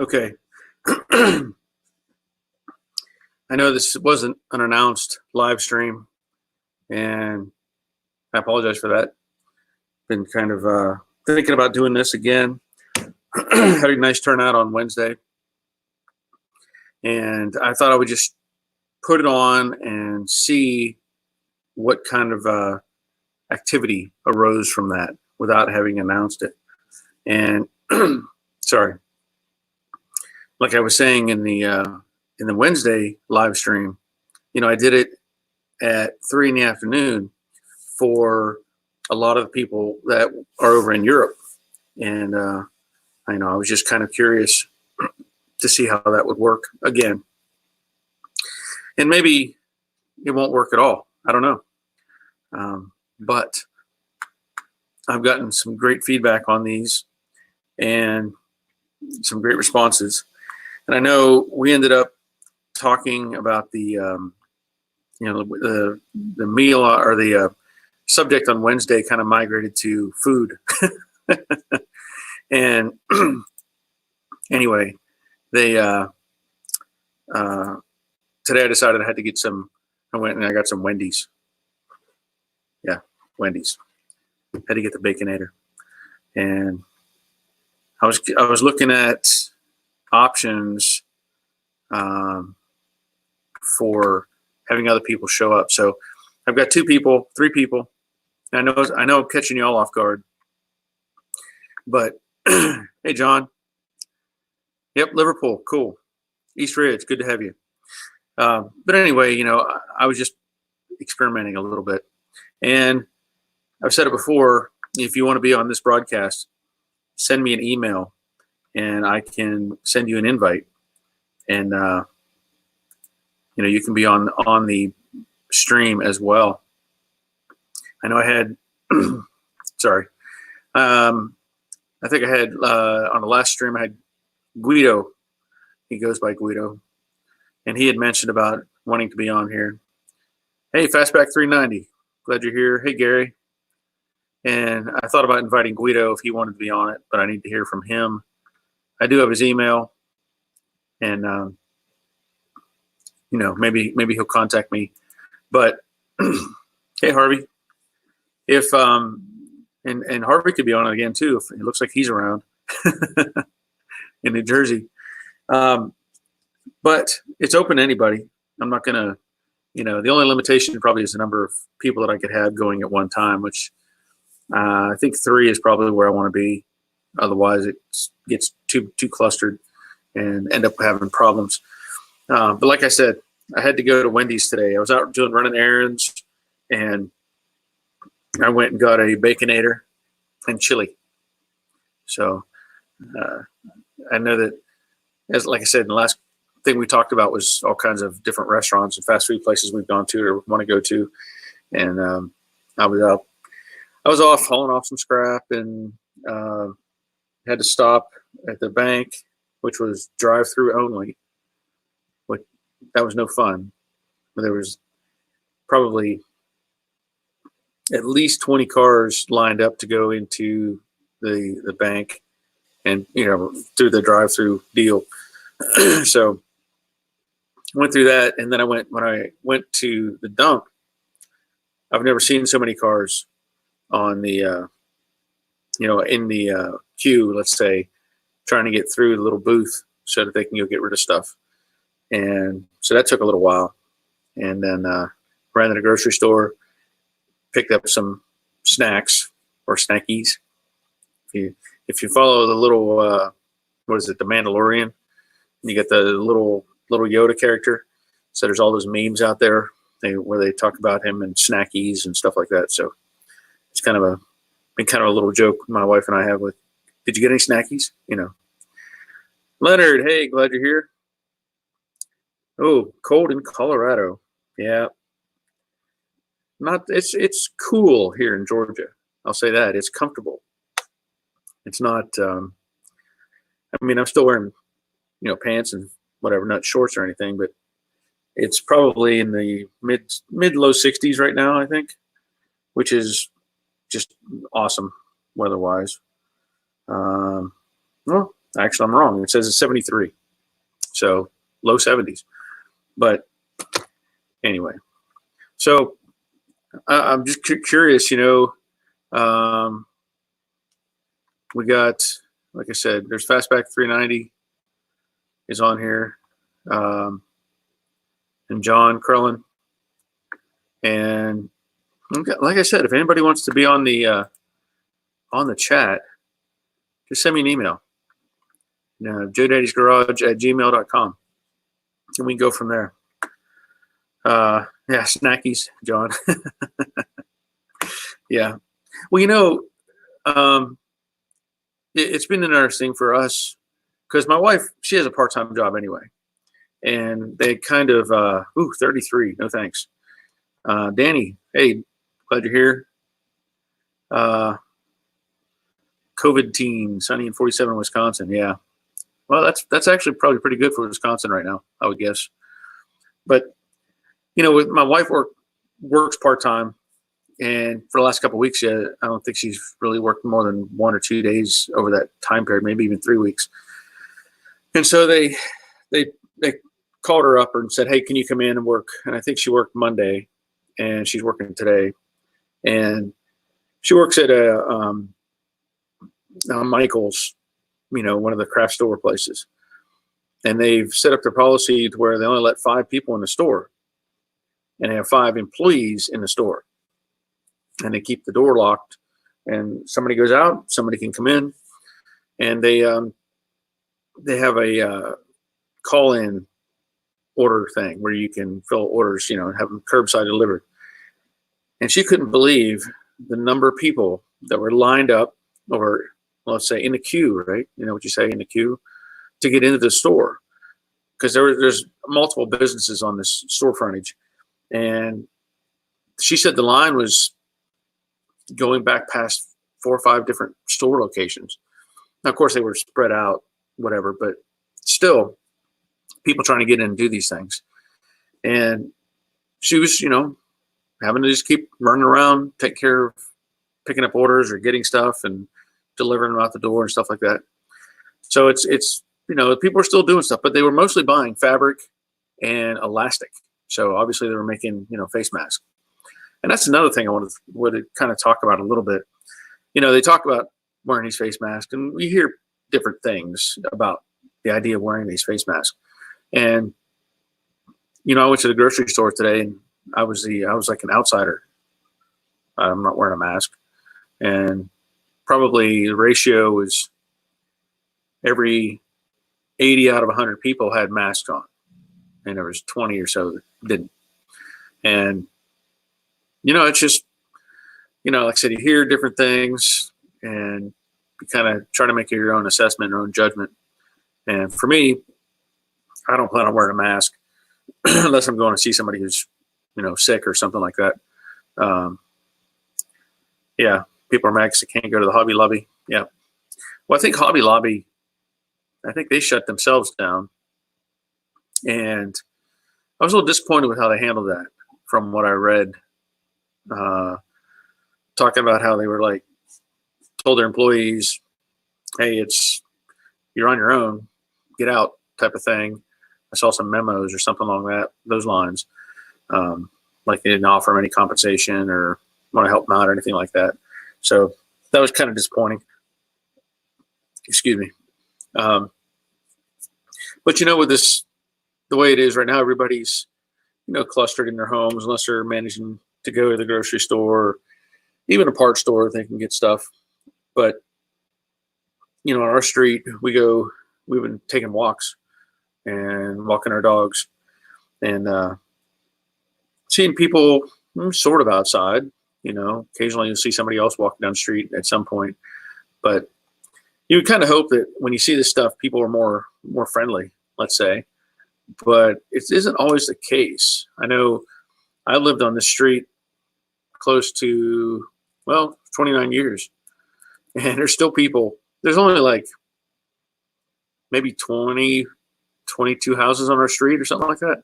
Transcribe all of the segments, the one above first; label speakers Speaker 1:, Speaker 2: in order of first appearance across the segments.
Speaker 1: Okay. I know this wasn't an announced live stream, and I apologize for that. Been kind of thinking about doing this again. Had a nice turnout on Wednesday, and I thought I would just put it on and see what kind of activity arose from that without having announced it. And sorry, like I was saying in the Wednesday live stream, I did it at 3 in the afternoon for a lot of the people that are over in Europe, and I was just kind of curious to see how that would work again, and maybe it won't work at all. I don't know, but I've gotten some great feedback on these and some great responses. And I know we ended up talking about the meal or the subject on Wednesday kind of migrated to food. And anyway, they today I decided I had to get some. I went and I got some Wendy's. Yeah, Wendy's. Had to get the Baconator, and I was looking at options for having other people show up. So I've got 3 people. I know I'm catching you all off guard, but hey, John. Yep, Liverpool, cool. East Ridge, good to have you. But anyway, I was just experimenting a little bit, and I've said it before. If you want to be on this broadcast, send me an email, and I can send you an invite, and you can be on the stream as well. I know I had, sorry, I think I had on the last stream I had Guido. He goes by Guido, and he had mentioned about wanting to be on here. Hey, Fastback 390, glad you're here. Hey, Gary. And I thought about inviting Guido if he wanted to be on it, but I need to hear from him. I do have his email, and maybe he'll contact me. But hey, Harvey, if and Harvey could be on it again too. If it looks like he's around in New Jersey, but it's open to anybody. I'm not gonna, the only limitation probably is the number of people that I could have going at one time, which I think 3 is probably where I want to be. Otherwise, it gets too clustered and end up having problems. But like I said, I had to go to Wendy's today. I was out running errands, and I went and got a Baconator and chili. So I know that, like I said, the last thing we talked about was all kinds of different restaurants and fast food places we've gone to or want to go to, and I was off hauling off some scrap, and had to stop at the bank, which was drive-through only. But that was no fun. There was probably at least 20 cars lined up to go into the bank, and through the drive-through deal. So I went through that, and then when I went to the dump, I've never seen so many cars on the in the queue, let's say, trying to get through the little booth so that they can go get rid of stuff. And so that took a little while, and then ran to the grocery store, picked up some snacks or snackies. If you follow the little what is it, the Mandalorian, you get the little Yoda character. So there's all those memes out there where they talk about him and snackies and stuff like that. So it's kind of a little joke my wife and I have with, did you get any snackies? Leonard, hey, glad you're here. Oh, cold in Colorado. Yeah. It's cool here in Georgia. I'll say that. It's comfortable. It's not, I'm still wearing, pants and whatever, not shorts or anything, but it's probably in the mid low 60s right now, I think, which is just awesome weather-wise. Well, Actually, I'm wrong. It says it's 73. So low 70s. But anyway, so I'm just curious, we got, like I said, there's Fastback 390 is on here. And John Crellin. And like I said, if anybody wants to be on the chat, just send me an email. joedaddysgarage@gmail.com. And we can go from there. Yeah, snackies, John. Yeah. Well, it's been interesting for us because my wife, she has a part-time job anyway. And they kind of, 33, no thanks. Danny, hey, glad you're here. COVID teen, sunny in 47, Wisconsin. Yeah. Well, that's actually probably pretty good for Wisconsin right now, I would guess. But, with my wife works part-time, and for the last couple of weeks, I don't think she's really worked more than 1 or 2 days over that time period, maybe even 3 weeks. And so they called her up and said, hey, can you come in and work? And I think she worked Monday, and she's working today. And she works at a Michael's, one of the craft store places. And they've set up their policy to where they only let 5 people in the store. And they have 5 employees in the store. And they keep the door locked. And somebody goes out, somebody can come in. And they have a call-in order thing where you can fill orders, and have them curbside delivered. And she couldn't believe the number of people that were lined up, or let's say in the queue, right? You know what you say, in the queue, to get into the store. Because there's multiple businesses on this store frontage. And she said the line was going back past 4 or 5 different store locations. Now, of course, they were spread out, whatever, but still, people trying to get in and do these things. And she was, having to just keep running around, take care of picking up orders or getting stuff and delivering them out the door and stuff like that. So it's people are still doing stuff, but they were mostly buying fabric and elastic. So obviously they were making, face masks. And that's another thing I wanted to kind of talk about a little bit. They talk about wearing these face masks, and we hear different things about the idea of wearing these face masks. And, I went to the grocery store today, and I was like an outsider. I'm not wearing a mask. And probably the ratio was every 80 out of 100 people had masks on. And there was 20 or so that didn't. And, it's just, like I said, you hear different things and you kind of try to make your own assessment, your own judgment. And for me, I don't plan on wearing a mask unless I'm going to see somebody who's, sick or something like that. Yeah, people are mad because they can't go to the Hobby Lobby. Yeah. Well, I think Hobby Lobby, they shut themselves down. And I was a little disappointed with how they handled that from what I read. Talking about how they were told their employees, hey, you're on your own, get out type of thing. I saw some memos or something along those lines. Like they didn't offer them any compensation or want to help them out or anything like that. So that was kind of disappointing. Excuse me. But with the way it is right now, everybody's, clustered in their homes unless they're managing to go to the grocery store, or even a parts store, they can get stuff. But, on our street, we've been taking walks and walking our dogs and seeing people sort of outside, occasionally you'll see somebody else walking down the street at some point. But you would kind of hope that when you see this stuff, people are more friendly, let's say. But it isn't always the case. I know I lived on this street close to, 29 years. And there's still people. There's only maybe 20, 22 houses on our street or something like that.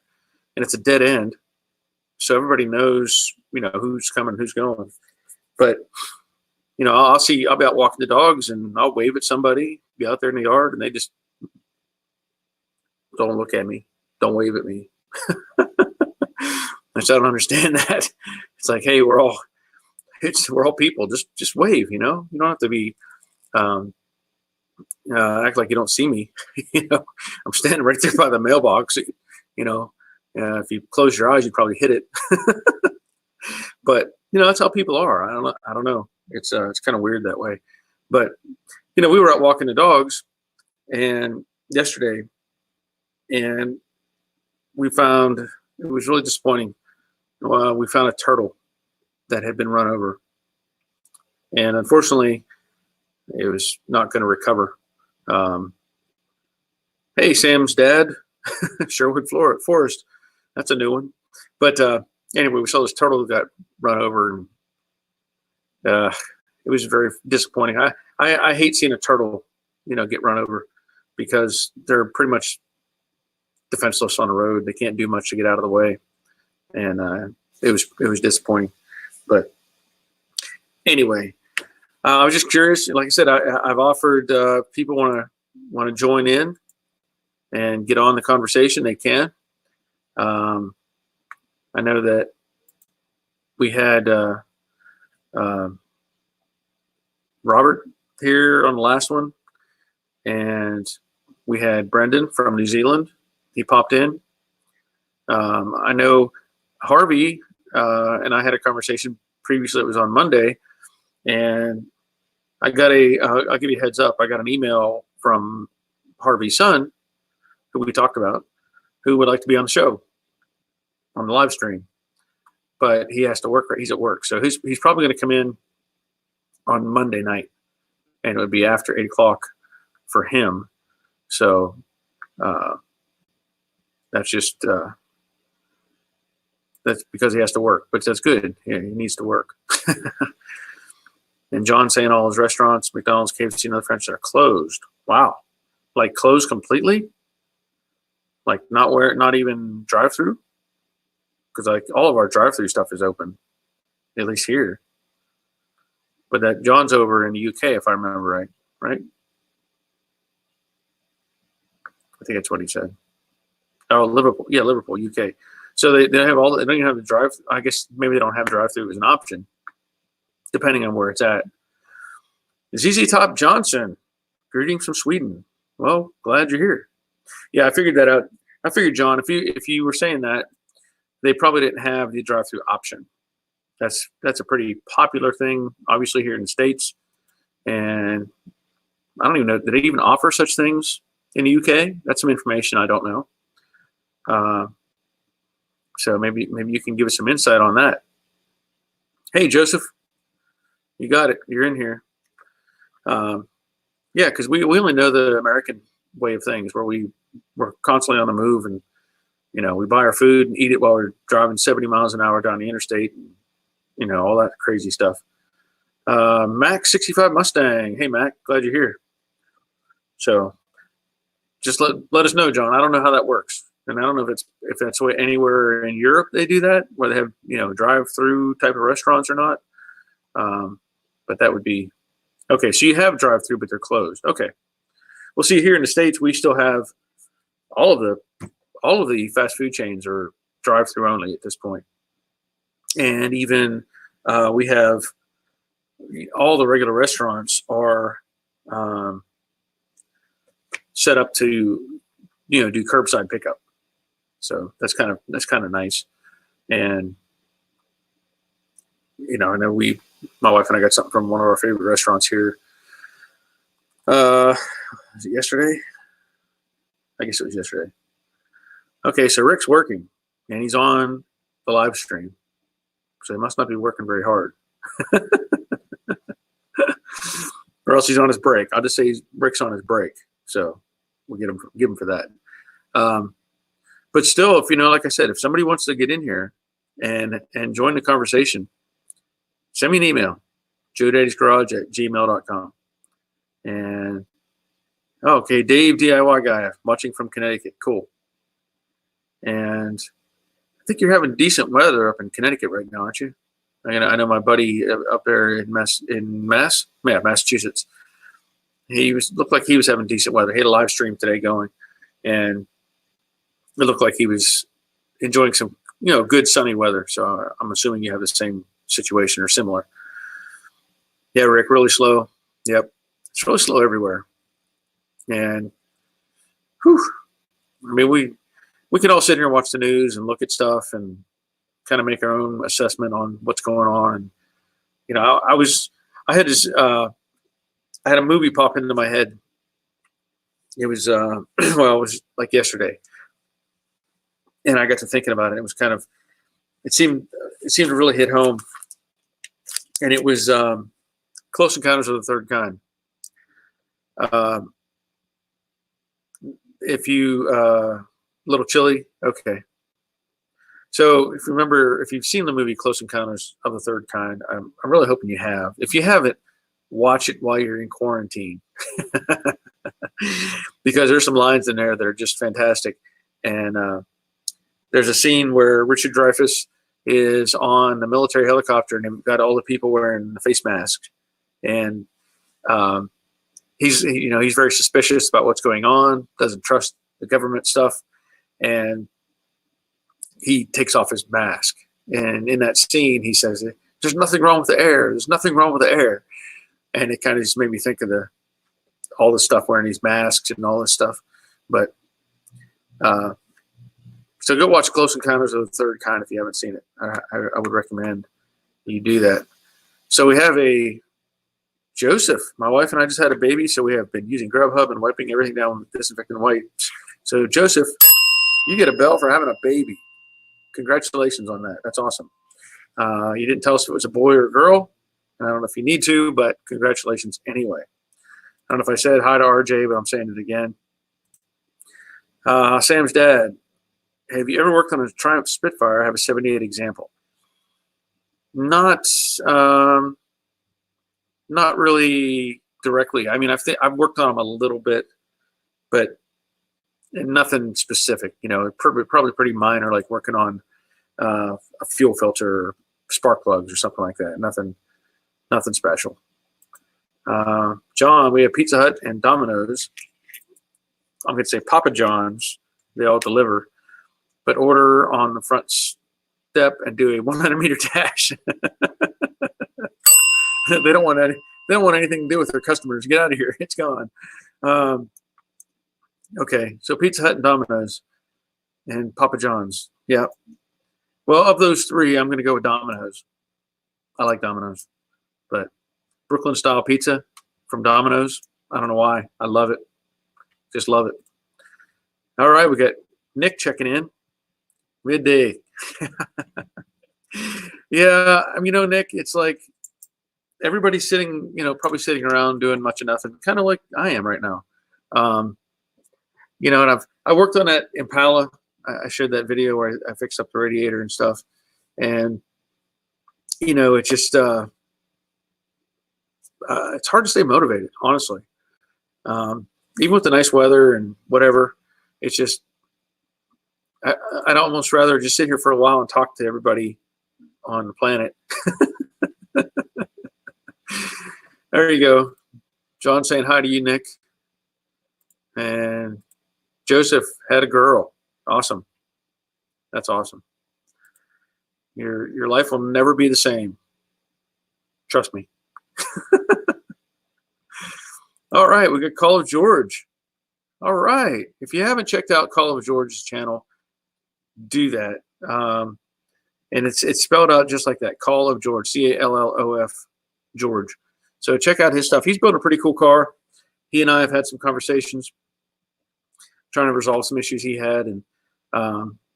Speaker 1: And it's a dead end. So everybody knows, who's coming, who's going. But, I'll be out walking the dogs and I'll wave at somebody be out there in the yard and they just don't look at me, don't wave at me. I don't understand that. It's like, hey, we're all people. Just wave, you know. You don't have to be act like you don't see me. You know, I'm standing right there by the mailbox. You know, if you close your eyes, you probably hit it. But you know, that's how people are. I don't know. It's kind of weird that way. But you know, we were out walking the dogs, and yesterday, and we found, it was really disappointing. We found a turtle that had been run over, and unfortunately, it was not going to recover. Hey, Sam's dad, Sherwood Forest. That's a new one. But anyway, we saw this turtle that got run over, and it was very disappointing. I hate seeing a turtle, you know, get run over, because they're pretty much defenseless on the road. They can't do much to get out of the way, and it was disappointing. But anyway, I was just curious. Like I said, I've offered people want to join in and get on the conversation. They can. I know that we had Robert here on the last one, and we had Brendan from New Zealand. He popped in. I know Harvey and I had a conversation previously. It was on Monday, and I got I'll give you a heads up. I got an email from Harvey's son, who we talked about, who would like to be on the show, on the live stream, but he has to work. He's at work, so he's probably going to come in on Monday night, and it would be after 8 o'clock for him. So that's just that's because he has to work, but that's good. Yeah, he needs to work. And John saying all his restaurants, McDonald's, KFC, and other French are closed. Wow, like closed completely? Like not even drive-through? Because like all of our drive-through stuff is open, at least here. But that John's over in the UK, if I remember right? Right? I think that's what he said. Oh, Liverpool. Yeah, Liverpool, UK. So they have all. They don't even have the drive. I guess maybe they don't have drive-through as an option, depending on where it's at. ZZ Top Johnson, greetings from Sweden. Well, glad you're here. Yeah, I figured that out. I figured, John, if you were saying that, they probably didn't have the drive-through option. That's a pretty popular thing, obviously, here in the States. And I don't even know, did they even offer such things in the UK? That's some information I don't know. So maybe you can give us some insight on that. Hey, Joseph, you got it. You're in here. Yeah, because we only know the American way of things, where we're constantly on the move, and you know, we buy our food and eat it while we're driving 70 miles an hour down the interstate, and, you know, all that crazy stuff. Mac 65 Mustang. Hey, Mac, glad you're here. So just let us know, John. I don't know how that works. And I don't know if that's way anywhere in Europe they do that, where they have, you know, drive-through type of restaurants or not. But that would be okay. So you have drive-through, but they're closed. Okay. Well, see, here in the States, we still have all of the fast food chains are drive-through only at this point, and even we have all the regular restaurants are set up to, you know, do curbside pickup. So that's kind of nice. And you know, I know my wife and I got something from one of our favorite restaurants here. Was it yesterday? I guess it was yesterday. Okay, so Rick's working, and he's on the live stream, so he must not be working very hard. Or else he's on his break. I'll just say Rick's on his break, so we'll give him for that. But still, if you know, like I said, if somebody wants to get in here and join the conversation, send me an email, joedaddysgarage@gmail.com. And okay, Dave DIY guy watching from Connecticut, cool. And I think you're having decent weather up in Connecticut right now, aren't you? I know my buddy up there in Massachusetts. looked like he was having decent weather. He had a live stream today going, and it looked like he was enjoying some, good sunny weather. So I'm assuming you have the same situation or similar. Yeah, Rick, really slow. Yep, it's really slow everywhere. And whew, I mean, we could all sit here and watch the news and look at stuff and kind of make our own assessment on what's going on. And I had this, I had a movie pop into my head. It was well, it was like yesterday, and I got to thinking about it. It was kind of, it seemed to really hit home, and it was Close Encounters of the Third Kind. If you little chilly, okay. So if you remember, if you've seen the movie Close Encounters of the Third Kind, I'm really hoping you have. If you haven't, watch it while you're in quarantine, because there's some lines in there that are just fantastic. And there's a scene where Richard Dreyfuss is on the military helicopter, and they've got all the people wearing the face masks, and he's very suspicious about what's going on, doesn't trust the government stuff, and he takes off his mask. And in that scene, he says, "There's nothing wrong with the air. There's nothing wrong with the air." And it kind of just made me think of all the stuff wearing these masks and all this stuff. But so go watch Close Encounters of the Third Kind if you haven't seen it. I would recommend you do that. So we have a Joseph. My wife and I just had a baby, so we have been using Grubhub and wiping everything down with disinfectant wipes. So Joseph, you get a bell for having a baby. Congratulations on that. That's awesome. You didn't tell us if it was a boy or a girl. And I don't know if you need to, but congratulations anyway. I don't know if I said hi to RJ, but I'm saying it again. Sam's dad. Have you ever worked on a Triumph Spitfire? I have a 78 example. Not really directly. I mean, I've worked on them a little bit, but nothing specific. Probably pretty minor, like working on a fuel filter, or spark plugs, or something like that. Nothing special. John, we have Pizza Hut and Domino's. I'm going to say Papa John's. They all deliver, but order on the front step and do a 100-meter dash. They don't want anything to do with their customers. Get out of here. It's gone. Okay, so Pizza Hut and Domino's and Papa John's. Yeah. Well, of those three, I'm going to go with Domino's. I like Domino's, but Brooklyn style pizza from Domino's, I don't know why. I love it. Just love it. All right, we got Nick checking in. Midday. Yeah, Nick, it's like everybody's sitting, probably sitting around doing much of nothing, kind of like I am right now. And I worked on that Impala. I shared that video where I fixed up the radiator and stuff. And, it's just, it's hard to stay motivated, honestly. Even with the nice weather and whatever, it's just, I'd almost rather just sit here for a while and talk to everybody on the planet. There you go. John saying hi to you, Nick. And Joseph had a girl. Awesome. That's awesome. Your life will never be the same. Trust me. All right, we got Call of George. All right. If you haven't checked out Call of George's channel, do that. And it's spelled out just like that. Call of George. CALLOF George. So check out his stuff. He's built a pretty cool car. He and I have had some conversations trying to resolve some issues he had, and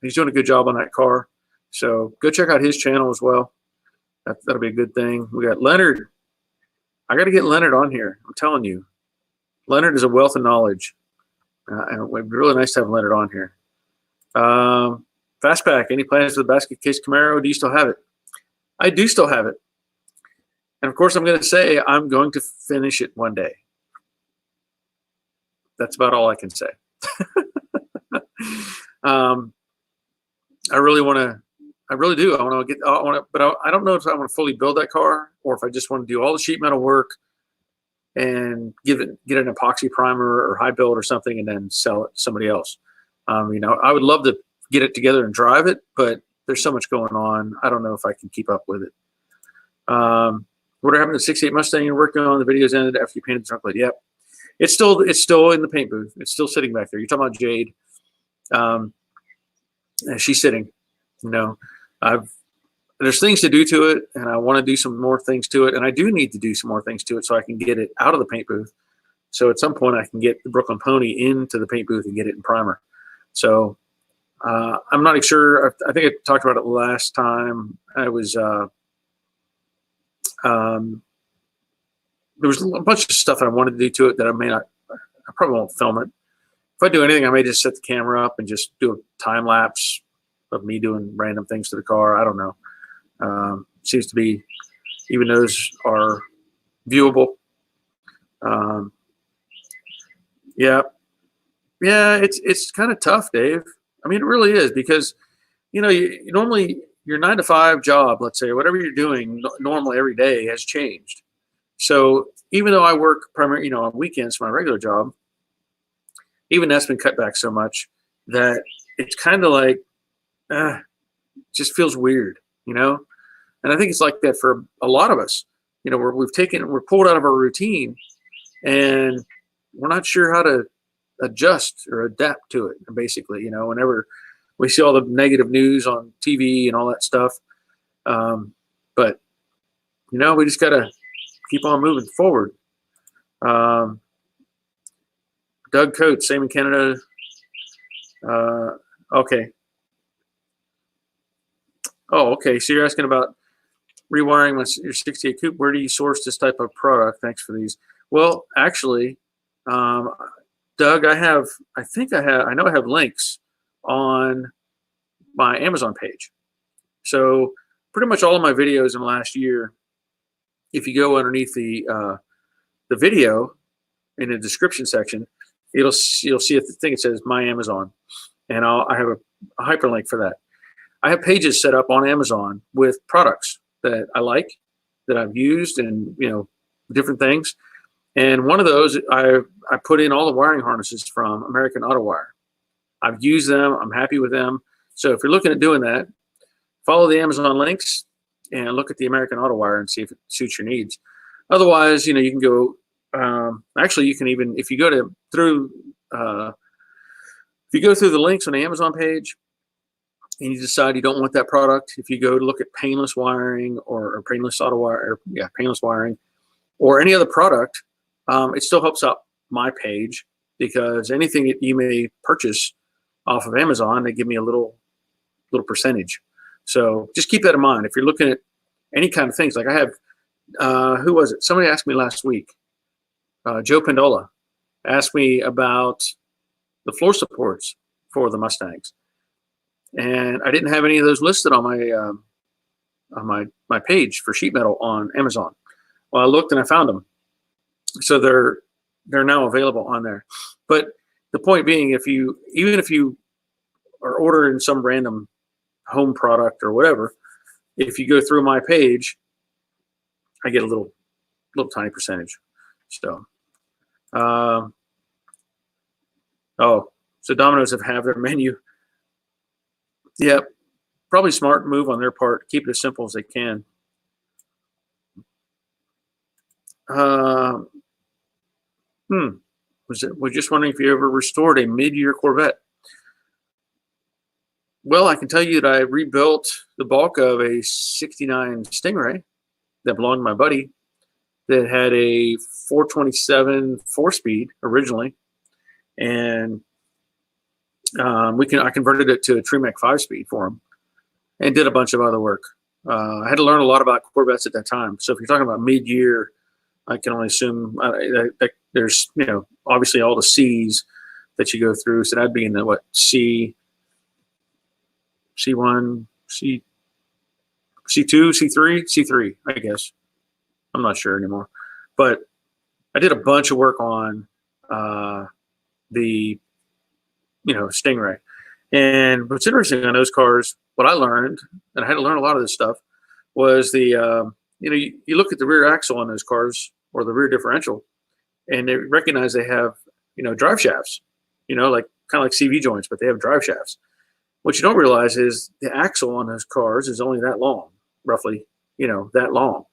Speaker 1: he's doing a good job on that car. So go check out his channel as well. That'll be a good thing. We got Leonard. I got to get Leonard on here. I'm telling you. Leonard is a wealth of knowledge. And it would be really nice to have Leonard on here. Fastback, any plans for the basket case Camaro? Do you still have it? I do still have it. And of course, I'm going to say I'm going to finish it one day. That's about all I can say. I really want to. I really do. I want to get. I want to, but I don't know if I want to fully build that car or if I just want to do all the sheet metal work and get an epoxy primer or high build or something, and then sell it to somebody else. You know, I would love to get it together and drive it, but there's so much going on. I don't know if I can keep up with it. What happened to the '68 Mustang you're working on? The videos ended after you painted the trunk lid. Yep. It's still in the paint booth. It's still sitting back there. You're talking about Jade. She's sitting, you know, there's things to do to it, and I want to do some more things to it, and I do need to do some more things to it so I can get it out of the paint booth. So at some point I can get the Brooklyn Pony into the paint booth and get it in primer. So I'm not sure. I think I talked about it last time. I was there was a bunch of stuff that I wanted to do to it that I probably won't film it. If I do anything, I may just set the camera up and just do a time lapse of me doing random things to the car. I don't know. Seems to be, even those are viewable. Yeah, it's kind of tough, Dave. I mean, it really is, because, you know, you normally your 9-to-5 job, let's say, whatever you're doing normally every day has changed. So even though I work primarily, you know, on weekends for my regular job, even that's been cut back so much that it's kind of like, just feels weird, you know? And I think it's like that for a lot of us. You know, we're pulled out of our routine, and we're not sure how to adjust or adapt to it, basically, you know, whenever we see all the negative news on TV and all that stuff. But, you know, we just got to keep on moving forward. Doug Coates, same in Canada. Okay. Oh, okay. So you're asking about rewiring your 68 coupe. Where do you source this type of product? Thanks for these. Well, actually, Doug, I know I have links on my Amazon page. So pretty much all of my videos in the last year, if you go underneath the video in the description section, you'll see a thing that says My Amazon, and I have a hyperlink for that. I have pages set up on Amazon with products that I like, that I've used, and, you know, different things. And one of those, I put in all the wiring harnesses from American Auto Wire. I've used them. I'm happy with them. So if you're looking at doing that, follow the Amazon links and look at the American Auto Wire and see if it suits your needs. Otherwise, you know, you can go. Actually, you can even, if you go through the links on the Amazon page, and you decide you don't want that product, if you go to look at painless wiring or painless auto wire, painless wiring, or any other product, it still helps out my page, because anything that you may purchase off of Amazon, they give me a little percentage. So just keep that in mind. If you're looking at any kind of things, like I have, who was it? Somebody asked me last week, Joe Pendola asked me about the floor supports for the Mustangs. And I didn't have any of those listed on my page for sheet metal on Amazon. Well, I looked and I found them. So they're now available on there. But the point being, even if you are ordering some random home product or whatever, if you go through my page, I get a little tiny percentage. So, so Domino's have their menu. Yeah, probably smart move on their part. Keep it as simple as they can. Was just wondering if you ever restored a mid-year Corvette. Well, I can tell you that I rebuilt the bulk of a '69 Stingray that belonged to my buddy, that had a 427 4-speed originally, and I converted it to a Tremec 5-speed for him, and did a bunch of other work. I had to learn a lot about Corvettes at that time. So if you're talking about mid-year, I can only assume that there's, you know, obviously all the C's that you go through. So that'd be in the C1, C2, C3, C3, I guess. I'm not sure anymore. But I did a bunch of work on the Stingray. And what's interesting on those cars, what I learned, and I had to learn a lot of this stuff, was you look at the rear axle on those cars, or the rear differential, and they recognize they have, drive shafts, like kind of like CV joints, but they have drive shafts. What you don't realize is the axle on those cars is only that long, roughly, that long.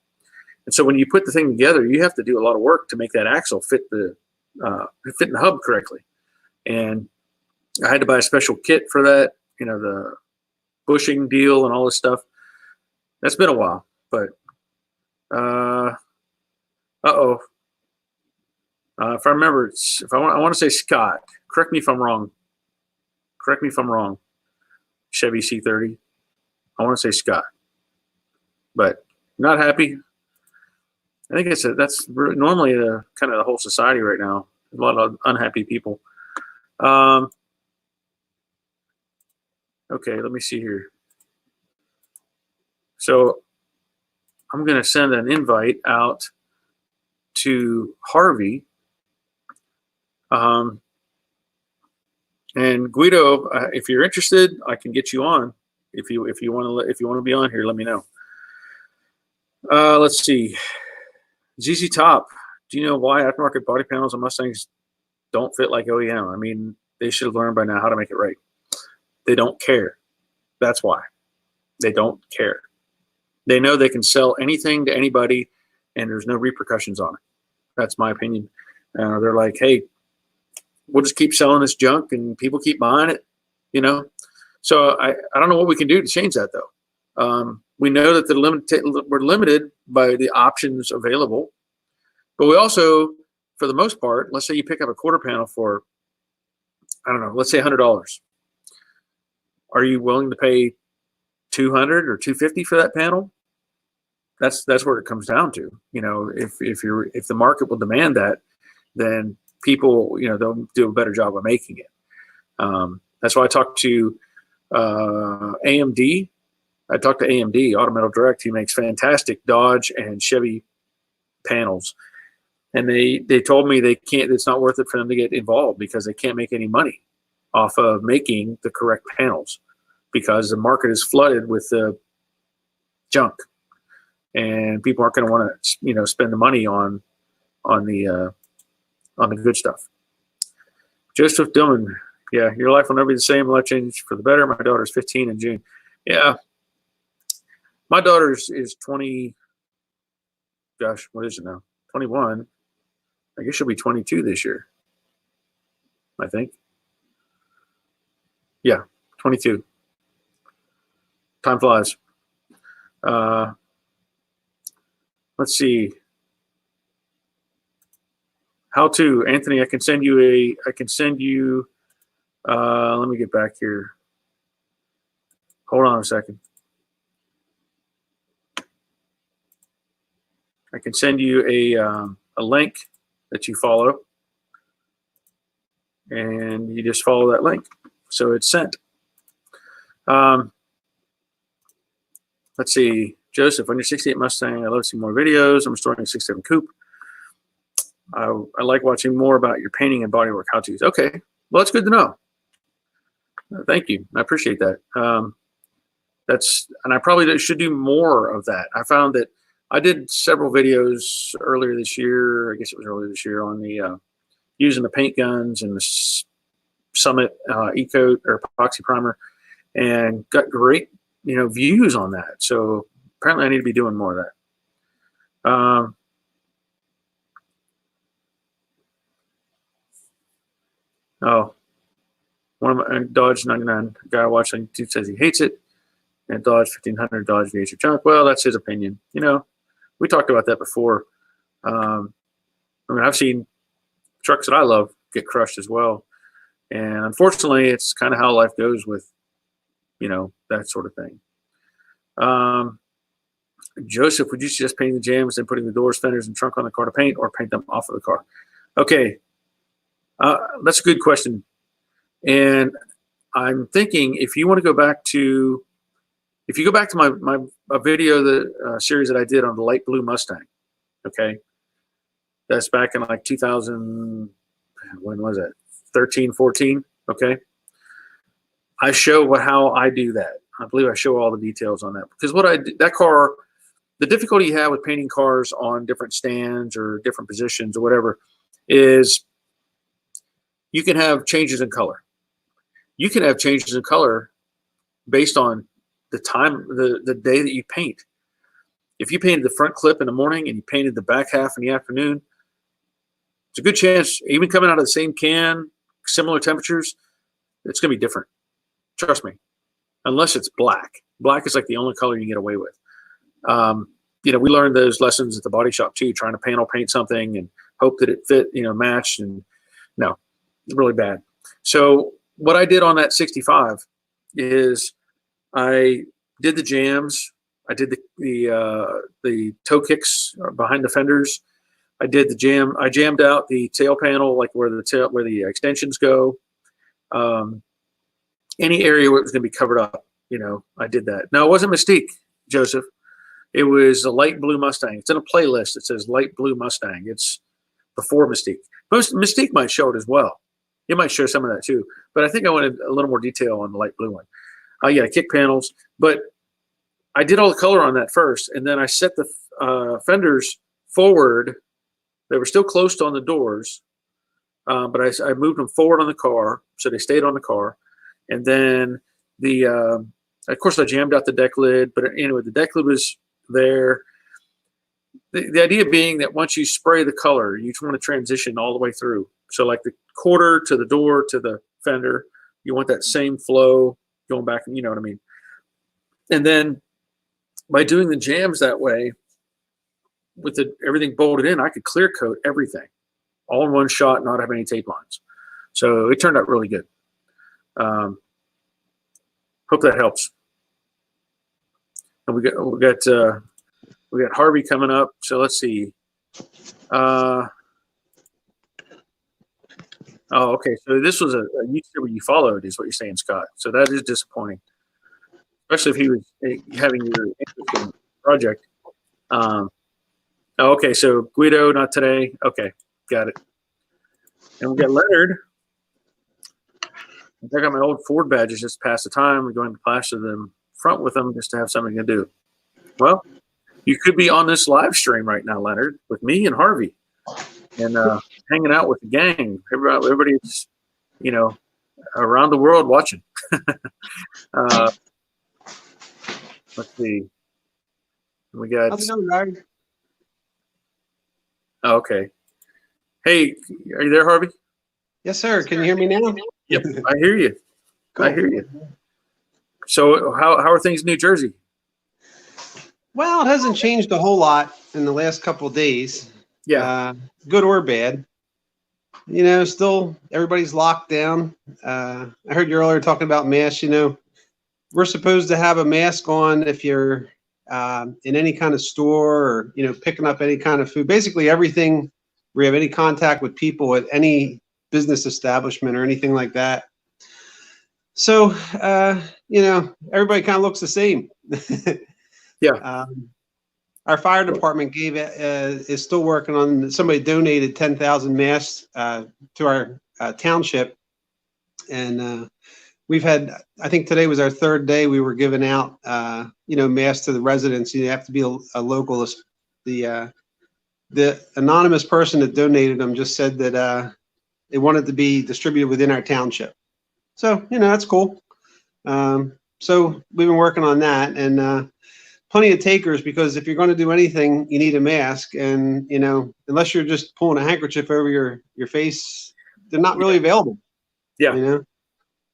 Speaker 1: And so when you put the thing together, you have to do a lot of work to make that axle fit in the hub correctly. And I had to buy a special kit for that, the bushing deal and all this stuff. That's been a while, but if I remember, I want to say Scott. Correct me if I'm wrong. Chevy C30. I want to say Scott, but not happy. I think that's normally kind of the whole society right now. A lot of unhappy people. Okay, let me see here. So I'm going to send an invite out to Harvey. And Guido, if you're interested, I can get you on. If you want to be on here, let me know. Let's see. ZZ Top. Do you know why aftermarket body panels on Mustangs don't fit like OEM? I mean, they should have learned by now how to make it right. They don't care. That's why. They don't care. They know they can sell anything to anybody, and there's no repercussions on it. That's my opinion. They're like, hey, we'll just keep selling this junk, and people keep buying it, So I don't know what we can do to change that, though. We know that we're limited by the options available, but we also, for the most part, let's say you pick up a quarter panel for, I don't know, let's say $100. Are you willing to pay $200 or $250 for that panel? That's where it comes down to. If the market will demand that, then people, they'll do a better job of making it. That's why I talked to AMD. I talked to AMD, Autometal Direct. He makes fantastic Dodge and Chevy panels. And they told me they can't, it's not worth it for them to get involved because they can't make any money off of making the correct panels because the market is flooded with the junk. And people aren't going to want to, spend the money on the good stuff. Joseph Dillon, yeah, your life will never be the same. Life change for the better. My daughter's 15 in June. Yeah, my daughter's is 20. Gosh, what is it now? 21. I guess she'll be 22 this year. I think. Yeah, 22. Time flies. Let's see. How to, Anthony, I can send you let me get back here. Hold on a second. I can send you a link that you follow, and you just follow that link. So it's sent. Let's see. Joseph, on your 68 Mustang, I love to see more videos. I'm restoring a 67 Coupe. I like watching more about your painting and bodywork how-tos. Okay, well, that's good to know. Thank you. I appreciate that. And I probably should do more of that. I found that I did several videos earlier this year. I guess it was earlier this year on the using the paint guns and the Summit E-coat or epoxy primer, and got great views on that. So apparently I need to be doing more of that. One of my Dodge 99 guy I watched on YouTube says he hates it, and Dodge 1500 Dodge V8 are junk. Well, that's his opinion. We talked about that before. I've seen trucks that I love get crushed as well, and unfortunately, it's kind of how life goes with that sort of thing. Joseph, would you suggest painting the jams and putting the doors, fenders, and trunk on the car to paint, or paint them off of the car? Okay, that's a good question. And I'm thinking if you want to go back to, my video, the series that I did on the light blue Mustang, okay, that's back in like 2000, when was that? 13, 14, okay. I show how I do that. I believe I show all the details on that because that car, the difficulty you have with painting cars on different stands or different positions or whatever is you can have changes in color. You can have changes in color based on the time, the day that you paint. If you painted the front clip in the morning and you painted the back half in the afternoon, it's a good chance, even coming out of the same can, similar temperatures, it's going to be different. Trust me. Unless it's black. Black is like the only color you can get away with. You know, we learned those lessons at the body shop too, trying to panel paint something and hope that it fit, you know, matched, and no, really bad. So what I did on that 65 is I did the jams. I did the toe kicks behind the fenders. I did the jam. I jammed out the tail panel, like where the extensions go. Any area where it was going to be covered up, you know, I did that. Now, it wasn't Mystique, Joseph. It was a light blue Mustang. It's in a playlist. It says light blue Mustang. It's before Mystique. Mystique might show it as well. It might show some of that too. But I think I wanted a little more detail on the light blue one. Yeah, kick panels. But I did all the color on that first, and then I set the fenders forward. They were still closed on the doors, but I moved them forward on the car, so they stayed on the car. And then of course, I jammed out the deck lid. But anyway, the deck lid was there. The idea being that once you spray the color, you want to transition all the way through. So like the quarter to the door to the fender, you want that same flow going back, you know what I mean? And then by doing the jams that way, with everything bolted in, I could clear coat everything all in one shot, not have any tape lines. So it turned out really good. Hope that helps. And we got Harvey coming up. So let's see. Oh, okay. So this was a YouTuber you followed, is what you're saying, Scott. So that is disappointing, especially if he was having your interest in the project. Okay, so Guido, not today. Okay, got it. And we got Leonard. I got my old Ford badges just to pass the time. We're going to plaster them front with them just to have something to do. Well, you could be on this live stream right now, Leonard, with me and Harvey, and hanging out with the gang. Everybody's, you know, around the world watching. Let's see. We got.
Speaker 2: How's it going, Larry?
Speaker 1: Oh, okay. Hey, are you there, Harvey?
Speaker 2: Yes, sir. Can you hear me now?
Speaker 1: Yep, I hear you. Cool. I hear you. So how are things in New Jersey?
Speaker 2: Well, it hasn't changed a whole lot in the last couple of days.
Speaker 1: Yeah.
Speaker 2: Good or bad. You know, still everybody's locked down. I heard you earlier talking about masks. You know, we're supposed to have a mask on if you're in any kind of store or, you know, picking up any kind of food. Basically everything where you have any contact with people at any business establishment or anything like that. So, you know, everybody kind of looks the same.
Speaker 1: Yeah.
Speaker 2: Our fire department is still working on, somebody donated 10,000 masks to our township. And we've had, I think today was our third day we were giving out, you know, masks to the residents. You have to be a local. The anonymous person that donated them just said that they wanted to be distributed within our township. So, you know, that's cool. So we've been working on that, and plenty of takers, because if you're going to do anything, you need a mask. And, you know, unless you're just pulling a handkerchief over your face, they're not really available.
Speaker 1: Yeah.
Speaker 2: You know?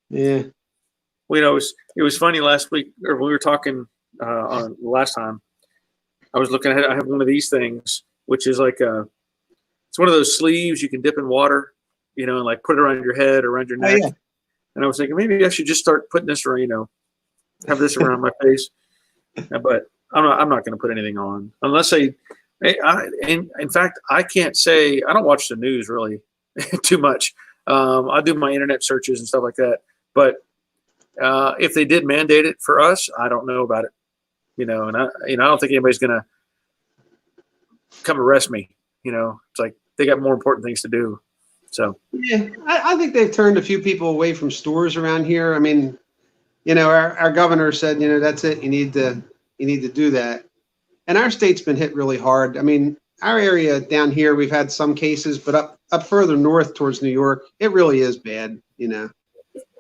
Speaker 2: Yeah.
Speaker 1: Well, you know, it was funny last week, or when we were talking on last time, I was looking at, I have one of these things, which is like it's one of those sleeves you can dip in water, you know, and like put it around your head or around your neck. Oh, yeah. And I was thinking maybe I should just start putting this around, you know, have this around my face. But I'm not going to put anything on unless in fact, I can't say, I don't watch the news really too much. I do my internet searches and stuff like that. But if they did mandate it for us, I don't know about it, you know, and I don't think anybody's going to come arrest me. You know, it's like they got more important things to do. So
Speaker 2: yeah, I think they've turned a few people away from stores around here. I mean, you know, our governor said, you know, that's it. You need to do that. And our state's been hit really hard. I mean, our area down here, we've had some cases, but up further north towards New York, it really is bad. You know,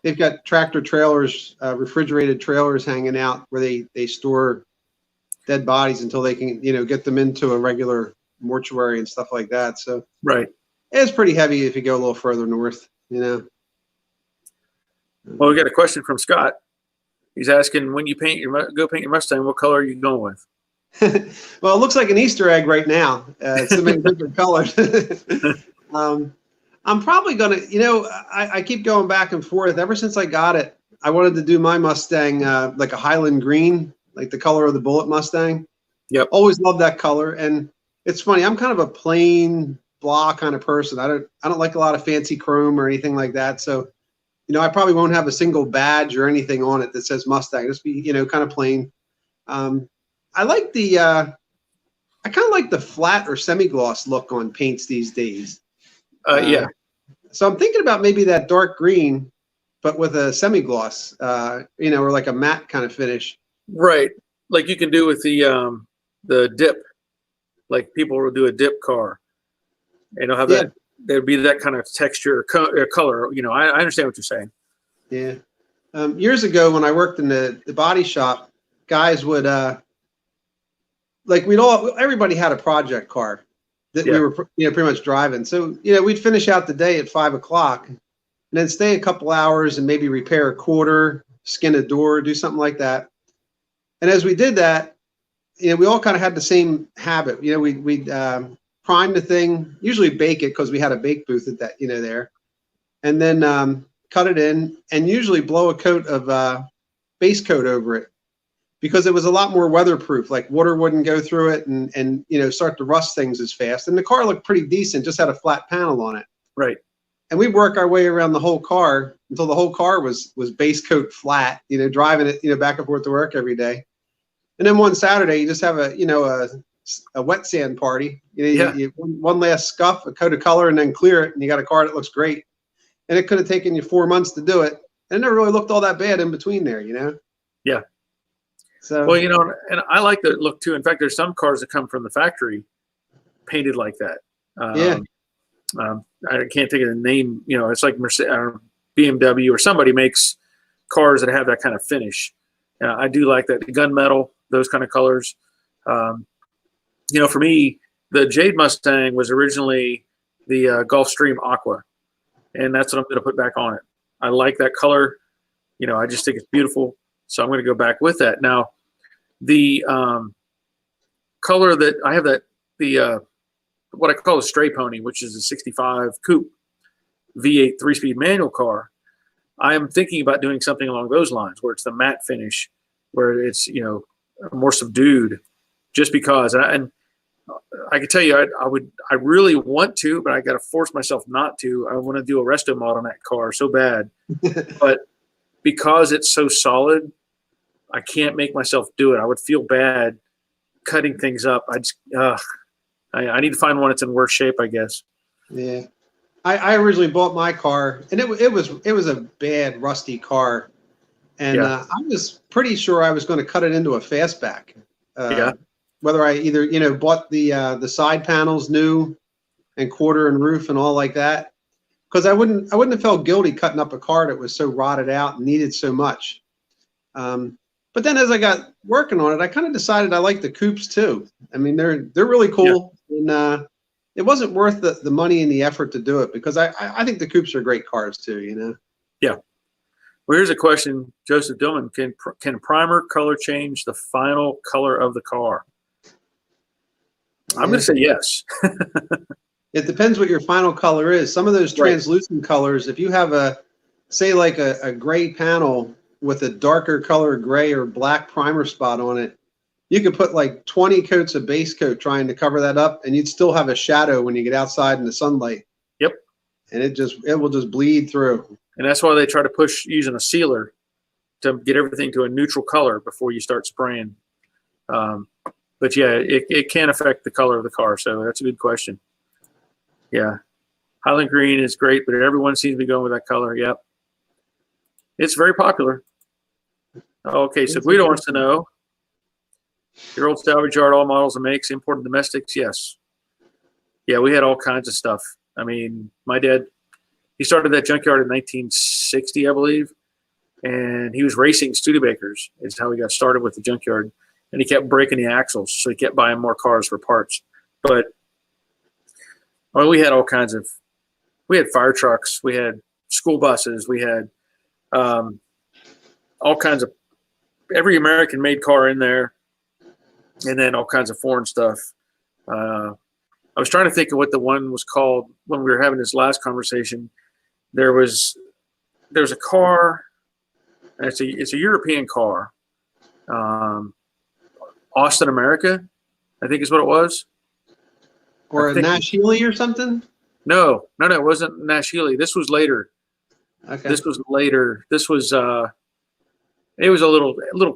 Speaker 2: they've got tractor trailers, refrigerated trailers hanging out where they store dead bodies until they can, you know, get them into a regular mortuary and stuff like that. So
Speaker 1: Right.
Speaker 2: it's pretty heavy if you go a little further north, you know.
Speaker 1: Well, we got a question from Scott. He's asking, when you go paint your Mustang, what color are you going with?
Speaker 2: Well, it looks like an Easter egg right now. It's so many different colors. I'm probably going to, you know, I keep going back and forth. Ever since I got it, I wanted to do my Mustang like a Highland green, like the color of the Bullet Mustang.
Speaker 1: Yep.
Speaker 2: Always loved that color. And it's funny, I'm kind of a plain blah kind of person. I don't like a lot of fancy chrome or anything like that. So, you know, I probably won't have a single badge or anything on it that says Mustang. Just be, you know, kind of plain. I like I kind of like the flat or semi-gloss look on paints these days.
Speaker 1: Yeah.
Speaker 2: So I'm thinking about maybe that dark green, but with a semi-gloss, you know, or like a matte kind of finish.
Speaker 1: Right. Like you can do with the dip. Like people will do a dip car. And they'll have that. There'd be that kind of texture or color. You know, I understand what you're saying.
Speaker 2: Yeah. Years ago when I worked in the body shop, guys would like everybody had a project car that we were, you know, pretty much driving. So, you know, we'd finish out the day at 5 o'clock and then stay a couple hours and maybe repair a quarter, skin a door, do something like that. And as we did that, you know, we all kind of had the same habit. You know, we'd prime the thing, usually bake it because we had a bake booth at that, you know, there. And then cut it in and usually blow a coat of base coat over it, because it was a lot more weatherproof. Like water wouldn't go through it and you know, start to rust things as fast. And the car looked pretty decent, just had a flat panel on it.
Speaker 1: Right.
Speaker 2: And we'd work our way around the whole car until the whole car was base coat flat, you know, driving it, you know, back and forth to work every day. And then one Saturday, you just have a wet sand party. You know, one last scuff, a coat of color, and then clear it, and you got a car that looks great. And it could have taken you 4 months to do it, and it never really looked all that bad in between there, you know.
Speaker 1: Yeah.
Speaker 2: So
Speaker 1: well, you know, and I like the look too. In fact, there's some cars that come from the factory painted like that. I can't think of the name. You know, it's like Mercedes, BMW, or somebody makes cars that have that kind of finish. I do like that, the gunmetal, those kind of colors. You know, for me, the Jade Mustang was originally the Gulfstream Aqua, and that's what I'm going to put back on it. I like that color. You know, I just think it's beautiful, so I'm going to go back with that. Now, the color that I have, what I call a stray pony, which is a 65 coupe V8 3-speed manual car. I am thinking about doing something along those lines, where it's the matte finish, where it's, you know, more subdued, just because. And I can tell you, I really want to, but I got to force myself not to. I want to do a resto mod on that car so bad, but because it's so solid, I can't make myself do it. I would feel bad cutting things up. I need to find one that's in worse shape, I guess.
Speaker 2: Yeah. I originally bought my car, and it was a bad rusty car, and I was pretty sure I was going to cut it into a fastback. Whether I either, you know, bought the side panels new and quarter and roof and all like that, because I wouldn't have felt guilty cutting up a car that was so rotted out and needed so much. But then as I got working on it, I kind of decided I like the coupes too. I mean, they're really cool, and it wasn't worth the money and the effort to do it, because I think the coupes are great cars too, you know? Yeah.
Speaker 1: Well, here's a question, Joseph Dillman. Can primer color change the final color of the car? I'm going to say yes.
Speaker 2: It depends what your final color is. Some of those translucent colors, if you have say like a gray panel with a darker color gray or black primer spot on it, you could put like 20 coats of base coat trying to cover that up, and you'd still have a shadow when you get outside in the sunlight.
Speaker 1: Yep. And
Speaker 2: it will just bleed through.
Speaker 1: And that's why they try to push using a sealer to get everything to a neutral color before you start spraying. But yeah, it can affect the color of the car. So that's a good question. Yeah. Highland green is great, but everyone seems to be going with that color. Yep. It's very popular. Okay. So Guido wants to know, your old salvage yard, all models and makes, import and domestics? Yes. Yeah, we had all kinds of stuff. I mean, my dad, he started that junkyard in 1960, I believe, and he was racing Studebakers. Is how he got started with the junkyard, and he kept breaking the axles, so he kept buying more cars for parts. But well, we had all kinds of, we had fire trucks, we had school buses, we had all kinds of every American-made car in there, and then all kinds of foreign stuff. I was trying to think of what the one was called when we were having this last conversation. There's a car, and it's a European car, Austin, America, I think is what it was.
Speaker 2: Or a Nash Healy or something?
Speaker 1: No, it wasn't Nash Healy. This was later.
Speaker 2: Okay.
Speaker 1: This was later. This was it was a little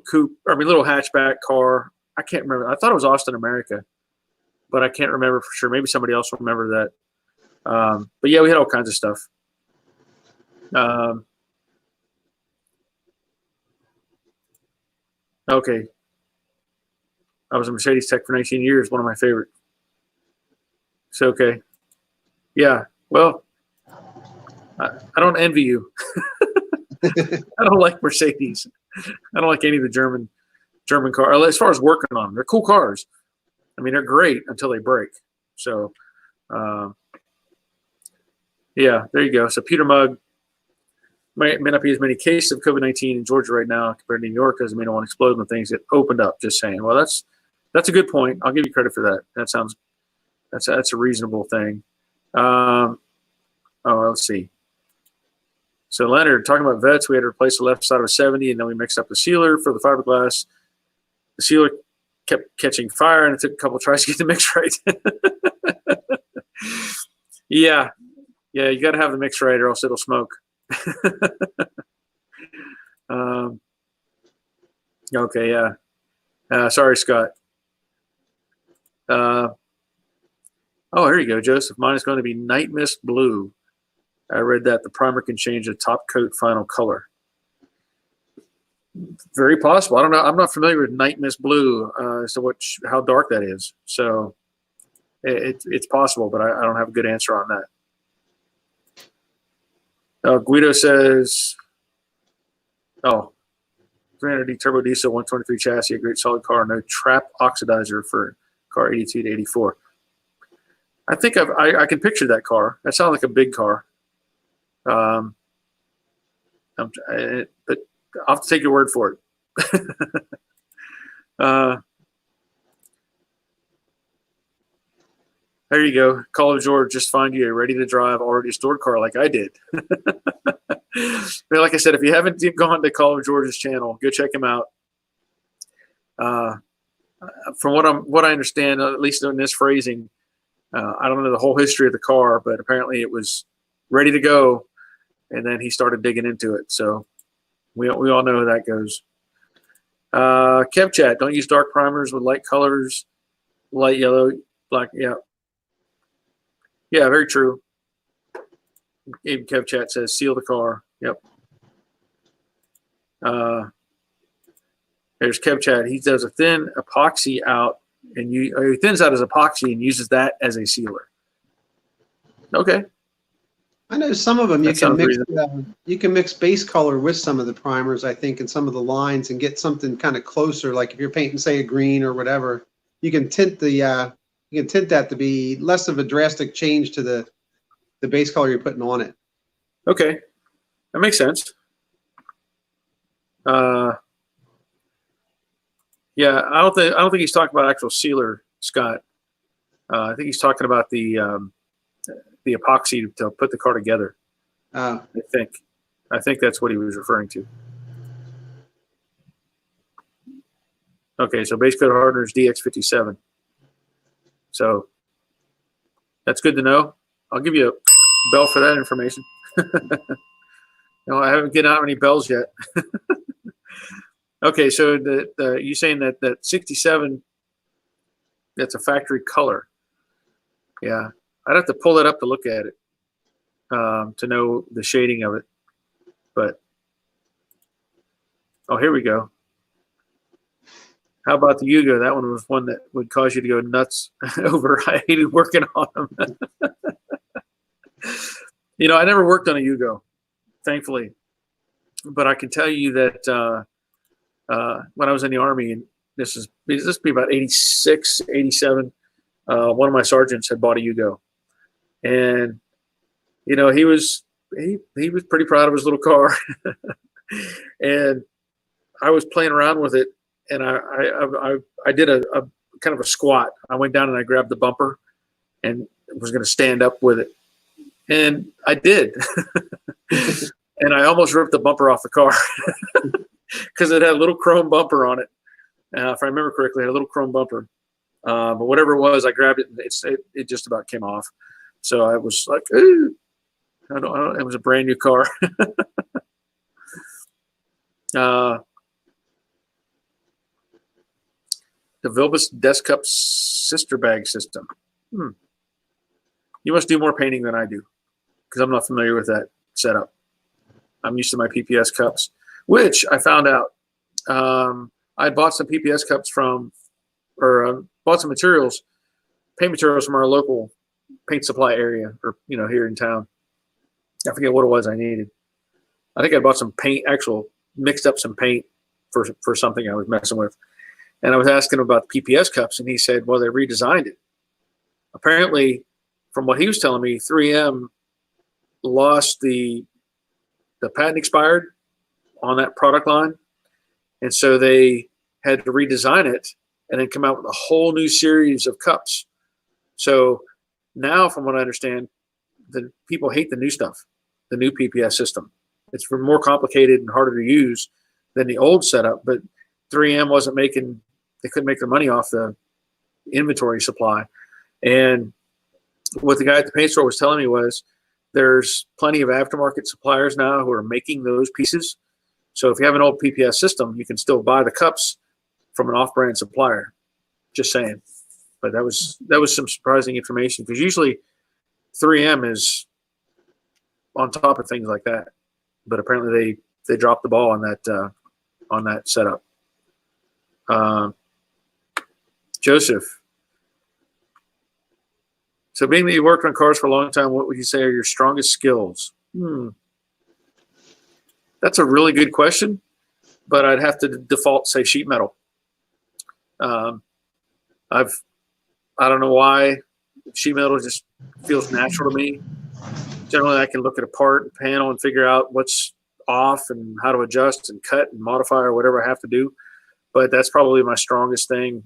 Speaker 1: coupe, little hatchback car. I can't remember. I thought it was Austin, America, but I can't remember for sure. Maybe somebody else will remember that. But yeah, we had all kinds of stuff. Okay. I was a Mercedes tech for 19 years, one of my favorite. So, okay. Yeah. Well, I don't envy you. I don't like Mercedes. I don't like any of the German cars. As far as working on them, they're cool cars. I mean, they're great until they break. So, yeah, there you go. So Peter Mugg may not be as many cases of COVID-19 in Georgia right now compared to New York, because may not want to explode when things get opened up. Just saying. Well, that's a good point. I'll give you credit for that. That's a reasonable thing. Let's see. So Leonard, talking about vets, we had to replace the left side of a 70, and then we mixed up the sealer for the fiberglass. The sealer kept catching fire, and it took a couple of tries to get the mix right. Yeah, you got to have the mix right, or else it'll smoke. Okay, yeah. Sorry, Scott. Here you go, Joseph. Mine is going to be Night Mist Blue. I read that the primer can change the top coat final color. Very possible. I don't know. I'm not familiar with Night Mist Blue, so how dark that is. So it's possible, but I don't have a good answer on that. Guido says, 300D turbo diesel, 123 chassis, a great solid car, no trap oxidizer for car 82 to 84. I think I can picture that car. That sounds like a big car. But I'll have to take your word for it. There you go. Call of George, just find you a ready-to-drive, already stored car like I did. But like I said, if you haven't gone to Call of George's channel, go check him out. From what I understand, at least in this phrasing, I don't know the whole history of the car, but apparently it was ready to go, and then he started digging into it. So we all know how that goes. Kev Chat, don't use dark primers with light colors, light yellow, black. Yeah, very true. Even Kev Chat says seal the car. Yep. There's Kev Chat. He does a thin epoxy out, and he thins out his epoxy and uses that as a sealer. Okay.
Speaker 2: I know some of them you can mix base color with some of the primers, I think, and some of the lines, and get something kind of closer. Like if you're painting, say, a green or whatever, you can tint that to be less of a drastic change to the base color you're putting on it.
Speaker 1: Okay, that makes sense. Yeah, I don't think he's talking about actual sealer, Scott. I think he's talking about the epoxy to put the car together. I think that's what he was referring to. Okay, so base coat hardener is DX57. So that's good to know. I'll give you a bell for that information. No, I haven't given out any bells yet. Okay, so you saying that 67, that's a factory color. Yeah, I'd have to pull that up to look at it to know the shading of it. But here we go. How about the Yugo? That one was one that would cause you to go nuts over. I hated working on them. I never worked on a Yugo, thankfully, but I can tell you that when I was in the Army, and this would be about 86, 87, one of my sergeants had bought a Yugo, and he was pretty proud of his little car, and I was playing around with it, and I did a kind of a squat. I went down and I grabbed the bumper, and was going to stand up with it, and I did, and I almost ripped the bumper off the car because it had a little chrome bumper on it. If I remember correctly, it had a little chrome bumper. But whatever it was, I grabbed it, and it just about came off. So I was like, ooh. I don't, it was a brand new car. The Vilbus Desk Cup sister bag system. You must do more painting than I do, because I'm not familiar with that setup. I'm used to my PPS cups, which I found out. I bought some PPS cups bought some materials, paint materials from our local paint supply area, or here in town. I forget what it was I needed. I think I bought some paint, mixed up some paint for something I was messing with. And I was asking him about the PPS cups, and he said, well, they redesigned it. Apparently, from what he was telling me, 3M lost the patent expired on that product line. And so they had to redesign it and then come out with a whole new series of cups. So now, from what I understand, the people hate the new stuff, the new PPS system. It's more complicated and harder to use than the old setup, but 3M they couldn't make their money off the inventory supply. And what the guy at the paint store was telling me was there's plenty of aftermarket suppliers now who are making those pieces. So if you have an old PPS system, you can still buy the cups from an off-brand supplier. Just saying. But that was some surprising information, because usually 3M is on top of things like that. But apparently they dropped the ball on that setup. Joseph. So being that you worked on cars for a long time, what would you say are your strongest skills? That's a really good question, but I'd have to default say sheet metal. I don't know why sheet metal just feels natural to me. Generally, I can look at a part and panel and figure out what's off and how to adjust and cut and modify or whatever I have to do. But that's probably my strongest thing,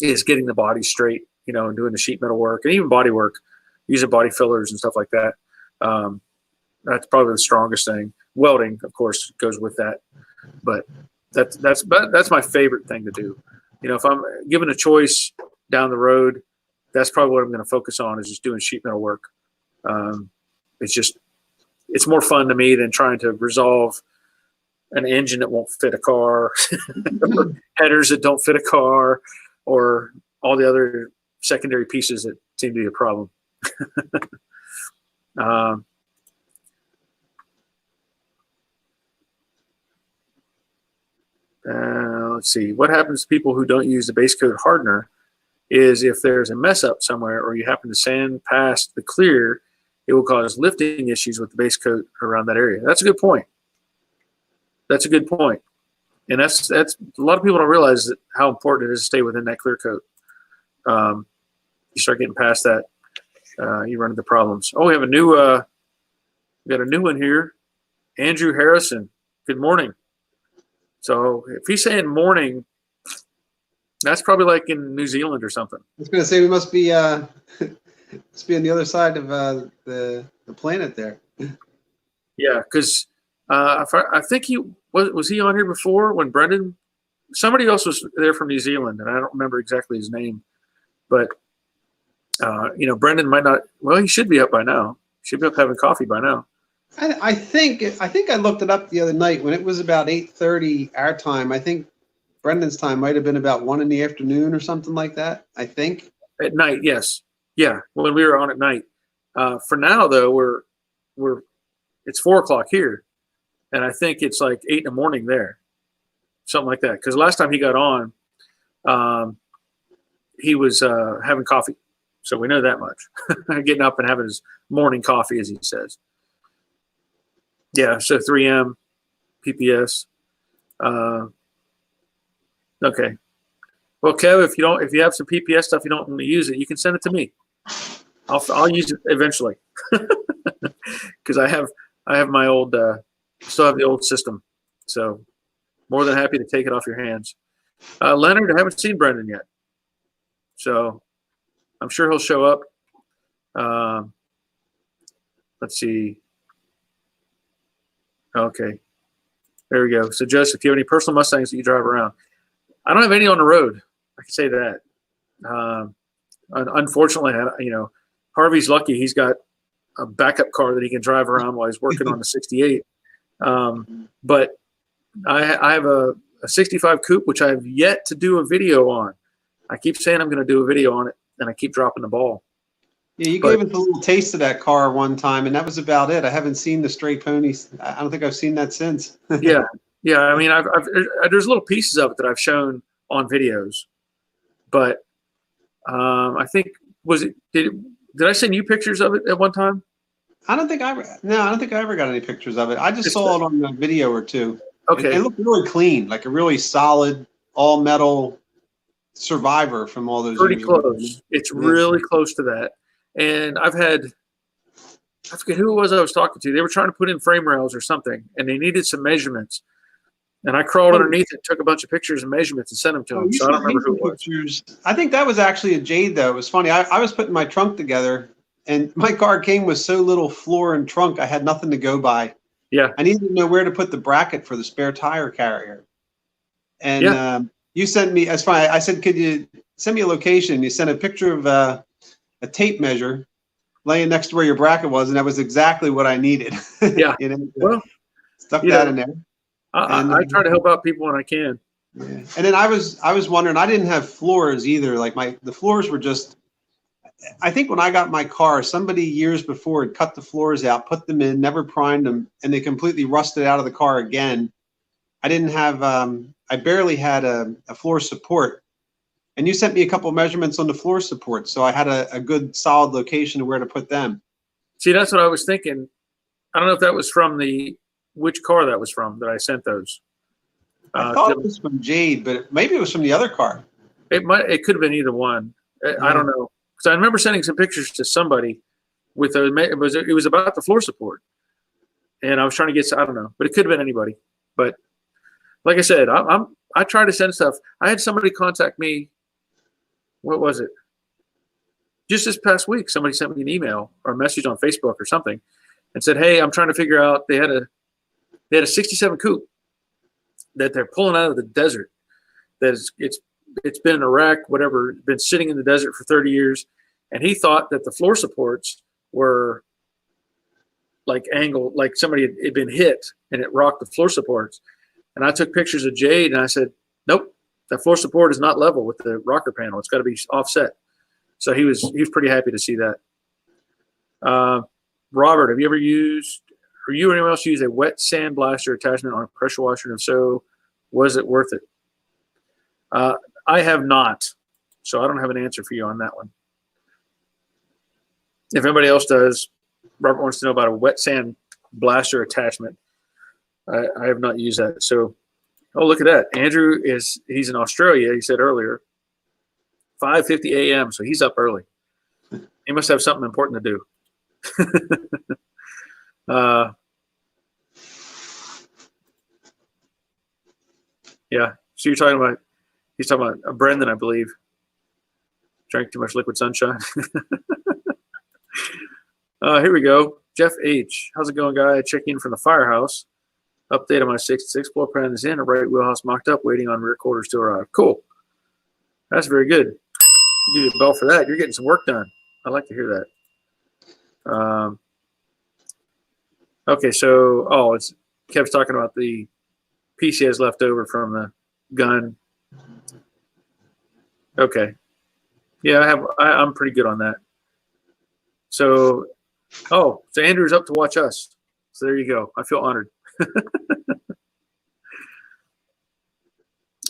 Speaker 1: is getting the body straight, and doing the sheet metal work and even body work, using body fillers and stuff like that. That's probably the strongest thing. Welding, of course, goes with that. But that's my favorite thing to do. If I'm given a choice down the road, that's probably what I'm going to focus on, is just doing sheet metal work. It's more fun to me than trying to resolve an engine that won't fit a car, or headers that don't fit a car, or all the other secondary pieces that seem to be a problem. Let's see. What happens to people who don't use the base coat hardener is if there's a mess up somewhere, or you happen to sand past the clear, it will cause lifting issues with the base coat around that area. That's a good point. And that's a lot of people don't realize how important it is to stay within that clear coat. You start getting past that, you run into problems. Oh, we have we got a new one here. Andrew Harrison. Good morning. So if he's saying morning, that's probably like in New Zealand or something.
Speaker 2: I was going to say we must be on the other side of the planet there.
Speaker 1: Yeah, because I think he was he on here before when Brendan. Somebody else was there from New Zealand, and I don't remember exactly his name, but Brendan might not. Well, he should be up by now. Should be up having coffee by now.
Speaker 2: I think I looked it up the other night when it was about 8:30 our time. I think Brendan's time might have been about 1 in the afternoon or something like that. I think
Speaker 1: at night, yes, yeah, when we were on at night. For now, though, it's 4 o'clock here, and I think it's like 8 in the morning there, something like that. Because last time he got on, he was having coffee, So we know that much. Getting up and having his morning coffee, as he says. Yeah, so 3M, PPS. Okay. Well, Kev, if you have some PPS stuff you don't want to use it, you can send it to me. I'll use it eventually because I have my old still have the old system, so more than happy to take it off your hands. Leonard, I haven't seen Brendan yet, so I'm sure he'll show up. Let's see. Okay, there we go. So, Joseph, if you have any personal Mustangs that you drive around, I don't have any on the road. I can say that. Unfortunately, Harvey's lucky. He's got a backup car that he can drive around while he's working on the 68. But I have a 65 coupe, which I have yet to do a video on. I keep saying I'm going to do a video on it, and I keep dropping the ball.
Speaker 2: Yeah, you gave us a little taste of that car one time, and that was about it. I haven't seen the Stray Ponies. I don't think I've seen that since.
Speaker 1: Yeah. I mean, there's little pieces of it that I've shown on videos, but I think did I send you pictures of it at one time?
Speaker 2: I don't think I ever got any pictures of it. I just saw it on the video or two.
Speaker 1: Okay.
Speaker 2: It looked really clean, like a really solid all metal Survivor from all those.
Speaker 1: Pretty close. It's really close to that. And I forget who it was I was talking to. They were trying to put in frame rails or something, and they needed some measurements. And I crawled underneath it, took a bunch of pictures and measurements and sent them to them. So I don't remember who it was.
Speaker 2: I think that was actually a Jade, though. It was funny. I was putting my trunk together, and my car came with so little floor and trunk, I had nothing to go by.
Speaker 1: Yeah.
Speaker 2: I needed to know where to put the bracket for the spare tire carrier. And you sent me, that's fine. I said, could you send me a location? You sent a picture of a tape measure laying next to where your bracket was, and that was exactly what I needed.
Speaker 1: Yeah. Well,
Speaker 2: stuck that in there.
Speaker 1: I try to help out people when I can.
Speaker 2: Yeah. And then I was wondering, I didn't have floors either. Like the floors were just, I think when I got my car, somebody years before had cut the floors out, put them in, never primed them, and they completely rusted out of the car again. I didn't have, I barely had a floor support. And you sent me a couple of measurements on the floor support, so I had a good solid location of where to put them.
Speaker 1: See, that's what I was thinking. I don't know if that was from which car that was from that I sent those.
Speaker 2: I thought it was from Jade, but maybe it was from the other car.
Speaker 1: It could have been either one. I don't know. Because I remember sending some pictures to somebody with it was about the floor support. And I was trying to get, I don't know, but it could have been anybody. But like I said, I try to send stuff. I had somebody contact me. What was it? Just this past week, somebody sent me an email or a message on Facebook or something and said, hey, I'm trying to figure out, they had a 67 coupe that they're pulling out of the desert. It's been in Iraq, whatever, been sitting in the desert for 30 years. And he thought that the floor supports were like angled, like somebody had been hit and it rocked the floor supports. And I took pictures of Jade and I said, nope, that floor support is not level with the rocker panel. It's got to be offset. So he was pretty happy to see that. Robert, have you ever used, or you or anyone else use a wet sand blaster attachment on a pressure washer? And if so, was it worth it? I have not, so I don't have an answer for you on that one. If anybody else does, Robert wants to know about a wet sand blaster attachment. I have not used that. So, oh, look at that. Andrew he's in Australia, he said earlier. 5:50 a.m., so he's up early. He must have something important to do. Yeah, so he's talking about Brendan, I believe. Drank too much liquid sunshine. Here we go. Jeff H. How's it going, guy? Checking in from the firehouse. Update on my 66 floor plan is in. A right wheelhouse mocked up, waiting on rear quarters to arrive. Cool. That's very good. Give you a bell for that. You're getting some work done. I like to hear that. Okay, so it's Kev's talking about the piece he has left over from the gun. Okay, yeah, I'm pretty good on that. So Andrew's up to watch us. So there you go. I feel honored.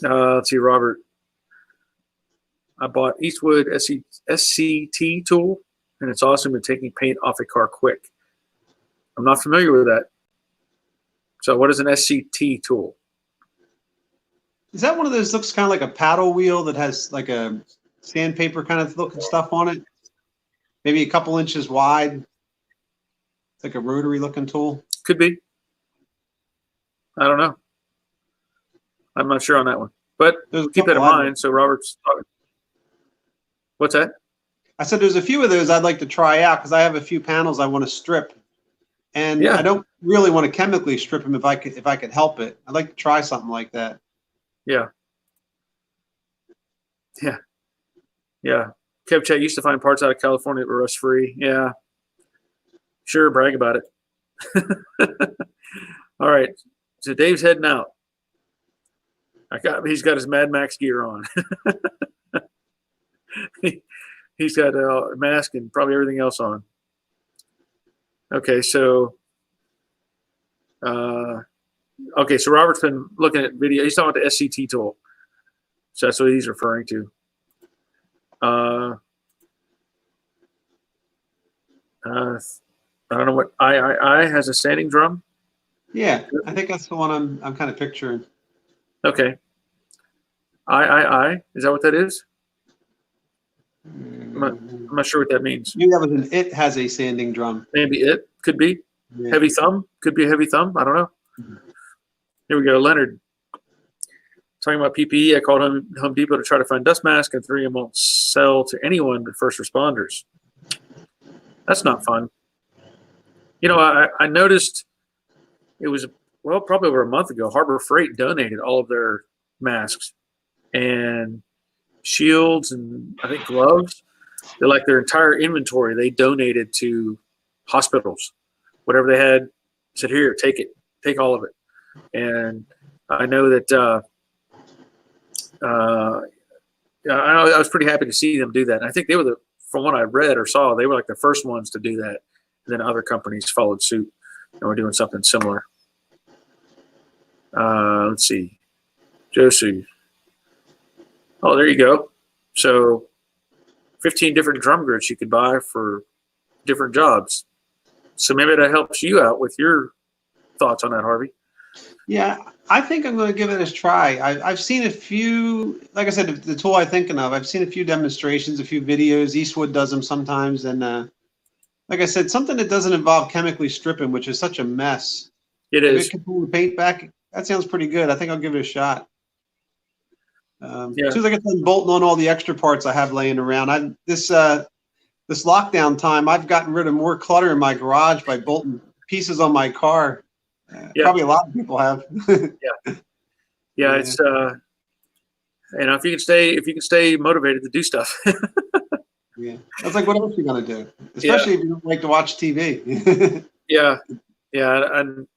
Speaker 1: Let's see, Robert. I bought Eastwood SCT tool, and it's awesome at taking paint off a car quick. I'm not familiar with that. So what is an SCT tool?
Speaker 2: Is that one of those, looks kind of like a paddle wheel that has like a sandpaper kind of looking stuff on it? Maybe a couple inches wide. It's like a rotary looking tool.
Speaker 1: Could be. I don't know. I'm not sure on that one. But keep that in mind. So Robert's talking. What's that?
Speaker 2: I said there's a few of those I'd like to try out because I have a few panels I want to strip. And I don't really want to chemically strip them if I could help it. I'd like to try something like that.
Speaker 1: Yeah. Kev Chat used to find parts out of California that were rust free. Yeah. Sure, brag about it. All right. So Dave's heading out. He's got his Mad Max gear on. He's got a mask and probably everything else on. Okay, so so Robert's been looking at video. He's talking about the SCT tool. So that's what he's referring to. I don't know what I has a sanding drum.
Speaker 2: Yeah, I think that's the one I'm kind of picturing.
Speaker 1: Okay. I is that what that is? I'm not sure what that means.
Speaker 2: Maybe that was an It has a sanding drum.
Speaker 1: Maybe it could be. Yeah. Heavy thumb could be a heavy thumb. I don't know. Here we go. Leonard talking about PPE. I called Home Depot to try to find dust mask, and 3M won't sell to anyone but first responders. That's not fun. You know, I noticed it was probably over a month ago. Harbor Freight donated all of their masks and shields and I think gloves. They're like their entire inventory they donated to hospitals. Whatever they had, said, here, take it, take all of it. And I know that I was pretty happy to see them do that. And I think they were from what I read or saw, they were like the first ones to do that. And then other companies followed suit and were doing something similar. Let's see, Josie. Oh, there you go. So 15 different drum grits you could buy for different jobs. So maybe that helps you out with your thoughts on that, Harvey.
Speaker 2: Yeah, I think I'm going to give it a try. I've seen a few, like I said, the tool I'm thinking of, I've seen a few demonstrations, a few videos. Eastwood does them sometimes. And like I said, something that doesn't involve chemically stripping, which is such a mess.
Speaker 1: It is.
Speaker 2: If it can pull the paint back, that sounds pretty good. I think I'll give it a shot. As soon as I get done bolting on all the extra parts I have laying around, this lockdown time, I've gotten rid of more clutter in my garage by bolting pieces on my car. Probably a lot of people have. It's
Speaker 1: if you can stay motivated to do stuff.
Speaker 2: Yeah, that's like, what else are you gonna do? Especially if you don't like to watch TV. And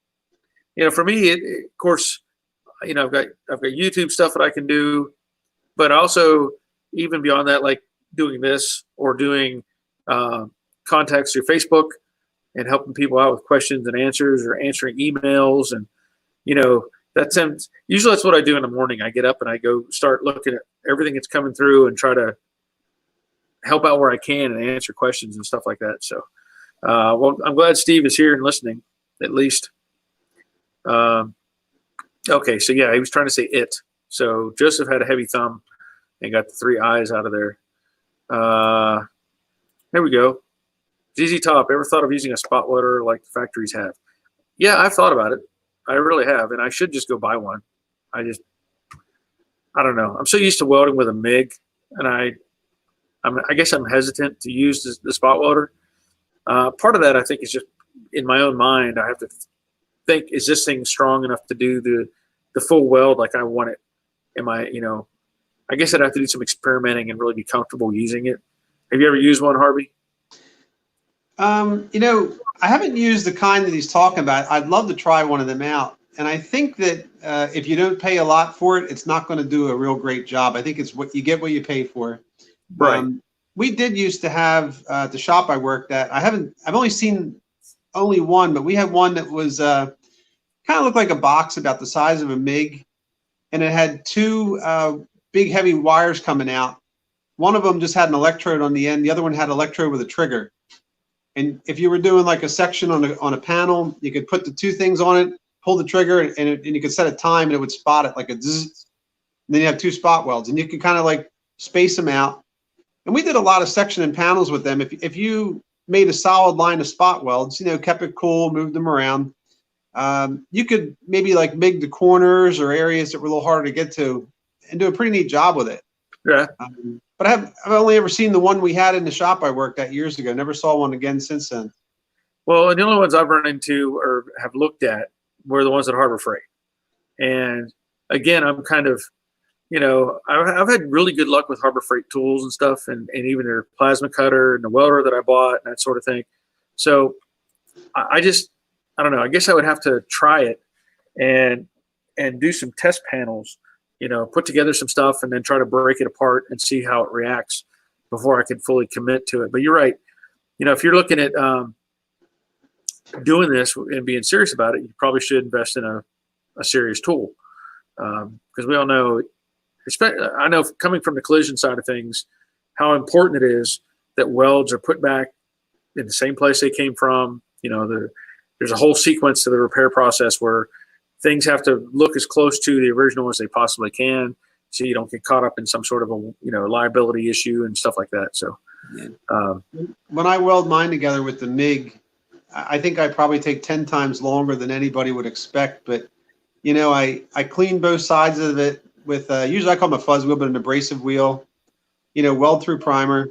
Speaker 2: for me, of course, I've got YouTube stuff that I can do, but also even beyond that, like doing this or doing contacts through Facebook and helping people out with questions and answers or answering emails. And, usually that's what I do in the morning. I get up and I go start looking at everything that's coming through and try to help out where I can and answer questions and stuff like that. So, I'm glad Steve is here and listening, at least. Okay, so he was trying to say it. So Joseph had a heavy thumb and got the 3 eyes out of there. There we go. ZZ Top, ever thought of using a spot welder like the factories have? Yeah, I've thought about it. I really have, and I should just go buy one. I don't know. I'm so used to welding with a MIG, and I guess I'm hesitant to use the spot welder. Part of that, I think, is just in my own mind. I have to think, is this thing strong enough to do the full weld like I want it? I guess I'd have to do some experimenting and really be comfortable using it. Have you ever used one, Harvey? I haven't used the kind that he's talking about. I'd love to try one of them out. And I think that if you don't pay a lot for it, it's not going to do a real great job. I think it's what you get what you pay for.
Speaker 1: Right.
Speaker 2: We did used to have the shop I worked at. I've only seen one, but we had one that was kind of looked like a box about the size of a MIG. And it had 2 big heavy wires coming out one of them just had an electrode on the end. The other one had an electrode with a trigger. And if you were doing like a section on a panel, you could put the two things on it, pull the trigger, and you could set a time, and it would spot it like a zzz. And then you have two spot welds, and you can kind of like space them out. And we did a lot of section and panels with them. If you made a solid line of spot welds, you know, kept it cool, moved them around, you could maybe like MIG the corners or areas that were a little harder to get to, and do a pretty neat job with it.
Speaker 1: Yeah.
Speaker 2: But I've only ever seen the one we had in the shop I worked at years ago. Never saw one again since then.
Speaker 1: Well, and the only ones I've run into or have looked at were the ones at Harbor Freight. And again, I'm kind of, you know, I've had really good luck with Harbor Freight tools and stuff, and even their plasma cutter and the welder that I bought and that sort of thing. So I don't know. I guess I would have to try it and do some test panels, you know, put together some stuff and then try to break it apart and see how it reacts before I can fully commit to it. But you're right. You know, if you're looking at doing this and being serious about it, you probably should invest in a serious tool, because we all know, I know coming from the collision side of things, how important it is that welds are put back in the same place they came from. You know, there's a whole sequence to the repair process where things have to look as close to the original as they possibly can, so you don't get caught up in some sort of a, you know, liability issue and stuff like that. So
Speaker 2: when I weld mine together with the MIG, I think I probably take 10 times longer than anybody would expect. But, you know, I clean both sides of it with, usually I call them a fuzz wheel, but an abrasive wheel, you know, weld through primer.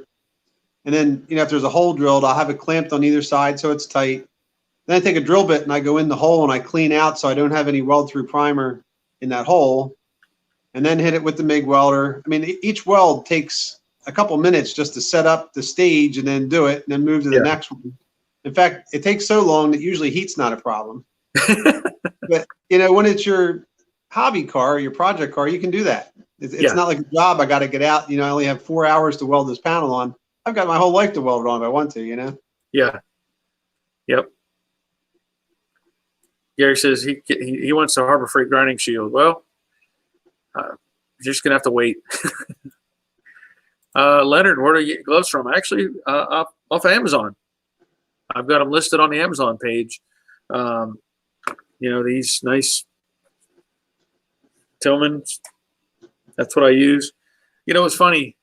Speaker 2: And then, you know, if there's a hole drilled, I'll have it clamped on either side so it's tight. Then I take a drill bit and I go in the hole and I clean out so I don't have any weld through primer in that hole, and then hit it with the MIG welder. I mean, each weld takes a couple minutes just to set up the stage and then do it and then move to the next one. In fact, it takes so long that usually heat's not a problem. But, you know, when it's your hobby car, your project car, you can do that. It's not like a job I got to get out. You know, I only have 4 hours to weld this panel on. I've got my whole life to weld it on if I want to, you know?
Speaker 1: Yeah. Yep. Gary says he wants a Harbor Freight grinding shield. Well, you're just going to have to wait. Leonard, where do you get gloves from? Actually, off of Amazon. I've got them listed on the Amazon page. You know, these nice Tillmans. That's what I use. You know, it's funny.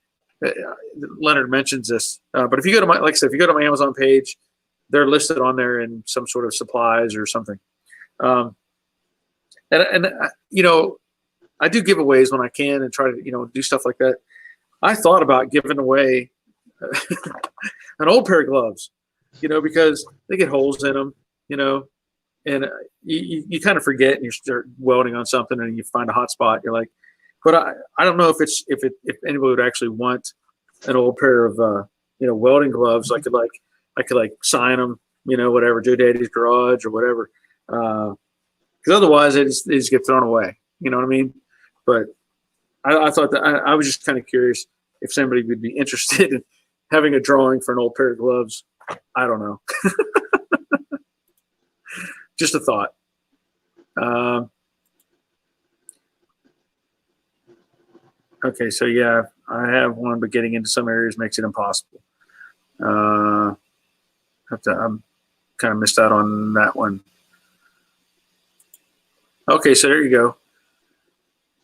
Speaker 1: Leonard mentions this, but if you go to like I said, if you go to my Amazon page, they're listed on there in some sort of supplies or something. And you know, I do giveaways when I can and try to, you know, do stuff like that. I thought about giving away an old pair of gloves, you know, because they get holes in them, you know, and you kind of forget and you start welding on something and you find a hot spot. You're like, but I don't know if anybody would actually want an old pair of you know, welding gloves. I could sign them, you know, whatever, Joe Daddy's Garage or whatever. Because otherwise they just get thrown away. You know what I mean? But I thought that I was just kind of curious if somebody would be interested in having a drawing for an old pair of gloves. I don't know. Just a thought. Okay, so yeah, I have one, but getting into some areas makes it impossible. I'm kind of missed out on that one. Okay, so there you go.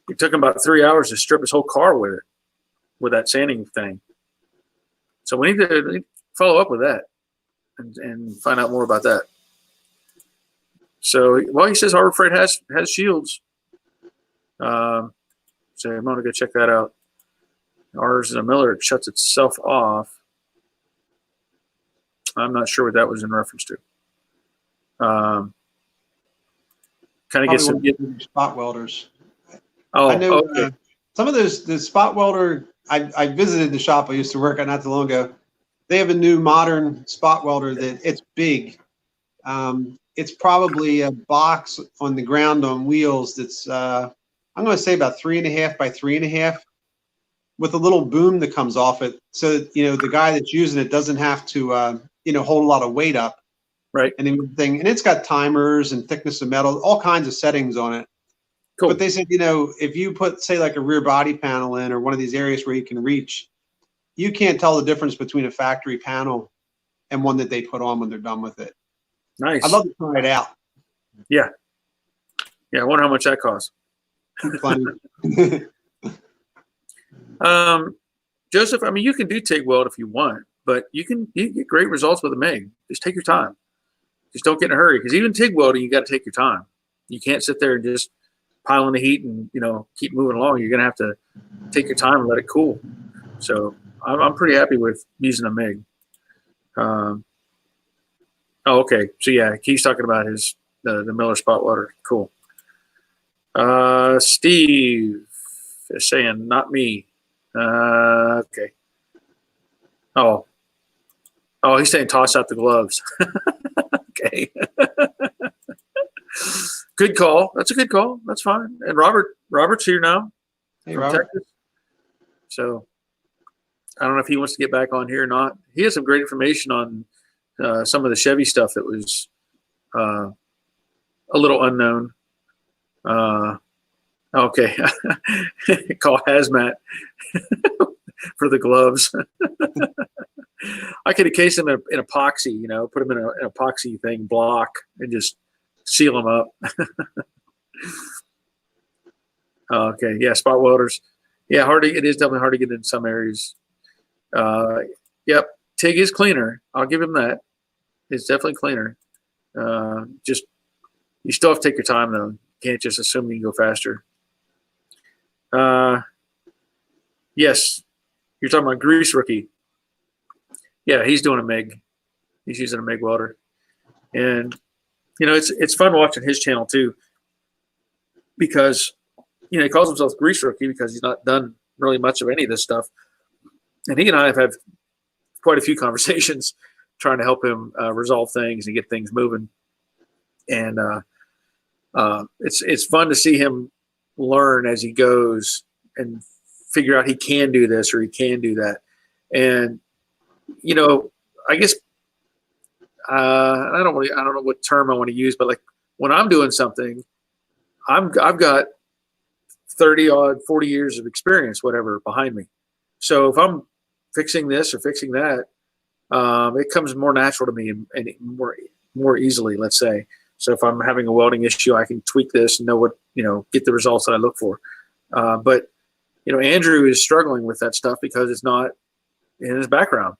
Speaker 1: It took him about 3 hours to strip his whole car with it, with that sanding thing. So we need to follow up with that and find out more about that. So, well, he says Harbor Freight has shields. So I'm going to go check that out. Ours is a Miller. It shuts itself off. I'm not sure what that was in reference to. Kind of get some
Speaker 2: spot welders.
Speaker 1: Oh,
Speaker 2: I know
Speaker 1: okay.
Speaker 2: Some of those, the spot welder, I visited the shop I used to work at not too long ago. They have a new modern spot welder that it's big. It's probably a box on the ground on wheels that's, I'm going to say about 3.5 by 3.5 with a little boom that comes off it. So that, you know, the guy that's using it doesn't have to, you know, hold a lot of weight up.
Speaker 1: Right.
Speaker 2: And everything. And it's got timers and thickness of metal, all kinds of settings on it.
Speaker 1: Cool.
Speaker 2: But they said, you know, if you put, say, like a rear body panel in or one of these areas where you can reach, you can't tell the difference between a factory panel and one that they put on when they're done with it.
Speaker 1: Nice.
Speaker 2: I'd love to try it out.
Speaker 1: Yeah. Yeah. I wonder how much that costs.
Speaker 2: Plenty.
Speaker 1: Joseph, I mean, you can do TIG weld if you want, but you get great results with a MIG. Just take your time. Just don't get in a hurry, because even TIG welding, you got to take your time. You can't sit there and just pile in the heat and, keep moving along. You're going to have to take your time and let it cool. So I'm pretty happy with using a MIG. Okay. So yeah, Keith's talking about the Miller spot welder. Cool. Steve is saying, not me. Okay. Oh, he's saying toss out the gloves. Okay. Good call. That's a good call. That's fine. And Robert's here now.
Speaker 2: Hey,
Speaker 1: from
Speaker 2: Robert.
Speaker 1: Texas. So I don't know if he wants to get back on here or not. He has some great information on some of the Chevy stuff that was a little unknown. Okay. Call hazmat for the gloves. I could encase them in epoxy, put them in an epoxy thing, block, and just seal them up. Okay. Yeah. Spot welders. Yeah. It is definitely hard to get in some areas. Yep. TIG is cleaner. I'll give him that. It's definitely cleaner. Just, you still have to take your time though. You can't just assume you can go faster. Yes. You're talking about Grease Rookie. Yeah, he's doing a MIG. He's using a MIG welder. And, it's fun watching his channel too, because, he calls himself Grease Rookie because he's not done really much of any of this stuff. And he and I have had quite a few conversations trying to help him resolve things and get things moving. And it's fun to see him learn as he goes and figure out he can do this or he can do that. And, I guess I don't know what term I want to use, but like when I'm doing something, I've got 40 years of experience, whatever, behind me. So if I'm fixing this or fixing that, it comes more natural to me and more easily, let's say. So if I'm having a welding issue, I can tweak this and know what, get the results that I look for. But Andrew is struggling with that stuff because it's not in his background.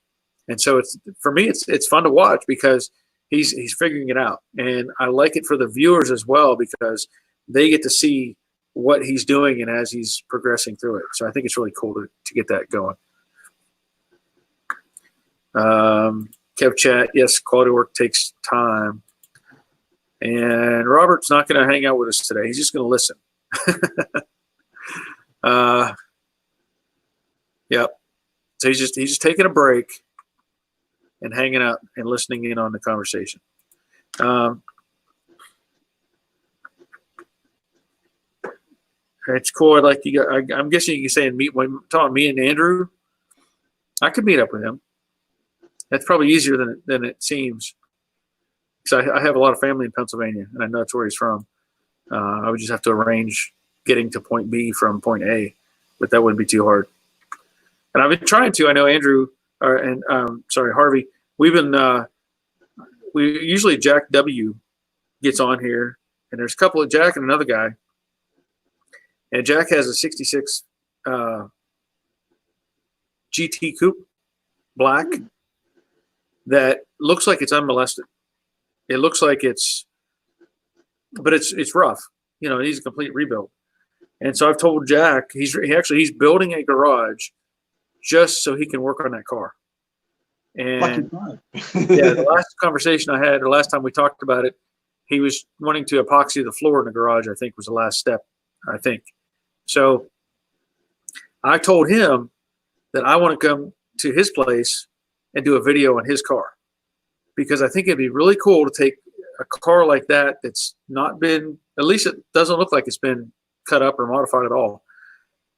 Speaker 1: And so for me, it's fun to watch because he's figuring it out. And I like it for the viewers as well, because they get to see what he's doing and as he's progressing through it. So I think it's really cool to get that going. Kev chat, yes, quality work takes time. And Robert's not going to hang out with us today. He's just going to listen. Yep. So he's just taking a break and hanging out and listening in on the conversation. It's cool. I'm guessing you're saying when talking me and Andrew, I could meet up with him. That's probably easier than it seems. Because I have a lot of family in Pennsylvania, and I know that's where he's from. I would just have to arrange getting to point B from point A, but that wouldn't be too hard. And I've been trying to. I know Andrew Harvey. We've been we usually Jack W gets on here, and there's a couple of Jack and another guy. And Jack has a 66 GT Coupe black that looks like it's unmolested. It looks like but it's rough. It needs a complete rebuild. And so I've told Jack he's building a garage just so he can work on that car. And yeah, the last conversation I had, or last time we talked about it, he was wanting to epoxy the floor in the garage, I think was the last step, I think. So I told him that I want to come to his place and do a video on his car, because I think it'd be really cool to take a car like that that's not been, at least it doesn't look like it's been cut up or modified at all,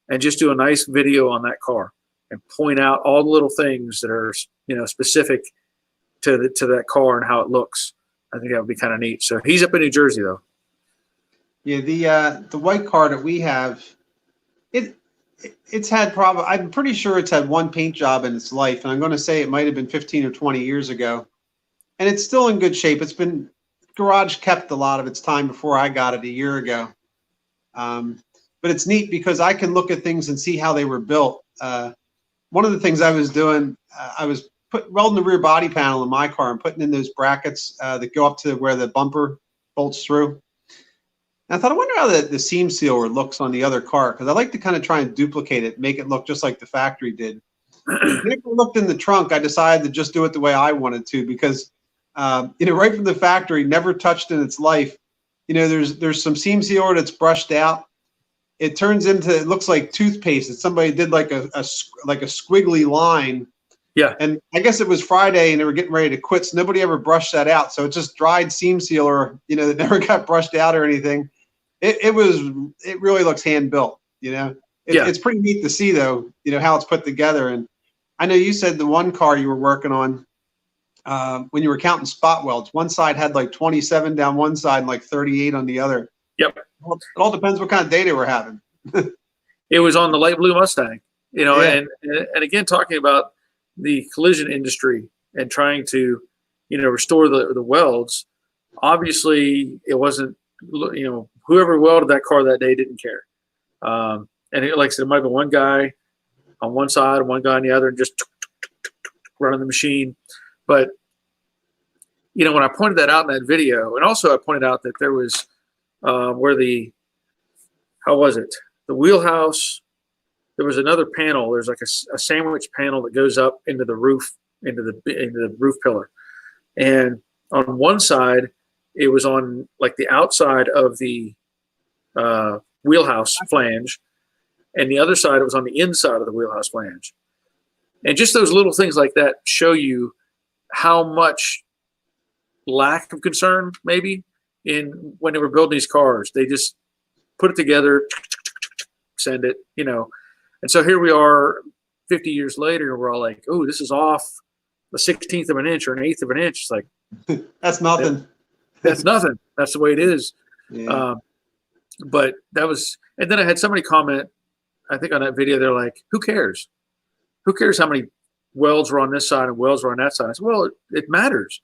Speaker 1: and just do a nice video on that car and point out all the little things that are, specific to that car and how it looks. I think that would be kind of neat. So he's up in New Jersey though.
Speaker 2: Yeah, the white car that we have, it's had probably, I'm pretty sure it's had one paint job in its life, and I'm going to say it might have been 15 or 20 years ago, and it's still in good shape. It's been garage kept a lot of its time before I got it a year ago. But it's neat because I can look at things and see how they were built. One of the things I was doing, I was welding the rear body panel in my car and putting in those brackets that go up to where the bumper bolts through. And I thought, I wonder how the seam sealer looks on the other car, because I like to kind of try and duplicate it, make it look just like the factory did. When I looked in the trunk, I decided to just do it the way I wanted to, because right from the factory, never touched in its life. There's some seam sealer that's brushed out. It turns into, it looks like toothpaste that somebody did like a squiggly line.
Speaker 1: Yeah.
Speaker 2: And I guess it was Friday and they were getting ready to quit, so nobody ever brushed that out. So it's just dried seam sealer, that never got brushed out or anything. It really looks hand built, It's pretty neat to see though, how it's put together. And I know you said the one car you were working on, when you were counting spot welds, one side had like 27 down one side and like 38 on the other.
Speaker 1: Yep.
Speaker 2: Well, it all depends what kind of data we're having.
Speaker 1: It was on the light blue Mustang,
Speaker 2: Yeah.
Speaker 1: and again, talking about the collision industry and trying to, restore the welds. Obviously, it wasn't, whoever welded that car that day didn't care. Like I said, it might have been one guy on one side and one guy on the other and just running the machine. But, when I pointed that out in that video, and also I pointed out that there was where the wheelhouse, there was another panel. There's like a sandwich panel that goes up into the roof, into the roof pillar. And on one side, it was on like the outside of the wheelhouse flange, and the other side, it was on the inside of the wheelhouse flange. And just those little things like that show you how much lack of concern maybe in when they were building these cars. They just put it together, send it, And so here we are 50 years later, and we're all like, oh, this is off a 16th of an inch or an eighth of an inch. It's like,
Speaker 2: that's nothing.
Speaker 1: That's nothing. That's the way it is.
Speaker 2: Yeah.
Speaker 1: But that was, and then I had somebody comment, I think on that video, they're like, who cares? Who cares how many welds were on this side and welds were on that side? I said, well, it matters.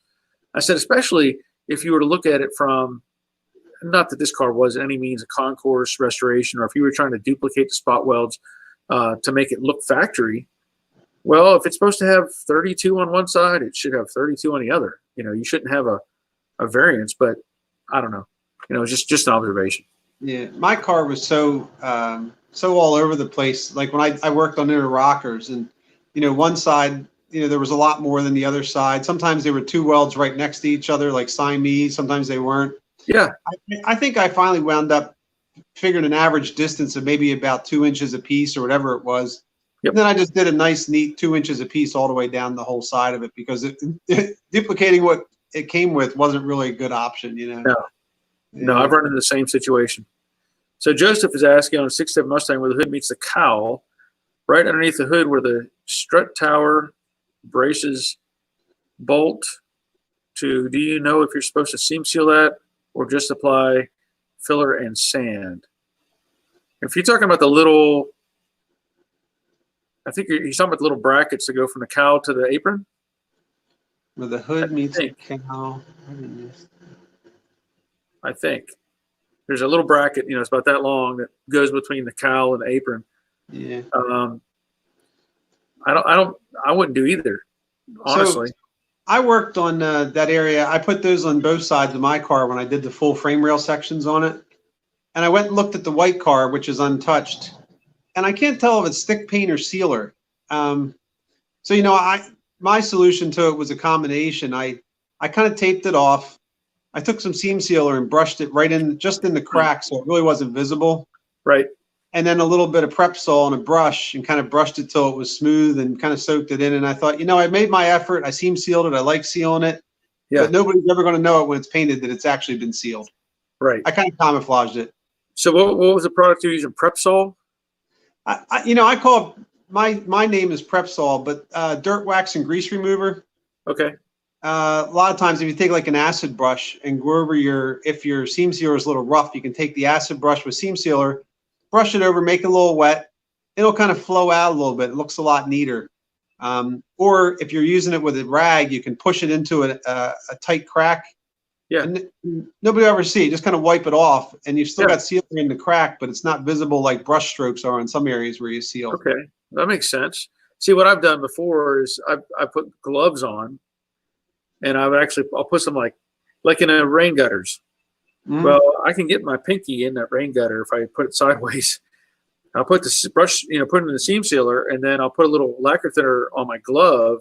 Speaker 1: I said, especially if you were to look at it from, not that this car was any means a concourse restoration, or if you were trying to duplicate the spot welds to make it look factory. Well, if it's supposed to have 32 on one side, it should have 32 on the other. You shouldn't have a variance, but I don't know. It's just an observation.
Speaker 2: Yeah, my car was so all over the place. Like when I worked on inner rockers, and one side, there was a lot more than the other side. Sometimes there were two welds right next to each other, like Siamese. Sometimes they weren't.
Speaker 1: Yeah.
Speaker 2: I think I finally wound up figuring an average distance of maybe about 2 inches a piece or whatever it was.
Speaker 1: Yep.
Speaker 2: And then I just did a nice, neat 2 inches a piece all the way down the whole side of it, because duplicating what it came with wasn't really a good option,
Speaker 1: No, I've run into the same situation. So Joseph is asking, on a 6.7 Mustang where the hood meets the cowl, right underneath the hood where the strut tower braces bolt to, do you know if you're supposed to seam seal that or just apply filler and sand? If you're talking about the little, I think he's talking about the little brackets that go from the cowl to the apron.
Speaker 2: Where the hood meets the cowl.
Speaker 1: I think there's a little bracket, it's about that long, that goes between the cowl and the apron.
Speaker 2: Yeah.
Speaker 1: I wouldn't do either, honestly.
Speaker 2: So I worked on that area. I put those on both sides of my car when I did the full frame rail sections on it. And I went and looked at the white car, which is untouched. And I can't tell if it's thick paint or sealer. My solution to it was a combination. I kind of taped it off. I took some seam sealer and brushed it right in, just in the crack, so it really wasn't visible.
Speaker 1: Right.
Speaker 2: And then a little bit of prep sol and a brush, and kind of brushed it till it was smooth and kind of soaked it in. And I thought, I made my effort. I seam sealed it. I like sealing it. Yeah. But nobody's ever going to know it when it's painted that it's actually been sealed.
Speaker 1: Right.
Speaker 2: I kind of camouflaged it.
Speaker 1: So what was the product you were using? Prep sol?
Speaker 2: I call it, my name is prep sol, but dirt wax and grease remover.
Speaker 1: Okay.
Speaker 2: A lot of times, if you take like an acid brush and go over if your seam sealer is a little rough, you can take the acid brush with seam sealer, brush it over, make it a little wet, it'll kind of flow out a little bit. It looks a lot neater. Or if you're using it with a rag, you can push it into a tight crack.
Speaker 1: Yeah.
Speaker 2: And nobody will ever see it. Just kind of wipe it off, and you've still
Speaker 1: Yeah.
Speaker 2: got sealer in the crack, but it's not visible like brush strokes are in some areas where you seal.
Speaker 1: Okay, that makes sense. See, what I've done before is I put gloves on, and I'll put some like in a rain gutters.
Speaker 2: Mm.
Speaker 1: Well, I can get my pinky in that rain gutter if I put it sideways. I'll put the brush, put it in the seam sealer, and then I'll put a little lacquer thinner on my glove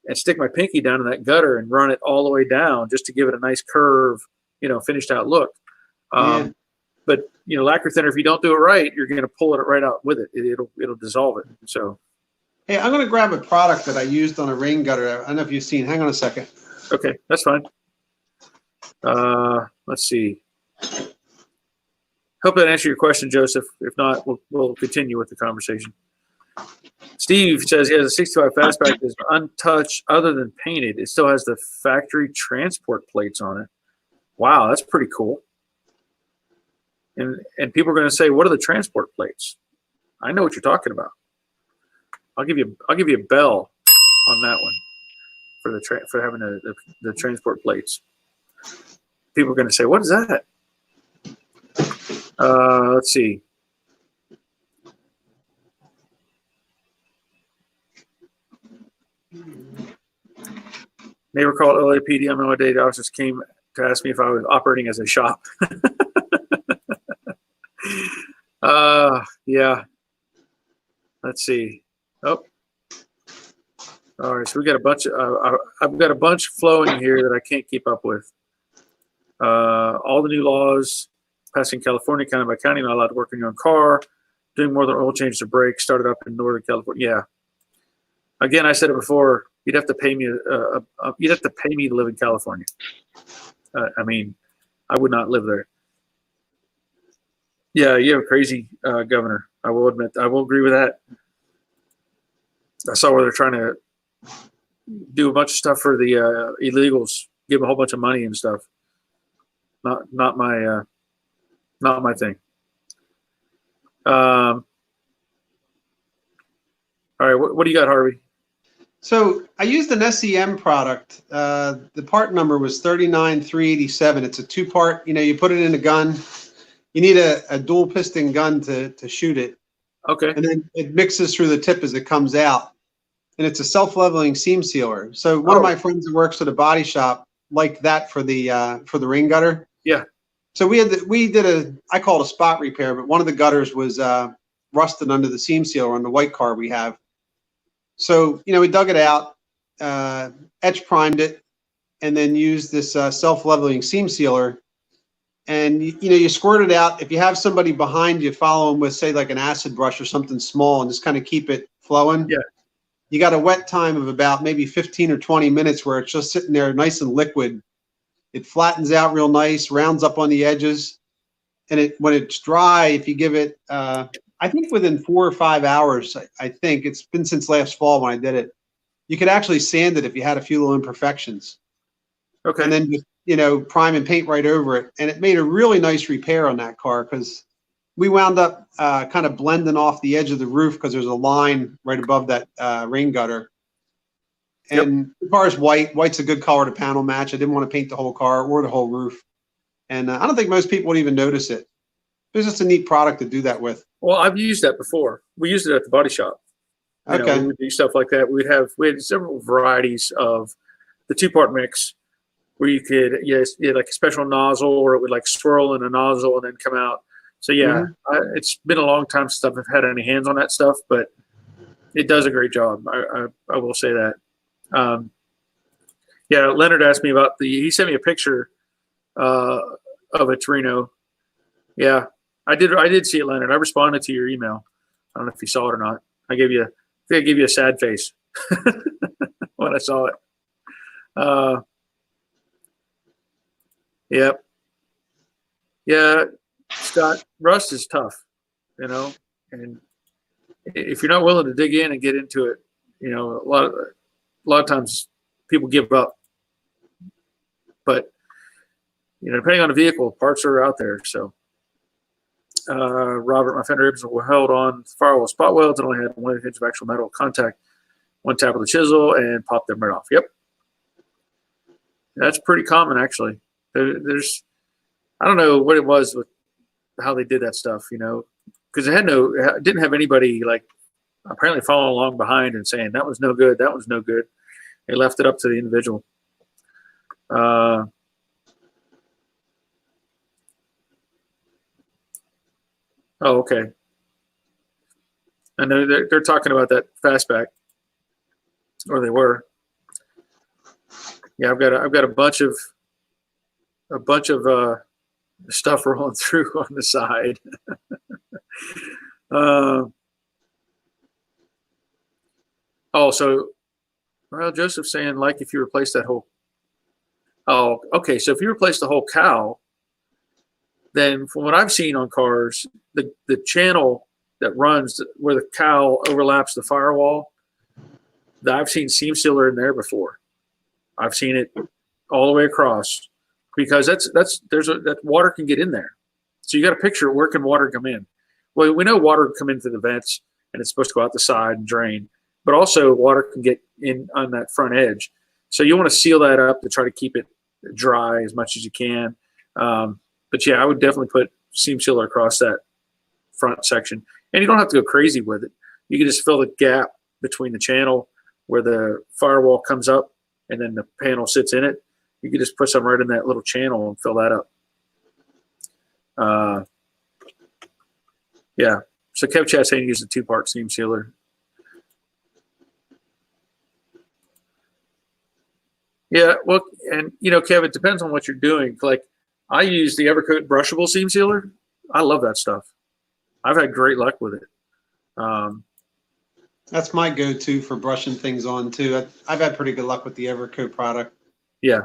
Speaker 1: and stick my pinky down in that gutter and run it all the way down just to give it a nice curve, finished out look.
Speaker 2: Yeah.
Speaker 1: But lacquer thinner, if you don't do it right, you're going to pull it right out with it. It'll dissolve it. So,
Speaker 2: hey, I'm going to grab a product that I used on a rain gutter. I don't know if you've seen. Hang on a second.
Speaker 1: Okay, that's fine. Let's see. Hope that answered your question, Joseph. If not, we'll continue with the conversation. Steve says he has a 65 fastback that's untouched other than painted. It still has the factory transport plates on it. Wow, that's pretty cool. And people are going to say, what are the transport plates? I know what you're talking about. I'll give you a bell on that one for having the transport plates. People are going to say, what is that? Let's see. Neighbor called LAPD on my day. The officers came to ask me if I was operating as a shop. Yeah. Let's see. Oh. All right. So we got a bunch of. I've got a bunch flowing here that I can't keep up with. All the new laws passed in California, county by county, not allowed to work on your own car, doing more than oil changes or brakes, started up in Northern California. Yeah. Again, I said it before. You'd have to pay me. You'd have to pay me to live in California. I mean, I would not live there. Yeah, you have a crazy governor. I will admit. I will agree with that. I saw where they're trying to do a bunch of stuff for the illegals, give them a whole bunch of money and stuff. Not my thing. All right, what do you got, Harvey?
Speaker 2: So I used an SEM product. The part number was 39387. It's a two-part. You put it in a gun. You need a dual piston gun to shoot it.
Speaker 1: Okay.
Speaker 2: And then it mixes through the tip as it comes out. And it's a self-leveling seam sealer. So one of my friends who works at a body shop liked that for the rain gutter.
Speaker 1: Yeah.
Speaker 2: So we did I call it a spot repair, but one of the gutters was rusted under the seam sealer on the white car we have. So, we dug it out, etch primed it, and then used this self-leveling seam sealer. And, you squirt it out. If you have somebody behind you, follow them with, say, like an acid brush or something small and just kind of keep it flowing.
Speaker 1: Yeah.
Speaker 2: You got a wet time of about maybe 15 or 20 minutes where it's just sitting there nice and liquid. It flattens out real nice, rounds up on the edges. And when it's dry, if you give it, I think within 4 or 5 hours, I think it's been since last fall when I did it, you could actually sand it if you had a few little imperfections.
Speaker 1: Okay.
Speaker 2: And then just, prime and paint right over it. And it made a really nice repair on that car because we wound up kind of blending off the edge of the roof because there's a line right above that rain gutter. And the car is white. White's a good color to panel match. I didn't want to paint the whole car or the whole roof. And I don't think most people would even notice it. It was just a neat product to do that with.
Speaker 1: Well, I've used that before. We used it at the body shop. We would do stuff like that. We had several varieties of the two-part mix where you could, like a special nozzle, or it would like swirl in a nozzle and then come out. So it's been a long time since I've had any hands on that stuff, but it does a great job. I will say that. Leonard asked me about he sent me a picture of a Torino. Yeah, I did see it, Leonard. I responded to your email. I don't know if you saw it or not. I gave you a sad face when I saw it. Yep. Yeah, Scott, rust is tough, and if you're not willing to dig in and get into it, a lot of times people give up. But depending on the vehicle, parts are out there. So Robert, my fender ribs were held on firewall spot welds and only had 1 inch of actual metal contact. One tap with a chisel and pop them right off. Yep. That's pretty common, actually. There's, I don't know what it was with how they did that stuff, because it didn't have anybody like apparently following along behind and saying that was no good, that was no good. They left it up to the individual. Oh, okay. I know they're talking about that fastback, or they were. Yeah, I've got a bunch of stuff rolling through on the side. So Joseph's saying like if you replace that whole. Oh, okay. So if you replace the whole cowl, then from what I've seen on cars, the channel that runs where the cowl overlaps the firewall, I've seen seam sealer in there before. I've seen it all the way across because that water can get in there. So you got to picture where can water come in. Well, we know water can come in through the vents and it's supposed to go out the side and drain, but also water can get in on that front edge. So you want to seal that up to try to keep it dry as much as you can. But yeah, I would definitely put seam sealer across that front section, and you don't have to go crazy with it. You can just fill the gap between the channel where the firewall comes up and then the panel sits in it. You can just put some right in that little channel and fill that up. Yeah. So Kev Chat's saying use a 2-part seam sealer. Yeah. Well, and Kev, it depends on what you're doing. Like I use the Evercoat brushable seam sealer. I love that stuff. I've had great luck with it.
Speaker 2: That's my go-to for brushing things on too. I've had pretty good luck with the Evercoat product.
Speaker 1: Yeah.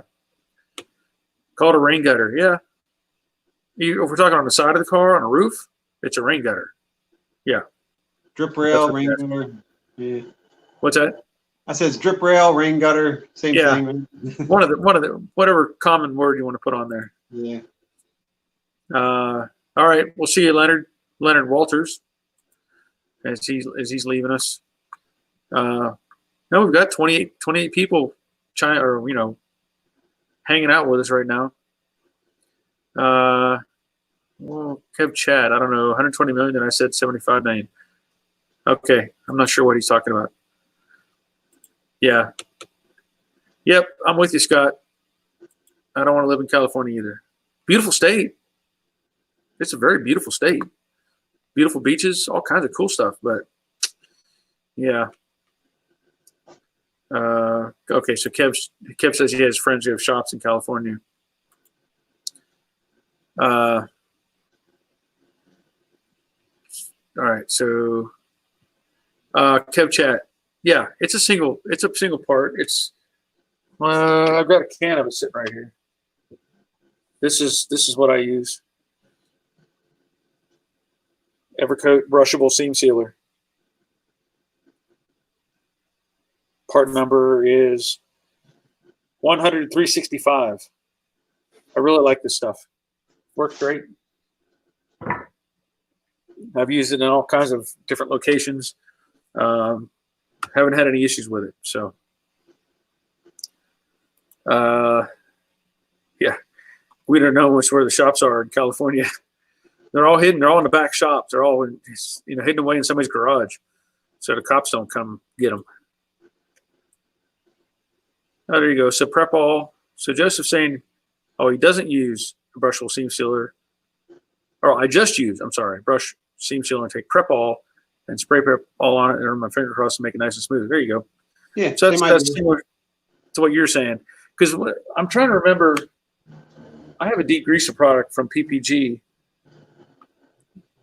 Speaker 1: Called a rain gutter. Yeah. If we're talking on the side of the car, on a roof, it's a rain gutter. Yeah.
Speaker 2: Drip rail, rain gutter. Yeah.
Speaker 1: What's that?
Speaker 2: I said it's drip rail, rain gutter, same thing.
Speaker 1: one of the whatever common word you want to put on there.
Speaker 2: Yeah.
Speaker 1: All right. We'll see you, Leonard Walters, as he's leaving us. No, we've got 28 people hanging out with us right now. Well, Kev Chad, I don't know, 120 million, and I said 75 million. Okay, I'm not sure what he's talking about. Yeah. Yep, I'm with you, Scott. I don't want to live in California either. Beautiful state. It's a very beautiful state. Beautiful beaches, all kinds of cool stuff, but yeah. Okay, so Kev says he has friends who have shops in California. All right, so Kev Chat. Yeah, it's a single part. It's I've got a can of it sitting right here. This is what I use. Evercoat brushable seam sealer. Part number is 100-365. I really like this stuff. Works great. I've used it in all kinds of different locations. Haven't had any issues with it. So, yeah, we don't know where the shops are in California. They're all hidden. They're all in the back shops. They're all hidden away in somebody's garage, so the cops don't come get them. Oh, there you go. So prep all. So Joseph's saying, oh, he doesn't use a brushable seam sealer. Or I just use, brush seam sealer and take prep all and spray prep all on it and run my finger across and make it nice and smooth. There you go.
Speaker 2: Yeah.
Speaker 1: So that's similar to what you're saying. Because I'm trying to remember, I have a deep greaser product from PPG.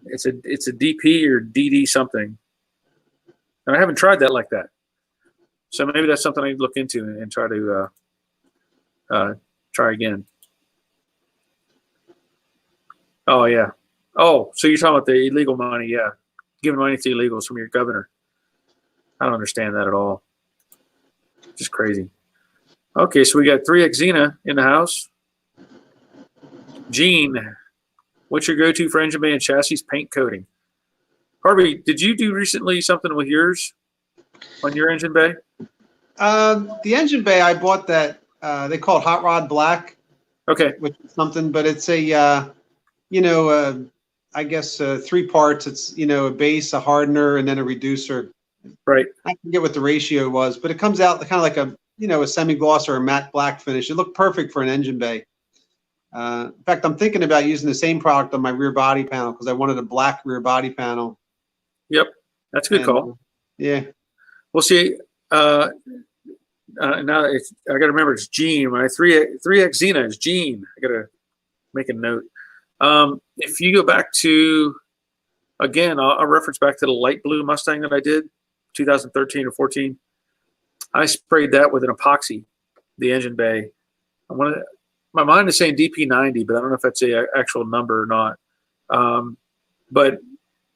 Speaker 1: It's a DP or DD something. And I haven't tried that like that. So maybe that's something I need to look into and try to try again. Oh, yeah. Oh, so you're talking about the illegal money. Yeah. Giving money to illegals from your governor. I don't understand that at all. Just crazy. Okay, so we got 3X Xena in the house. Gene. What's your go-to for engine bay and chassis paint coating? Harvey, did you do recently something with yours on your engine bay?
Speaker 2: The engine bay, I bought that, they call it Hot Rod Black,
Speaker 1: Okay.
Speaker 2: which is something, but it's a, I guess 3 parts. It's, a base, a hardener, and then a reducer.
Speaker 1: Right.
Speaker 2: I forget what the ratio was, but it comes out kind of like a semi-gloss or a matte black finish. It looked perfect for an engine bay. In fact, I'm thinking about using the same product on my rear body panel because I wanted a black rear body panel.
Speaker 1: Yep. That's a good call.
Speaker 2: Yeah.
Speaker 1: We'll see. Now I got to remember it's Gene. My 3X Xena is Gene. I got to make a note. If you go back to, again, I'll reference back to the light blue Mustang that I did, 2013 or 14. I sprayed that with an epoxy, the engine bay. My mind is saying DP90, but I don't know if that's the actual number or not. But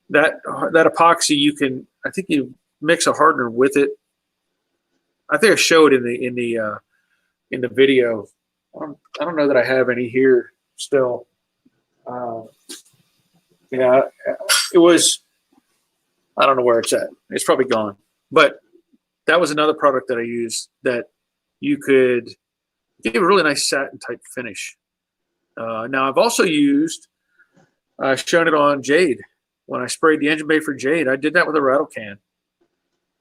Speaker 1: that epoxy, I think you mix a hardener with it. I think I showed in the video. I don't know that I have any here still. It was, I don't know where it's at. It's probably gone. But that was another product that I used that you could give a really nice satin type finish. Now I've also shown it on Jade. When I sprayed the engine bay for Jade, I did that with a rattle can.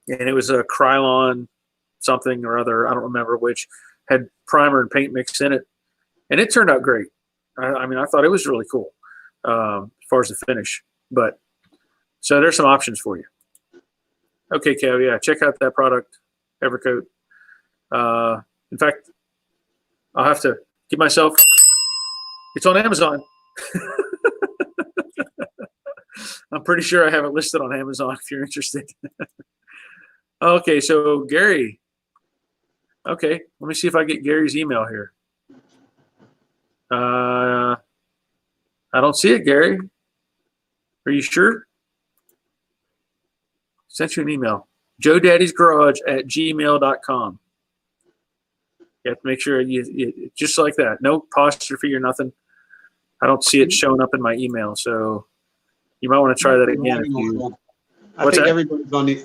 Speaker 1: And it was a Krylon something or other, I don't remember which, had primer and paint mixed in it. And it turned out great. I mean, I thought it was really cool as far as the finish. But so there's some options for you. Okay, Kev, yeah, check out that product, Evercoat. In fact, I'll have to give myself, it's on Amazon. I'm pretty sure I have it listed on Amazon if you're interested. Okay, so Gary. Okay, let me see if I get Gary's email here. I don't see it, Gary. Are you sure? Sent you an email. joedaddysgarage@gmail.com. You have to make sure you just like that. No apostrophe or nothing. I don't see it showing up in my email, so you might want to try that again.
Speaker 2: I think everybody's on the.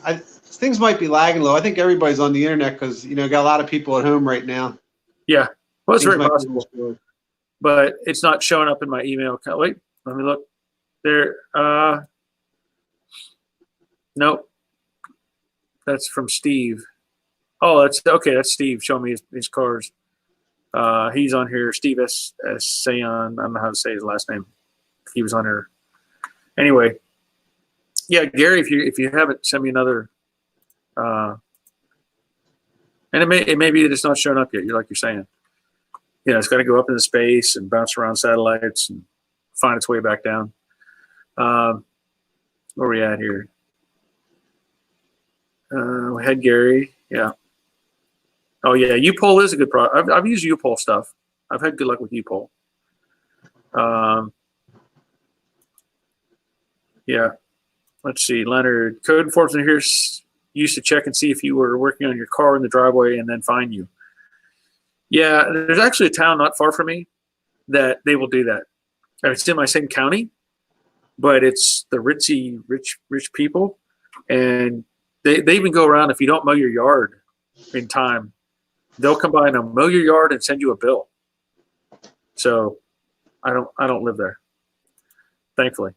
Speaker 2: Things might be lagging low. I think everybody's on the internet because got a lot of people at home right now.
Speaker 1: Yeah, well, it's very possible, but it's not showing up in my email. Wait, let me look. There. Nope. That's from Steve. Oh, that's okay. That's Steve showing me his cars. He's on here. Steve S. Sayon. I don't know how to say his last name. He was on here. Anyway, yeah, Gary. If you haven't, send me another. And it may be that it's not showing up yet. You're saying. It's got to go up into space and bounce around satellites and find its way back down. Where are we at here? We had Gary. Yeah. Oh yeah, U-Pole is a good product. I've used U-Pole stuff. I've had good luck with U-Pole. Yeah. Let's see, Leonard. Code enforcement here used to check and see if you were working on your car in the driveway and then fine you. Yeah, there's actually a town not far from me that they will do that. And it's in my same county, but it's the ritzy, rich people. And they even go around, if you don't mow your yard in time, they'll come by and they'll mow your yard and send you a bill. So I don't live there, thankfully.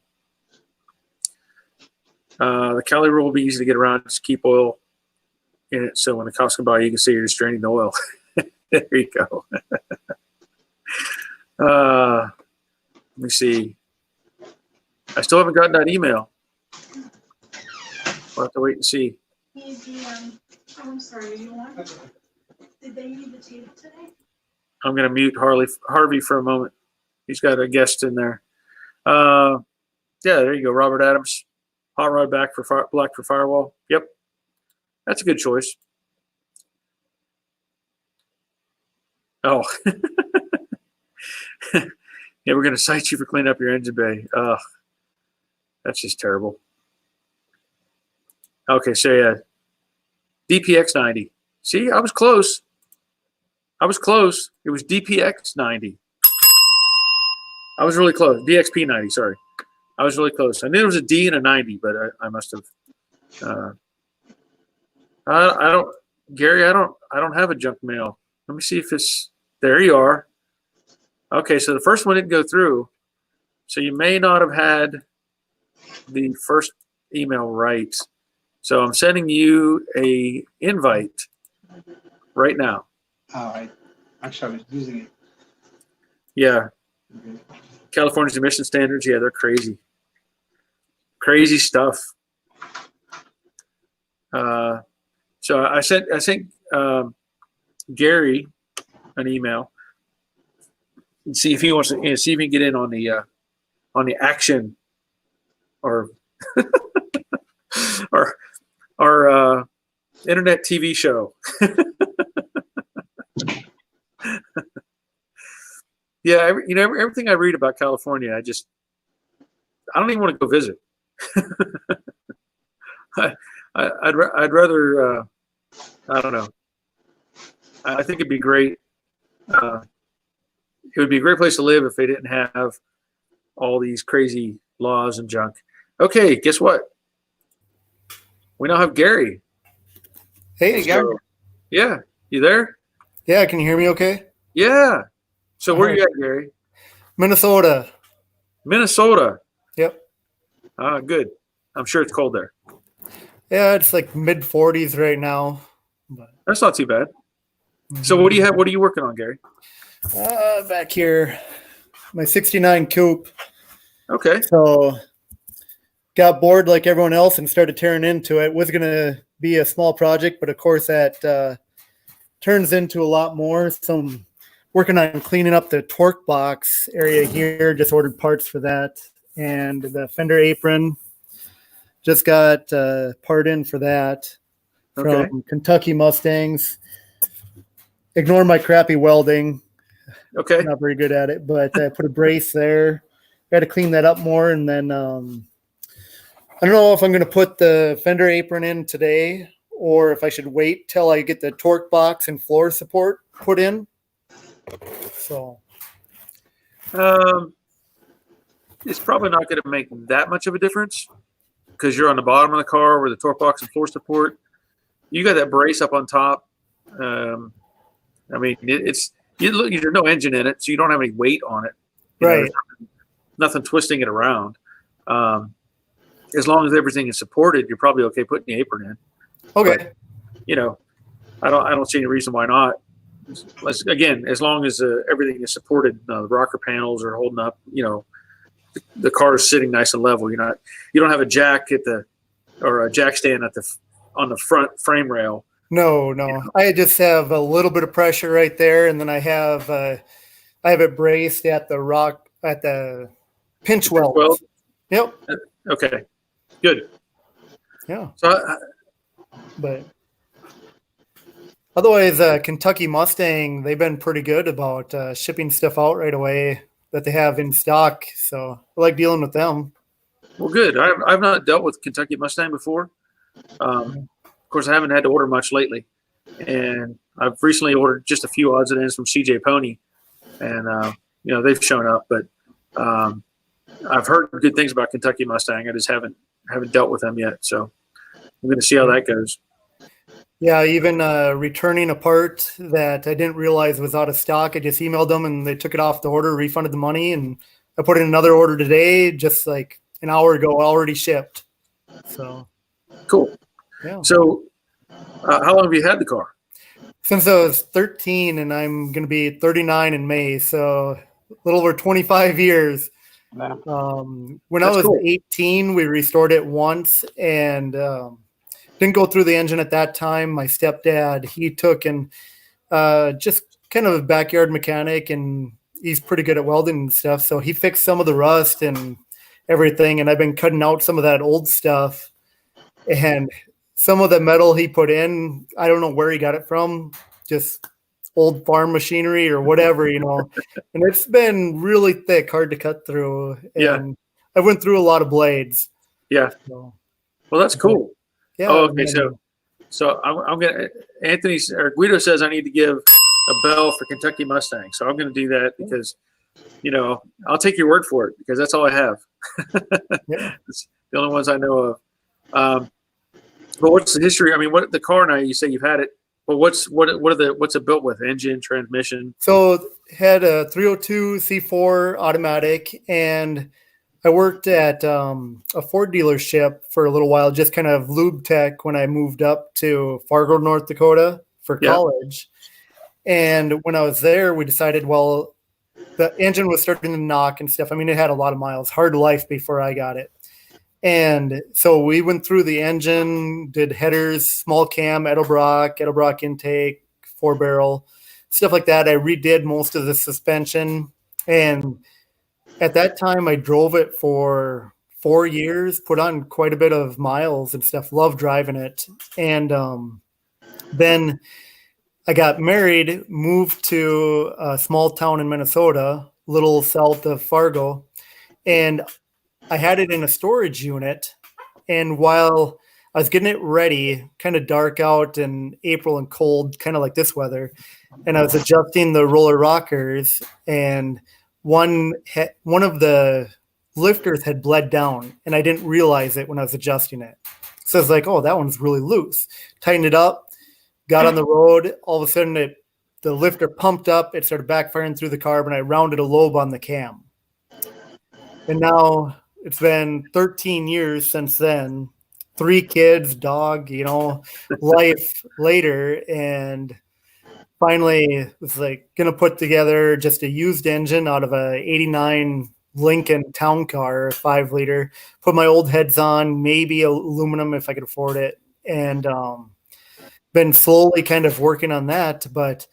Speaker 1: The Cali rule will be easy to get around. Just keep oil in it, so when the cops come by, you can see you're just draining the oil. There you go. Let me see. I still haven't gotten that email. We'll have to wait and see.
Speaker 3: I'm sorry, you want? Did they need the tape today?
Speaker 1: I'm going to mute Harvey for a moment. He's got a guest in there. Yeah, there you go. Robert Adams. Hot rod black for firewall. Yep. That's a good choice. Oh. Yeah, we're going to cite you for cleaning up your engine bay. That's just terrible. Okay, so yeah. DPX90. See, I was close. It was DPX90. I was really close. DXP 90, sorry. I was really close. I knew there was a D and a 90, but I must have. I don't, Gary. I don't have a junk mail. Let me see if it's there. You are. Okay, so the first one didn't go through, so you may not have had the first email right. So I'm sending you a invite right now.
Speaker 2: Oh, actually I was using it.
Speaker 1: Yeah,
Speaker 2: Okay.
Speaker 1: California's emission standards. Yeah, they're crazy. Crazy stuff. So I sent Gary an email and see if he wants to see if he can get in on the action or our internet TV show. Yeah, everything I read about California, I don't even want to go visit. I'd rather I don't know. I think it'd be great. It would be a great place to live if they didn't have all these crazy laws and junk. Okay, guess what? We now have Gary.
Speaker 2: Hey, Gary.
Speaker 1: Yeah, you there?
Speaker 4: Yeah, can you hear me okay?
Speaker 1: Yeah. So where
Speaker 4: All
Speaker 1: you at, Gary?
Speaker 4: Minnesota.
Speaker 1: Minnesota.
Speaker 4: Yep.
Speaker 1: Good. I'm sure it's cold there.
Speaker 4: Yeah, it's like mid 40s right now. But,
Speaker 1: That's not too bad. So what do you have? What are you working on, Gary?
Speaker 4: back here, my 69 coupe.
Speaker 1: Okay.
Speaker 4: So got bored like everyone else and started tearing into it. Was going to be a small project, but of course that turns into a lot more. So I'm working on cleaning up the torque box area here. Just ordered parts for that. And the fender apron. Just got part in for that from Kentucky Mustangs. Ignore my crappy welding.
Speaker 1: Okay.
Speaker 4: Not very good at it, but I put a brace there. Got to clean that up more. And then I don't know if I'm going to put the fender apron in today or if I should wait till I get the torque box and floor support put in. So.
Speaker 1: It's probably not going to make that much of a difference because you're on the bottom of the car where the torque box and floor support. You got that brace up on top. I mean, there's no engine in it, so you don't have any weight on it.
Speaker 4: Right.
Speaker 1: Nothing twisting it around. As long as everything is supported, you're probably okay putting the apron in.
Speaker 4: Okay.
Speaker 1: But, I don't see any reason why not. Again, as long as everything is supported, the rocker panels are holding up. The car is sitting nice and level. You don't have a jack or a jack stand on the front frame rail.
Speaker 4: No. I just have a little bit of pressure right there, and then I have it braced at the pinch weld. Yep.
Speaker 1: Okay. Good.
Speaker 4: Yeah.
Speaker 1: So,
Speaker 4: but otherwise, Kentucky Mustang, they've been pretty good about shipping stuff out right away that they have in stock. So I like dealing with them.
Speaker 1: well, good. I've not dealt with Kentucky Mustang before. Of course, I haven't had to order much lately, and I've recently ordered just a few odds and ends from CJ Pony, and they've shown up. But I've heard good things about Kentucky Mustang. I just haven't dealt with them yet, so I'm going to see how that goes.
Speaker 4: Yeah, even returning a part that I didn't realize was out of stock. I just emailed them and they took it off the order, refunded the money, and I put in another order today, just like an hour ago, already shipped. So
Speaker 1: Cool.
Speaker 4: yeah.
Speaker 1: So how long have you had the car?
Speaker 4: Since I was 13, and I'm going to be 39 in May, so a little over 25 years.
Speaker 2: Wow.
Speaker 4: When I
Speaker 1: That's
Speaker 4: was
Speaker 1: cool.
Speaker 4: 18, we restored it once and didn't go through the engine at that time. My stepdad, he took and just kind of a backyard mechanic, and he's pretty good at welding and stuff. So he fixed some of the rust and everything, and I've been cutting out some of that old stuff. And some of the metal he put in, I don't know where he got it from, just old farm machinery or whatever, And it's been really thick, hard to cut through. And
Speaker 1: Yeah.
Speaker 4: I went through a lot of blades.
Speaker 1: Yeah.
Speaker 4: So,
Speaker 1: Well, that's cool.
Speaker 4: yeah.
Speaker 1: Oh, okay. So I'm gonna. Guido says I need to give a bell for Kentucky Mustang. So I'm gonna do that because you know, I'll take your word for it because that's all I have.
Speaker 4: Yeah.
Speaker 1: It's the only ones I know of. But what's the history? I mean, what the car now? You say you've had it, but what's it built with? Engine, transmission?
Speaker 4: So had a 302 C4 automatic, and I worked at a Ford dealership for a little while, just kind of lube tech when I moved up to Fargo, North Dakota for
Speaker 1: Yeah.
Speaker 4: college. And when I was there, we decided, well, the engine was starting to knock and stuff. I mean, it had a lot of miles, hard life before I got it. And so we went through the engine, did headers, small cam, Edelbrock intake, 4-barrel, stuff like that. I redid most of the suspension. And at that time, I drove it for 4 years, put on quite a bit of miles and stuff, loved driving it. And then I got married, moved to a small town in Minnesota, little south of Fargo, and I had it in a storage unit. And while I was getting it ready, kind of dark out in April and cold, kind of like this weather, and I was adjusting the roller rockers, and one of the lifters had bled down, and I didn't realize it when I was adjusting it. So I was like, oh, that one's really loose. Tightened it up, got on the road. All of a sudden, the lifter pumped up. It started backfiring through the carb, and I rounded a lobe on the cam. And now it's been 13 years since then, 3 kids, dog, life later. And finally was like going to put together just a used engine out of a 89 Lincoln town car, 5-liter, put my old heads on, maybe aluminum if I could afford it. And been slowly kind of working on that. But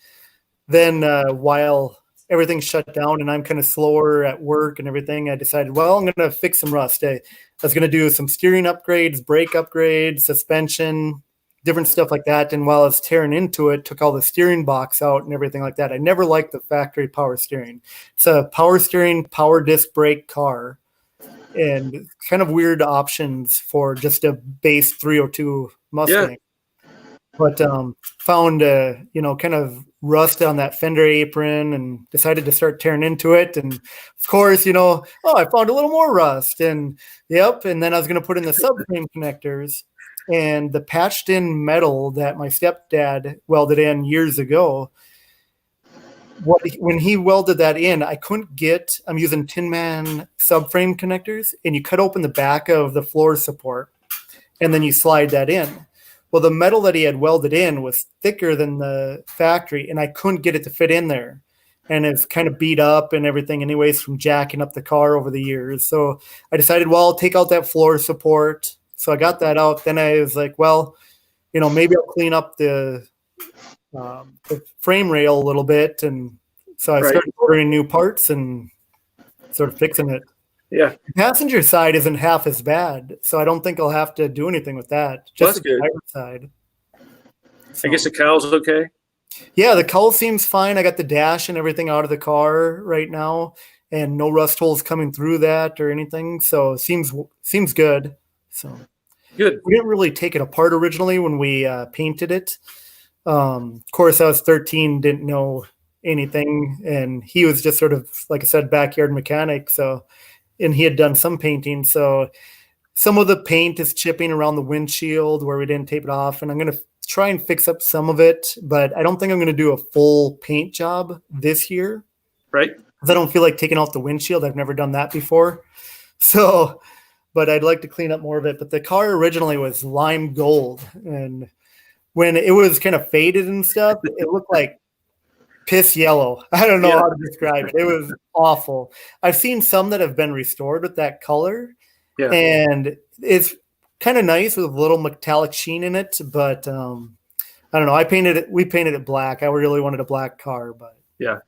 Speaker 4: then while everything shut down and I'm kind of slower at work and everything, I decided, well, I'm going to fix some rust. I was going to do some steering upgrades, brake upgrades, suspension, different stuff like that. And while I was tearing into it, took all the steering box out and everything like that. I never liked the factory power steering. It's a power steering, power disc brake car, and kind of weird options for just a base 302 Mustang. Yeah. But found, kind of rust on that fender apron and decided to start tearing into it. And of course, I found a little more rust. And yep. And then I was going to put in the subframe connectors, and the patched in metal that my stepdad welded in years ago. When he welded that in, I couldn't get, I'm using Tin Man subframe connectors, and you cut open the back of the floor support and then you slide that in. Well, the metal that he had welded in was thicker than the factory, and I couldn't get it to fit in there. And it's kind of beat up and everything anyways from jacking up the car over the years. So I decided, well, I'll take out that floor support. So I got that out. Then I was like, well, maybe I'll clean up the frame rail a little bit. And so I started ordering new parts and sort of fixing it.
Speaker 1: Yeah.
Speaker 4: The passenger side isn't half as bad, so I don't think I'll have to do anything with that. Just the driver side.
Speaker 1: So, I guess the cowl's okay?
Speaker 4: Yeah, the cowl seems fine. I got the dash and everything out of the car right now, and no rust holes coming through that or anything. So it seems good. So
Speaker 1: good.
Speaker 4: We didn't really take it apart originally when we painted it. Of course, I was 13, didn't know anything, and he was just sort of, like I said, backyard mechanic. And he had done some painting. So some of the paint is chipping around the windshield where we didn't tape it off. And I'm going to try and fix up some of it, but I don't think I'm going to do a full paint job this year.
Speaker 1: Right.
Speaker 4: Because I don't feel like taking off the windshield. I've never done that before. So, but I'd like to clean up more of it. But the car originally was lime gold. And when it was kind of faded and stuff, it looked like piss yellow. I don't know how to describe it. It was awful. I've seen some that have been restored with that color, and it's kind of nice with a little metallic sheen in it. But I don't know. We painted it black. I really wanted a black car, but
Speaker 1: I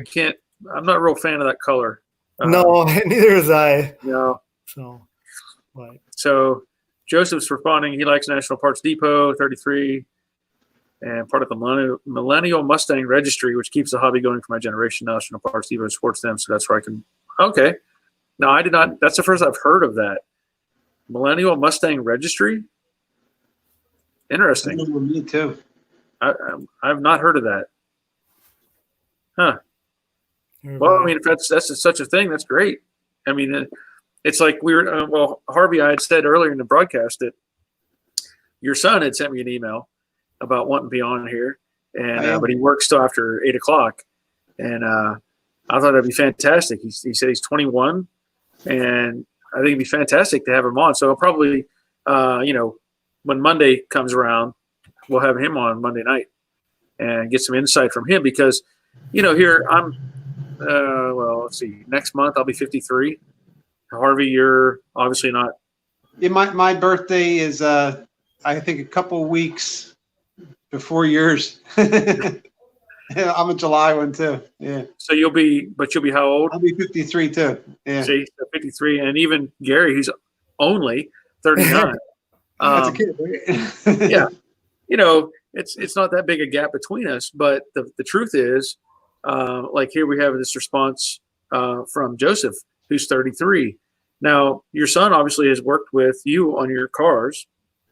Speaker 1: can't. I'm not a real fan of that color.
Speaker 4: No, neither is I.
Speaker 1: No.
Speaker 4: So
Speaker 1: Joseph's responding. He likes National Parts Depot 33. And part of the Millennial Mustang Registry, which keeps the hobby going for my generation. National Parts Depot supports them, so that's where I can. Okay, no, I did not. That's the first I've heard of that. Millennial Mustang Registry. Interesting.
Speaker 2: Me too.
Speaker 1: I've not heard of that. Huh. Well, I mean, if that's such a thing, that's great. I mean, it's like we were. Well, Harvey, I had said earlier in the broadcast that your son had sent me an email about wanting to be on here, and but he works till after 8 o'clock, and I thought that'd be fantastic. He said he's 21, and I think it'd be fantastic to have him on. So I'll probably, when Monday comes around, we'll have him on Monday night and get some insight from him because, here I'm. Well, let's see. Next month I'll be 53. Harvey, you're obviously not.
Speaker 2: Yeah, my birthday is I think a couple weeks before yours. Yeah, I'm a July one too. Yeah.
Speaker 1: So you'll be how old?
Speaker 2: I'll be 53 too. Yeah.
Speaker 1: See, so 53, and even Gary, he's only 39.
Speaker 2: That's a kid, right?
Speaker 1: Yeah. It's not that big a gap between us, but the truth is, like here we have this response from Joseph, who's 33. Now, your son obviously has worked with you on your cars,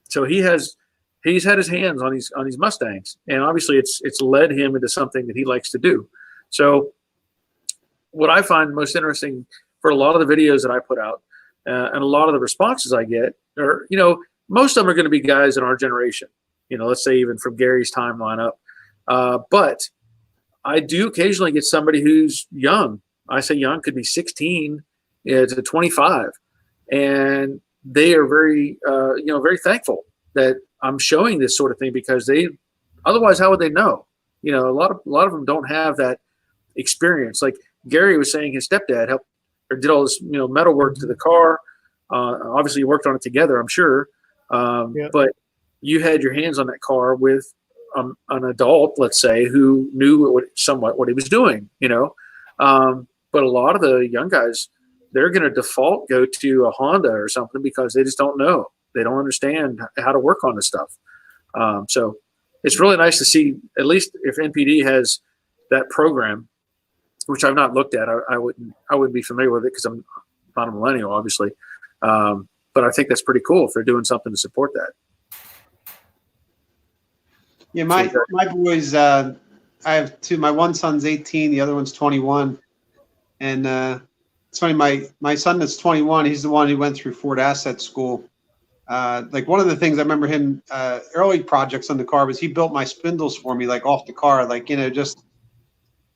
Speaker 1: so he's had his hands on these Mustangs, and obviously it's led him into something that he likes to do. So, what I find most interesting for a lot of the videos that I put out, and a lot of the responses I get, are most of them are going to be guys in our generation. Let's say even from Gary's timeline up, but I do occasionally get somebody who's young. I say young, could be 16 to 25, and they are very, very thankful that I'm showing this sort of thing because otherwise, how would they know? A lot of them don't have that experience. Like Gary was saying, his stepdad helped or did all this, metal work to the car. Obviously, you worked on it together, I'm sure.
Speaker 4: Yeah.
Speaker 1: But you had your hands on that car with an adult, let's say, who knew somewhat what he was doing. But a lot of the young guys, they're going to default go to a Honda or something because they just don't know. They don't understand how to work on this stuff. So it's really nice to see, at least if NPD has that program, which I've not looked at. I wouldn't be familiar with it because I'm not a millennial, obviously. But I think that's pretty cool if they're doing something to support that.
Speaker 2: Yeah, my boys, I have two. My one son's 18, the other one's 21. And it's funny, my son that's 21, he's the one who went through Ford Asset School. Like one of the things I remember him early projects on the car was he built my spindles for me, like off the car, like, just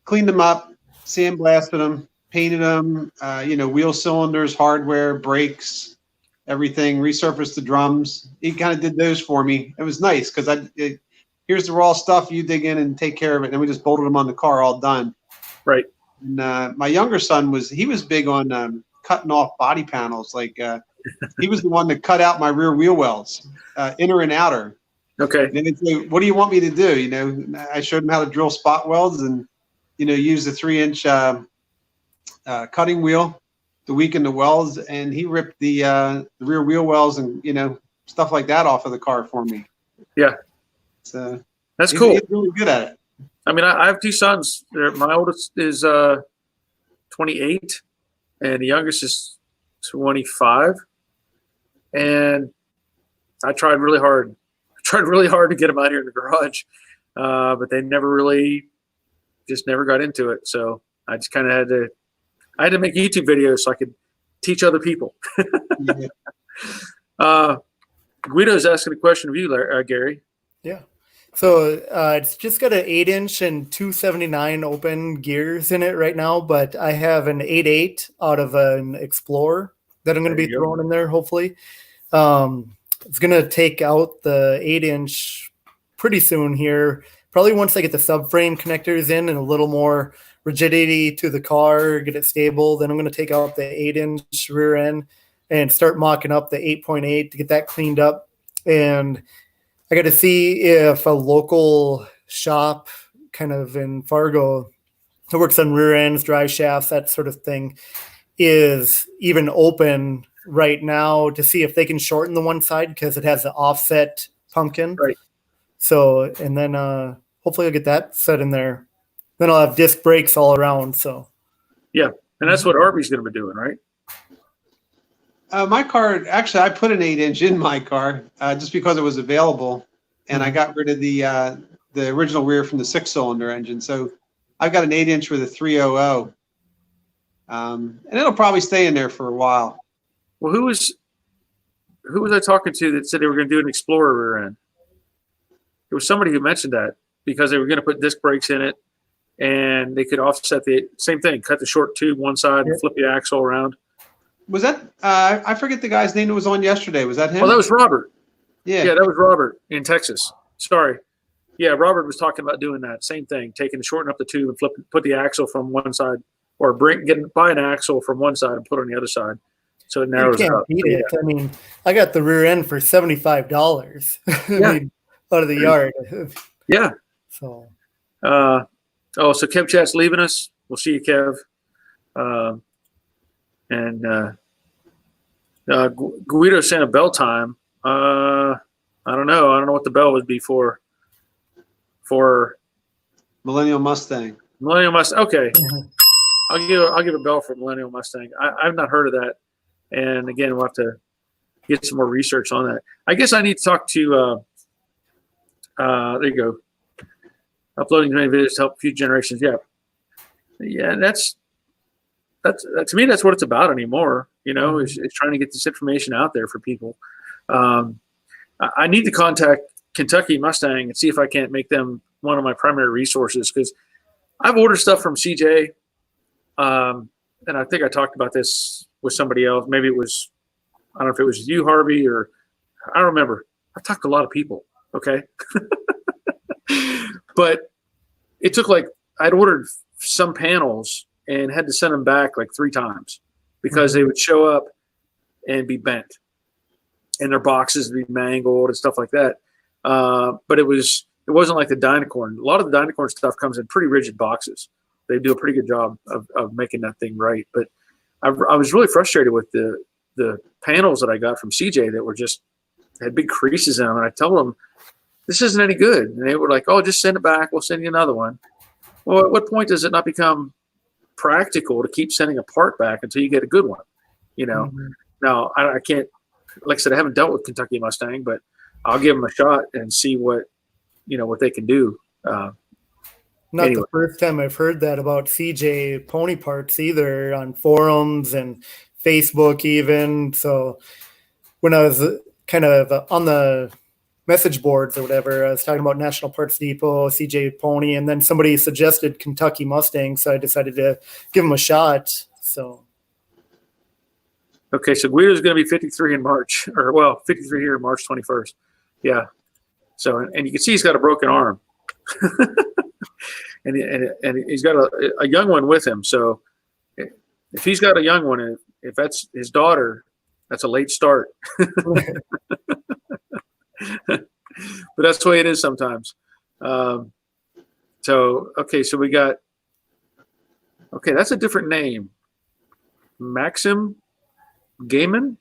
Speaker 2: cleaned them up, sandblasted them, painted them, wheel cylinders, hardware, brakes, everything, resurfaced the drums. He kind of did those for me. It was nice because here's the raw stuff, you dig in and take care of it. And then we just bolted them on the car, all done.
Speaker 1: Right.
Speaker 2: And my younger son was big on cutting off body panels. Like he was the one that cut out my rear wheel wells, inner and outer.
Speaker 1: Okay.
Speaker 2: And he'd say, what do you want me to do? I showed him how to drill spot welds and, use the 3-inch cutting wheel to weaken the welds. And he ripped the rear wheel wells and, stuff like that off of the car for me.
Speaker 1: Yeah.
Speaker 2: So
Speaker 1: that's cool.
Speaker 2: He's really good at it.
Speaker 1: I mean, I have two sons. My oldest is 28, and the youngest is 25. And I tried really hard. To get them out here in the garage, but they never got into it. So I just kind of had to make YouTube videos so I could teach other people.
Speaker 2: Yeah.
Speaker 1: Guido's asking a question of you, Gary.
Speaker 4: Yeah. So it's just got an 8-inch and 279 open gears in it right now, but I have an 8.8 out of an Explorer that I'm going to be throwing in there, hopefully. It's going to take out the 8-inch pretty soon here, probably once I get the subframe connectors in and a little more rigidity to the car, get it stable. Then I'm going to take out the 8-inch rear end and start mocking up the 8.8 to get that cleaned up. And I got to see if a local shop kind of in Fargo that works on rear ends, drive shafts, that sort of thing is even open right now to see if they can shorten the one side because it has the offset pumpkin.
Speaker 1: Right.
Speaker 4: So, and then hopefully I'll get that set in there. Then I'll have disc brakes all around. So,
Speaker 1: yeah. And that's what Harvey's going to be doing, right?
Speaker 2: My car, actually, I put an 8-inch in my car just because it was available, and I got rid of the original rear from the 6-cylinder engine. So I've got an 8-inch with a 300, And it'll probably stay in there for a while.
Speaker 1: Well, who was I talking to that said they were going to do an Explorer rear end? There was somebody who mentioned that because they were going to put disc brakes in it, and they could offset the same thing, cut the short tube one side and flip the axle around.
Speaker 2: Was that, I forget the guy's name that was on yesterday. Was that him?
Speaker 1: Oh, that was Robert.
Speaker 2: Yeah.
Speaker 1: Yeah, that was Robert in Texas. Sorry. Yeah, Robert was talking about doing that same thing, shorten up the tube and put the axle from one side, or buy an axle from one side and put it on the other side, so it narrows
Speaker 4: You can't
Speaker 1: out.
Speaker 4: beat it. I mean, I got the rear end for $75.
Speaker 1: Yeah.
Speaker 4: I mean, out of the yard.
Speaker 1: Yeah.
Speaker 4: So.
Speaker 1: So Kev Chat's leaving us. We'll see you, Kev. Guido sent a bell time. I don't know. I don't know what the bell would be for
Speaker 2: Millennial Mustang.
Speaker 1: Millennial Mustang. Okay.
Speaker 4: Mhm.
Speaker 1: I'll give a bell for Millennial Mustang. I've not heard of that. And again, we'll have to get some more research on that. I guess I need to talk to there you go. Uploading many videos to help future generations. Yeah. Yeah, that's to me, that's what it's about anymore. You know, is trying to get this information out there for people. I need to contact Kentucky Mustang and see if I can't make them one of my primary resources, because I've ordered stuff from CJ. And I think I talked about this with somebody else. Maybe it was, I don't know if it was you, Harvey, or I don't remember. I've talked to a lot of people. Okay. But it took I'd ordered some panels and had to send them back 3 times because they would show up and be bent and their boxes would be mangled and stuff like that. But it wasn't like the Dynacorn. A lot of the Dynacorn stuff comes in pretty rigid boxes. They do a pretty good job of making that thing right. But I was really frustrated with the panels that I got from CJ that were had big creases in them. And I told them, this isn't any good. And they were like, oh, just send it back. We'll send you another one. Well, at what point does it not become practical to keep sending a part back until you get a good one? You know, Now I can't, like I said, I haven't dealt with Kentucky Mustang, but I'll give them a shot and see what they can do.
Speaker 4: Not
Speaker 1: Anyway.
Speaker 4: the first time I've heard that about CJ Pony Parts either, on forums and Facebook even. So when I was kind of on the message boards or whatever, I was talking about National Parts Depot, CJ Pony, and then somebody suggested Kentucky Mustang, so I decided to give them a shot. So.
Speaker 1: Okay, so Guido's going to be 53 in March, 53 here, March 21st. Yeah. So, and you can see he's got a broken arm. and he's got a young one with him. So if he's got a young one, if that's his daughter, that's a late start. But that's the way it is sometimes. So we got, that's a different name. Maxim Gaiman.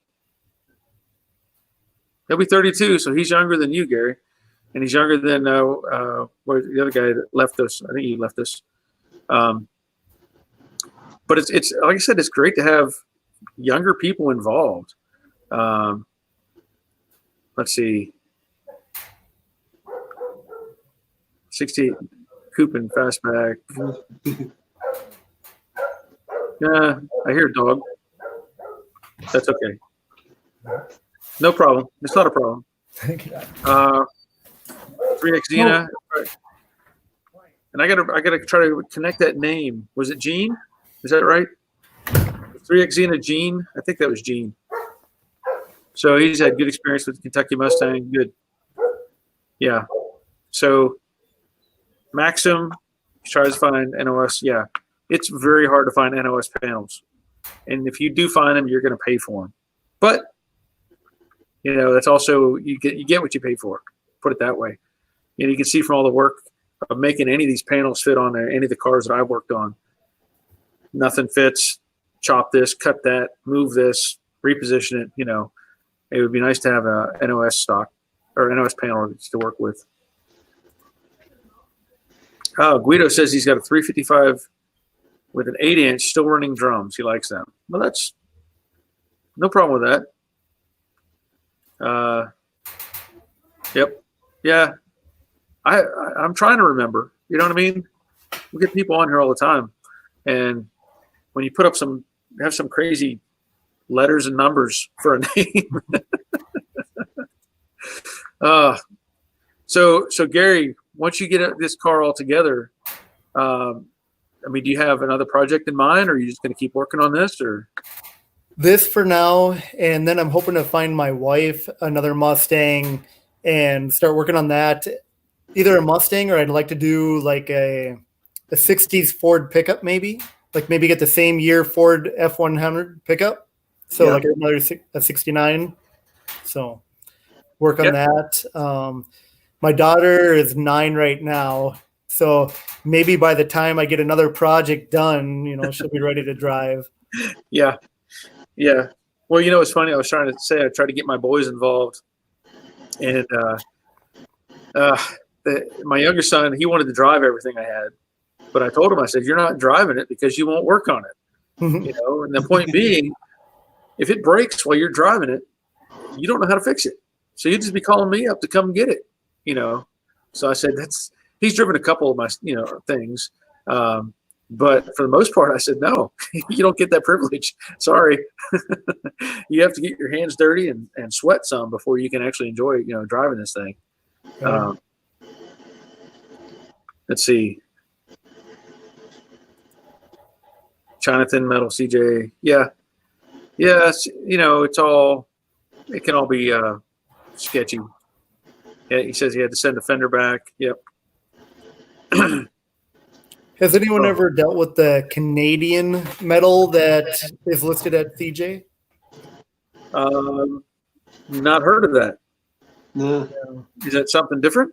Speaker 1: He'll be 32, so he's younger than you, Gary. And he's younger than the other guy that left us. I think he left us. But it's like I said, it's great to have younger people involved. Let's see. 68 coupe and fastback. Yeah, I hear a dog. That's okay. No problem. It's not a problem. 3X Xena. And I gotta try to connect that name. Was it Gene? Is that right? 3X Xena Gene? I think that was Gene. So he's had good experience with Kentucky Mustang. Good. Yeah. So Maxim tries to find NOS. Yeah. It's very hard to find NOS panels. And if you do find them, you're going to pay for them. But, that's also, you get what you pay for. Put it that way. You can see from all the work of making any of these panels fit on any of the cars that I've worked on. Nothing fits. Chop this, cut that, move this, reposition it. It would be nice to have a NOS stock or NOS panel to work with. Guido says he's got a 355 with an 8-inch, still running drums. He likes them. Well, that's no problem with that. Yep. Yeah. I'm trying to remember. You know what I mean? We get people on here all the time, and when you put up have some crazy letters and numbers for a name. So Gary, once you get this car all together, I mean, do you have another project in mind, or are you just going to keep working on this, or?
Speaker 4: This for now, and then I'm hoping to find my wife another Mustang and start working on that. Either a Mustang, or I'd like to do like a 60s Ford pickup, maybe. Like maybe get the same year Ford F100 pickup. So
Speaker 1: Yeah.
Speaker 4: like another a 69. So work on
Speaker 1: Yep.
Speaker 4: that. My daughter is 9 right now. So maybe by the time I get another project done, she'll be ready to drive.
Speaker 1: Yeah. Yeah. Well, it's funny. I was trying to say I tried to get my boys involved, and my younger son, he wanted to drive everything I had, but I told him, I said, "You're not driving it because you won't work on it." And the point being, if it breaks while you're driving it, you don't know how to fix it, so you'd just be calling me up to come get it. So I said, he's driven a couple of my things. But for the most part, I said, no, you don't get that privilege. Sorry. You have to get your hands dirty and sweat some before you can actually enjoy, driving this thing. Let's see. China Thin Metal, CJ. Yeah. Yeah. It can all be sketchy. Yeah. He says he had to send the fender back. Yep.
Speaker 4: Has anyone ever dealt with the Canadian metal that is listed at CJ?
Speaker 1: Not heard of that.
Speaker 2: No.
Speaker 1: Is that something different?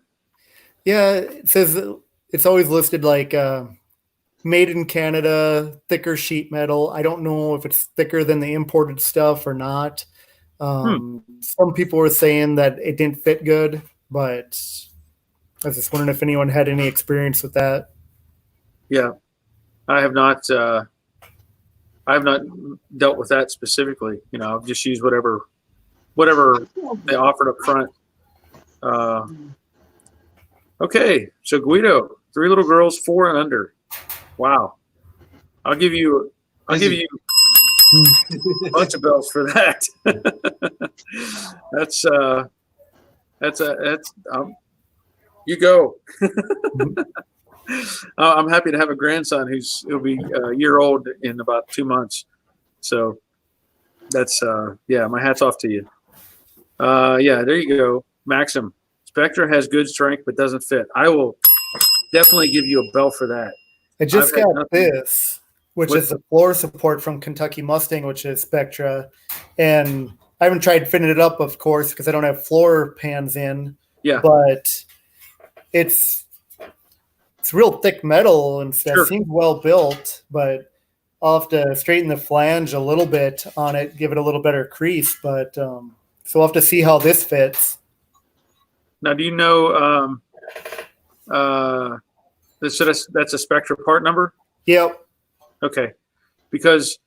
Speaker 4: Yeah, it says it's always listed like made in Canada, thicker sheet metal. I don't know if it's thicker than the imported stuff or not. Some people were saying that it didn't fit good, but I was just wondering if anyone had any experience with that.
Speaker 1: Yeah, I have not dealt with that specifically. I've just used whatever they offered up front. Okay, so Guido, 3 little girls, 4 and under. Wow, I'll give you a bunch of bells for that. You go. I'm happy to have a grandson he'll be a year old in about 2 months. So that's my hat's off to you. There you go. Maxim. Spectra has good strength but doesn't fit. I will definitely give you a bell for that.
Speaker 4: I just got this, which is the floor support from Kentucky Mustang, which is Spectra. And I haven't tried fitting it up, of course, because I don't have floor pans in.
Speaker 1: Yeah.
Speaker 4: But it's real thick metal and stuff.
Speaker 1: Sure.
Speaker 4: Seems well built, but I'll have to straighten the flange a little bit on it, give it a little better crease. But so we'll have to see how this fits.
Speaker 1: Now, do you know that's a Spectra part number?
Speaker 4: Yep.
Speaker 1: Okay, because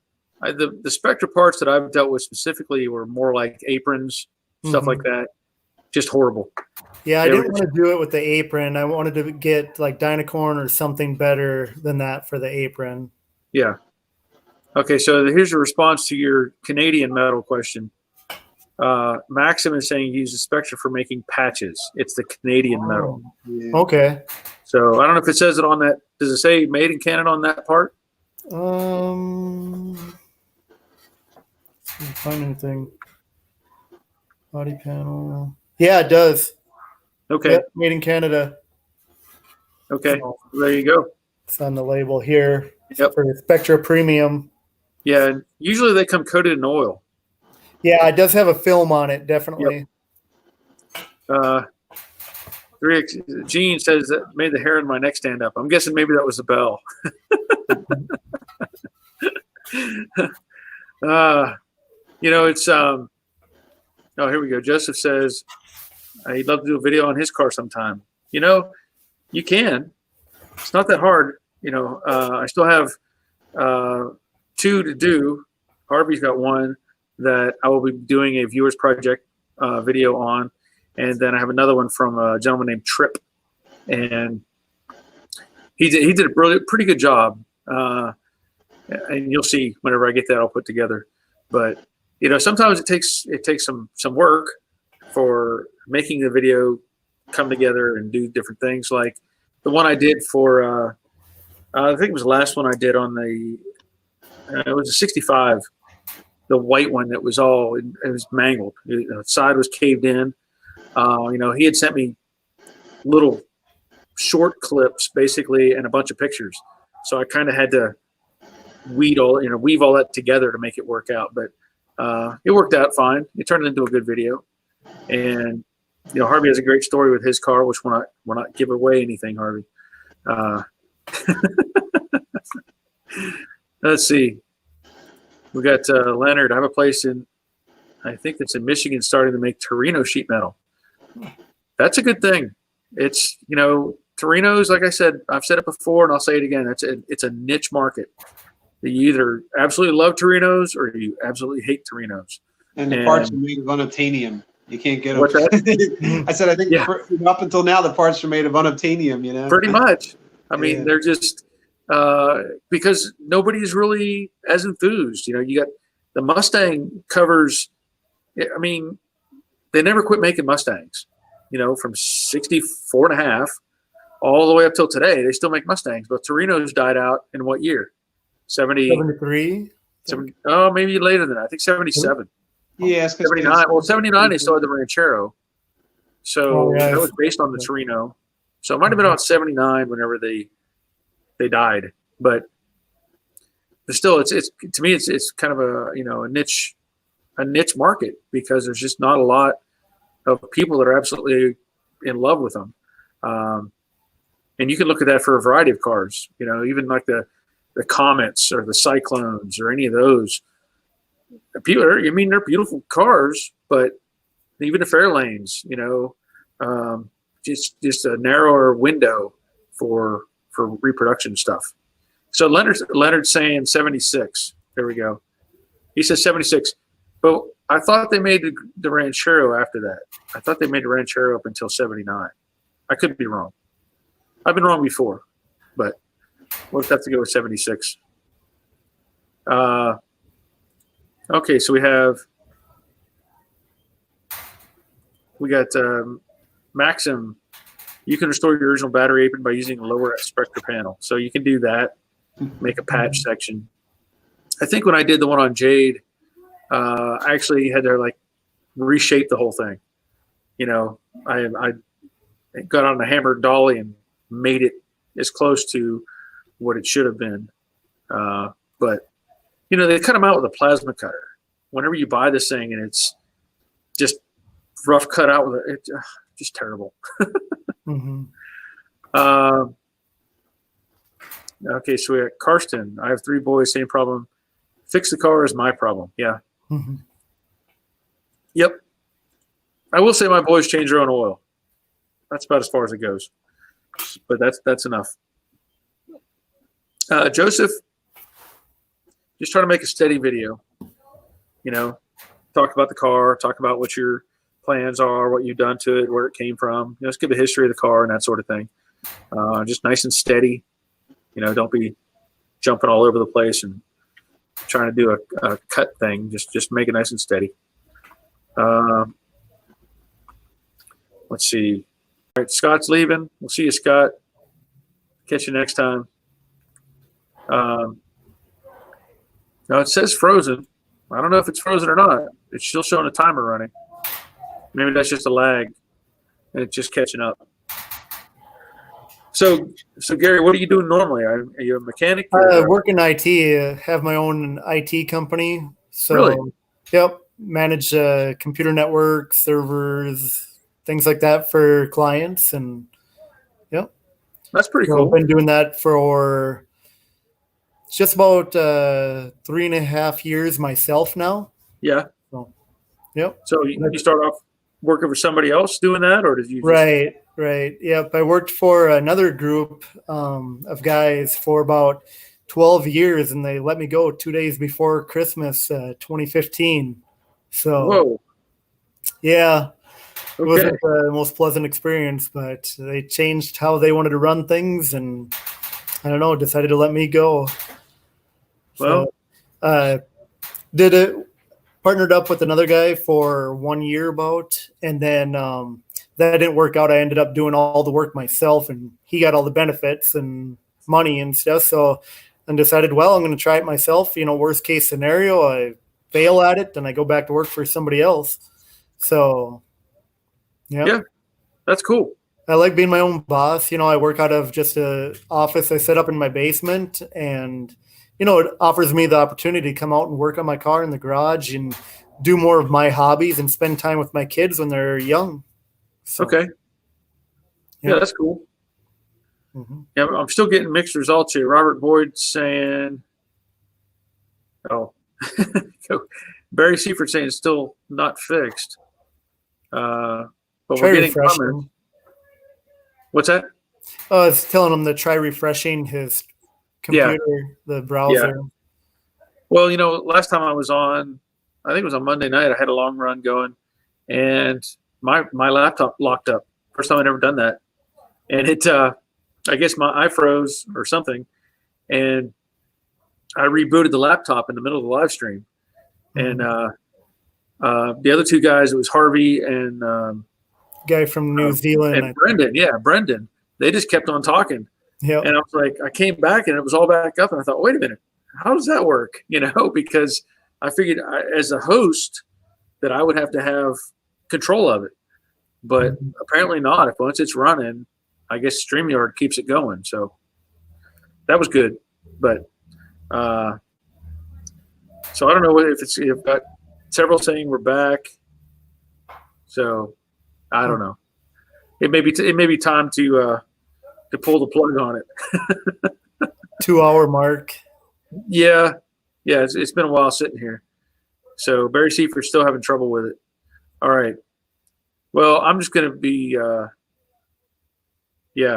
Speaker 1: the Spectra parts that I've dealt with specifically were more like aprons, stuff like that. Just horrible.
Speaker 4: Yeah, I didn't want to do it with the apron. I wanted to get like Dynacorn or something better than that for the apron.
Speaker 1: Yeah. Okay, so here's a response to your Canadian metal question. Maxim is saying he uses Spectra for making patches. It's the Canadian metal.
Speaker 2: Yeah.
Speaker 4: Okay.
Speaker 1: So I don't know if it says it on that. Does it say made in Canada on that part?
Speaker 4: Can't find anything. Body panel. Yeah, it does.
Speaker 1: Okay.
Speaker 4: Yep, made in Canada.
Speaker 1: Okay.
Speaker 4: So
Speaker 1: There you go.
Speaker 4: it's on the label here.
Speaker 1: Yep.
Speaker 4: For the Spectra Premium.
Speaker 1: Yeah. Usually they come coated in oil.
Speaker 4: Yeah, it does have a film on it, definitely.
Speaker 1: Gene says that made the hair in my neck stand up. I'm guessing maybe that was the bell. It's oh, here we go. Joseph says he'd love to do a video on his car sometime. You can. It's not that hard. I still have 2 to do. Harvey's got 1 that I will be doing a viewers project video on, and then I have another one from a gentleman named Tripp, and he did a pretty good job. and you'll see whenever I get that all put together. But sometimes it takes some work for making the video come together and do different things. Like the one I did for, I think it was the last one I did on it was a 65, the white one that was it was mangled. The side was caved in. He had sent me little short clips basically and a bunch of pictures. So I kind of had to weave all that together to make it work out. But it worked out fine. It turned into a good video. And Harvey has a great story with his car, which will not give away anything, Harvey. Let's see. We got Leonard. I have a place I think it's in Michigan, starting to make Torino sheet metal. That's a good thing. It's, Torinos, like I said, I've said it before and I'll say it again. It's a niche market. You either absolutely love Torinos or you absolutely hate Torinos.
Speaker 2: And the parts are made of unobtainium. You can't get them.
Speaker 1: What's that?
Speaker 2: I said, I think up until now, the parts are made of unobtainium,
Speaker 1: Pretty much. I mean, they're just because nobody's really as enthused. You got the Mustang covers. I mean, they never quit making Mustangs. From 64.5 all the way up till today, they still make Mustangs. But Torinos died out in what year?
Speaker 4: 73?
Speaker 1: Oh, maybe later than that. I think 77.
Speaker 2: Yeah,
Speaker 1: 79. Well, 79 they still had the Ranchero. So that was based on the Torino. So it might have been about 79 whenever they died. But still, it's to me it's kind of a niche market because there's just not a lot of people that are absolutely in love with them. And you can look at that for a variety of cars. Even like the Comets or the Cyclones or any of those. They're beautiful cars, but even the Fairlanes, just a narrower window for reproduction stuff. So Leonard's saying 76. There we go. He says 76. But I thought they made the Ranchero after that. I thought they made the Ranchero up until 79. I could be wrong. I've been wrong before, but we'll have to go with 76. Okay, so we got Maxim. You can restore your original battery apron by using a lower Spectra panel. So you can do that, make a patch section. I think when I did the one on Jade, I actually had to reshape the whole thing. I got on a hammered dolly and made it as close to what it should have been. But they cut them out with a plasma cutter. Whenever you buy this thing and it's just rough cut out with it, just terrible.
Speaker 4: Mm-hmm.
Speaker 1: Okay, so we got Karsten. I have 3 boys, same problem. Fix the car is my problem. Yeah.
Speaker 4: Mm-hmm.
Speaker 1: Yep. I will say my boys change their own oil. That's about as far as it goes. But that's enough. Joseph, just trying to make a steady video. Talk about the car, talk about what your plans are, what you've done to it, where it came from. Just give the history of the car and that sort of thing. Just nice and steady. Don't be jumping all over the place and trying to do a cut thing. Just make it nice and steady. Let's see. All right, Scott's leaving. We'll see you, Scott. Catch you next time. Now it says frozen. I don't know if it's frozen or not. It's still showing a timer running. Maybe that's just a lag and it's just catching up. So Gary, what are you doing normally? Are you a mechanic?
Speaker 4: Work in IT. Have my own IT company. So,
Speaker 1: really?
Speaker 4: Yep. Manage computer networks, servers, things like that for clients, and yep.
Speaker 1: That's pretty
Speaker 4: So
Speaker 1: cool.
Speaker 4: I've been doing that for just about 3.5 years myself now.
Speaker 1: Yeah.
Speaker 4: So, yep.
Speaker 1: So you start off working for somebody else doing that, or did you?
Speaker 4: Right. Yep. I worked for another group of guys for about 12 years, and they let me go 2 days before Christmas, 2015. So,
Speaker 1: whoa.
Speaker 4: Yeah. It
Speaker 1: Okay.
Speaker 4: wasn't the most pleasant experience, but they changed how they wanted to run things, and I don't know, decided to let me go.
Speaker 1: Well,
Speaker 4: Did it, partnered up with another guy for 1 year about, and then that didn't work out. I ended up doing all the work myself, and he got all the benefits and money and stuff. So I decided, well, I'm going to try it myself. Worst case scenario, I fail at it, and I go back to work for somebody else. So,
Speaker 1: yeah, that's cool.
Speaker 4: I like being my own boss. I work out of just a office I set up in my basement, and it offers me the opportunity to come out and work on my car in the garage and do more of my hobbies and spend time with my kids when they're young. So,
Speaker 1: Okay. Yeah, that's cool.
Speaker 4: Mm-hmm.
Speaker 1: Yeah, I'm still getting mixed results here. Robert Boyd saying, oh, Barry Seifert saying it's still not fixed. But
Speaker 4: Try
Speaker 1: we're getting
Speaker 4: refreshing.
Speaker 1: comments. What's that?
Speaker 4: I was telling him to try refreshing his computer, the browser.
Speaker 1: Yeah. Well, last time I was on, I think it was on Monday night, I had a long run going, and my laptop locked up. First time I'd ever done that. And I guess I froze or something, and I rebooted the laptop in the middle of the live stream. And the other two guys, it was Harvey and
Speaker 4: guy from New Zealand.
Speaker 1: And Brendan. Yeah, Brendan. They just kept on talking.
Speaker 4: Yep.
Speaker 1: And I was like, I came back and it was all back up. And I thought, wait a minute, how does that work? Because I figured as a host that I would have to have control of it. But apparently not. If once it's running, I guess StreamYard keeps it going. So that was good. But so I don't know if you've got several saying we're back. So I don't know. It may be time to pull the plug on it.
Speaker 4: 2 hour mark.
Speaker 1: Yeah. It's been a while sitting here. So Barry Seifert's still having trouble with it. All right. Well, I'm just going to be.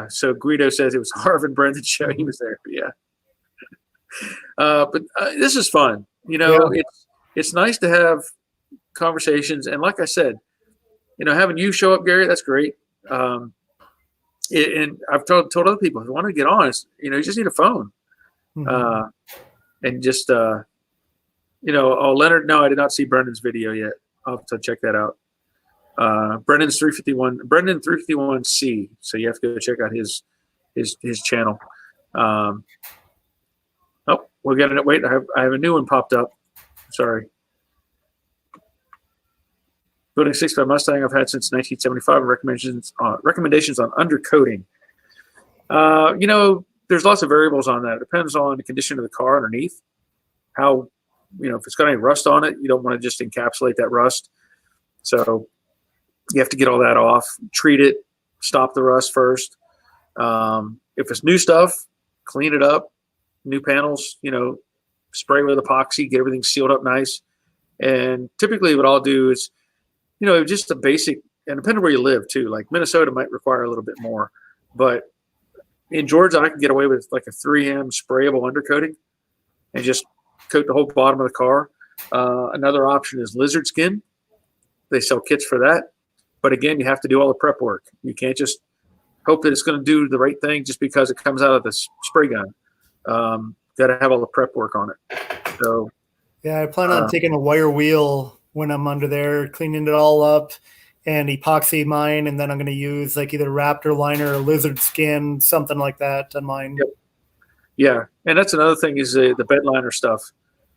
Speaker 1: So Guido says it was Harvin Brendan's show. He was there. Yeah. But this is fun. It's nice to have conversations, and like I said, having you show up, Gary, that's great. And I've told other people if you want to get on, you just need a phone, and just oh, Leonard. No, I did not see Brendan's video yet. I'll have to check that out. Brendan's 351, Brendan 351C. So you have to go check out his channel. Oh, we're getting it. Wait, I have a new one popped up. Sorry. Building 65 Mustang I've had since 1975. Recommendations on undercoating. There's lots of variables on that. It depends on the condition of the car underneath. How, if it's got any rust on it, you don't want to just encapsulate that rust. So you have to get all that off, treat it, stop the rust first. If it's new stuff, clean it up. New panels, spray with epoxy, get everything sealed up nice. And typically what I'll do is, just a basic, and depending where you live too, like Minnesota might require a little bit more, but in Georgia, I can get away with like a 3M sprayable undercoating and just coat the whole bottom of the car. Another option is lizard skin. They sell kits for that. But again, you have to do all the prep work. You can't just hope that it's going to do the right thing just because it comes out of the spray gun. Got to have all the prep work on it. So
Speaker 4: yeah, I plan on taking a wire wheel when I'm under there, cleaning it all up and epoxy mine, and then I'm going to use like either Raptor liner or lizard skin, something like that on mine.
Speaker 1: Yep. Yeah, and that's another thing is the bed liner stuff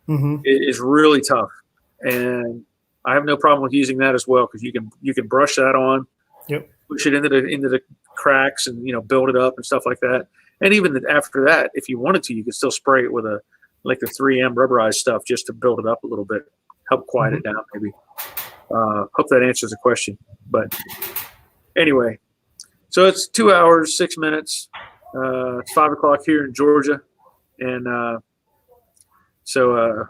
Speaker 1: is really tough, and I have no problem with using that as well because you can brush that on, push it into the cracks and build it up and stuff like that. And even after that, if you wanted to, you could still spray it with the 3M rubberized stuff just to build it up a little bit, help quiet it down maybe. Hope that answers the question. But anyway, so it's 2 hours, 6 minutes. It's 5 o'clock here in Georgia. And okay, so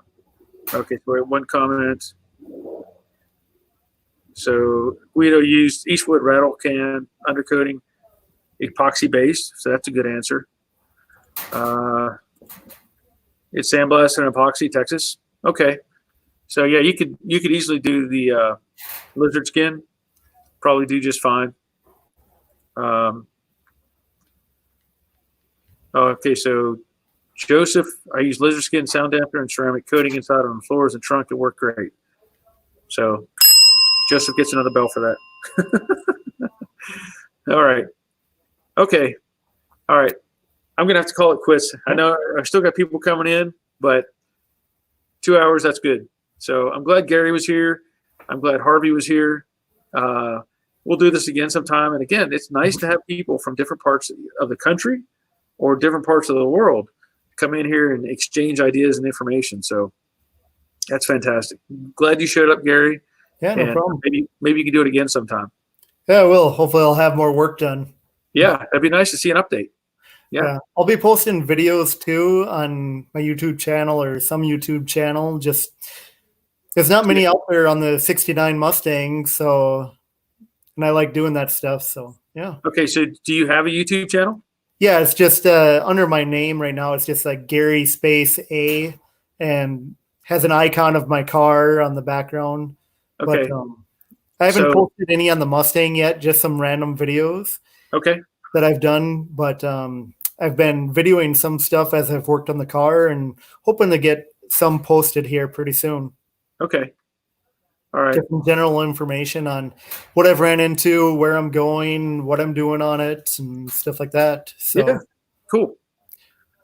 Speaker 1: we have one comment. So Guido used Eastwood rattle can undercoating, epoxy based, so that's a good answer. It's sandblasted and epoxy, Texas. Okay, so yeah, you could easily do the lizard skin. Probably do just fine. Okay, so Joseph, I use lizard skin, sound dampener, and ceramic coating inside on the floors and trunk. It worked great. So Joseph gets another bell for that. All right. Okay. All right. I'm going to have to call it quits. I know I still got people coming in, but 2 hours, that's good. So I'm glad Gary was here. I'm glad Harvey was here. We'll do this again sometime. And again, it's nice to have people from different parts of the country or different parts of the world come in here and exchange ideas and information. So that's fantastic. Glad you showed up, Gary.
Speaker 4: Yeah, no
Speaker 1: and
Speaker 4: problem.
Speaker 1: Maybe you can do it again sometime.
Speaker 4: Yeah, I will. Hopefully I'll have more work done.
Speaker 1: Yeah, that'd be nice to see an update. Yeah.
Speaker 4: I'll be posting videos too on my YouTube channel or some YouTube channel. Just there's not many out there on the 69 Mustang, so and I like doing that stuff. So yeah.
Speaker 1: Okay, so do you have a YouTube channel?
Speaker 4: Yeah, it's just under my name right now. It's just like Gary Space A and has an icon of my car on the background.
Speaker 1: Okay.
Speaker 4: But I haven't posted any on the Mustang yet, just some random videos.
Speaker 1: Okay.
Speaker 4: That I've done, but I've been videoing some stuff as I've worked on the car and hoping to get some posted here pretty soon.
Speaker 1: Okay. All right.
Speaker 4: Just some general information on what I've ran into, where I'm going, what I'm doing on it, and stuff like that. So,
Speaker 1: yeah. Cool.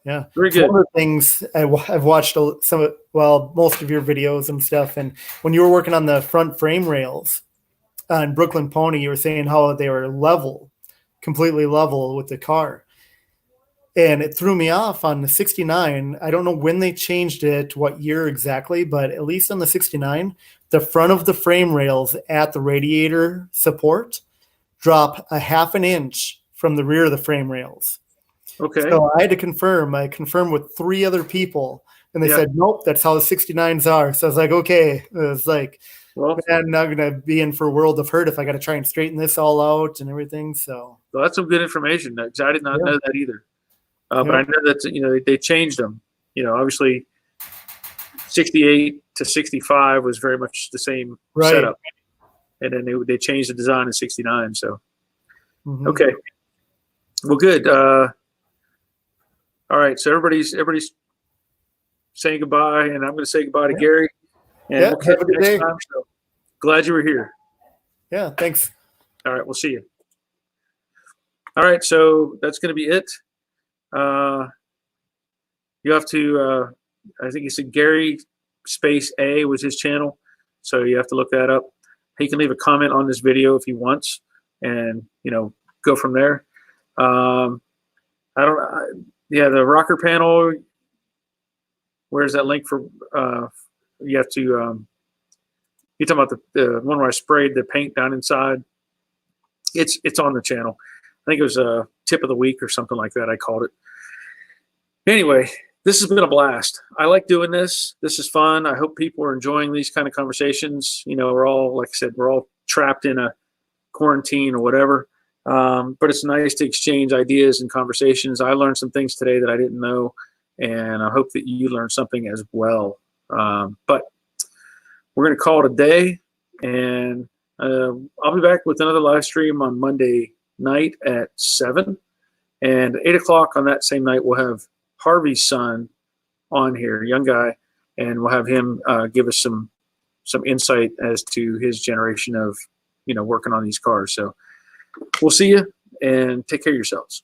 Speaker 4: Yeah.
Speaker 1: Very good.
Speaker 4: One of the things I've watched most of your videos and stuff, and when you were working on the front frame rails on Brooklyn Pony, you were saying how they were completely level with the car. And it threw me off on the 69. I don't know when they changed it, what year exactly, but at least on the 69, the front of the frame rails at the radiator support drop a half an inch from the rear of the frame rails.
Speaker 1: Okay.
Speaker 4: So I had to confirm. I confirmed with 3 other people, and they said, nope, that's how the 69s are. So I was like, okay. It was like, well, I'm not going to be in for a world of hurt if I got to try and straighten this all out and everything. So
Speaker 1: well, that's some good information. I did not know that either. But I know that, they changed them. Obviously 68 to 65 was very much the same setup. And then they changed the design in 69. So, okay. Well, good. All right. So everybody's saying goodbye, and I'm going to say goodbye to Gary. And we'll catch you next time. So glad you were here.
Speaker 4: Yeah, thanks.
Speaker 1: All right, we'll see you. All right, so that's going to be it. You have to, I think you said Gary Space A was his channel, so you have to look that up. He can leave a comment on this video if he wants, and go from there. The rocker panel. Where's that link for? You have to. You're talking about the one where I sprayed the paint down inside. It's on the channel. I think it was a tip of the week or something like that. I called it. Anyway, this has been a blast. I like doing this. This is fun. I hope people are enjoying these kind of conversations. We're all, like I said, we're all trapped in a quarantine or whatever. But it's nice to exchange ideas and conversations. I learned some things today that I didn't know, and I hope that you learned something as well. But we're going to call it a day, and I'll be back with another live stream on Monday night at 7, and 8 o'clock on that same night we'll have Harvey's son on here, young guy, and we'll have him give us some insight as to his generation of working on these cars. So we'll see you, and take care of yourselves.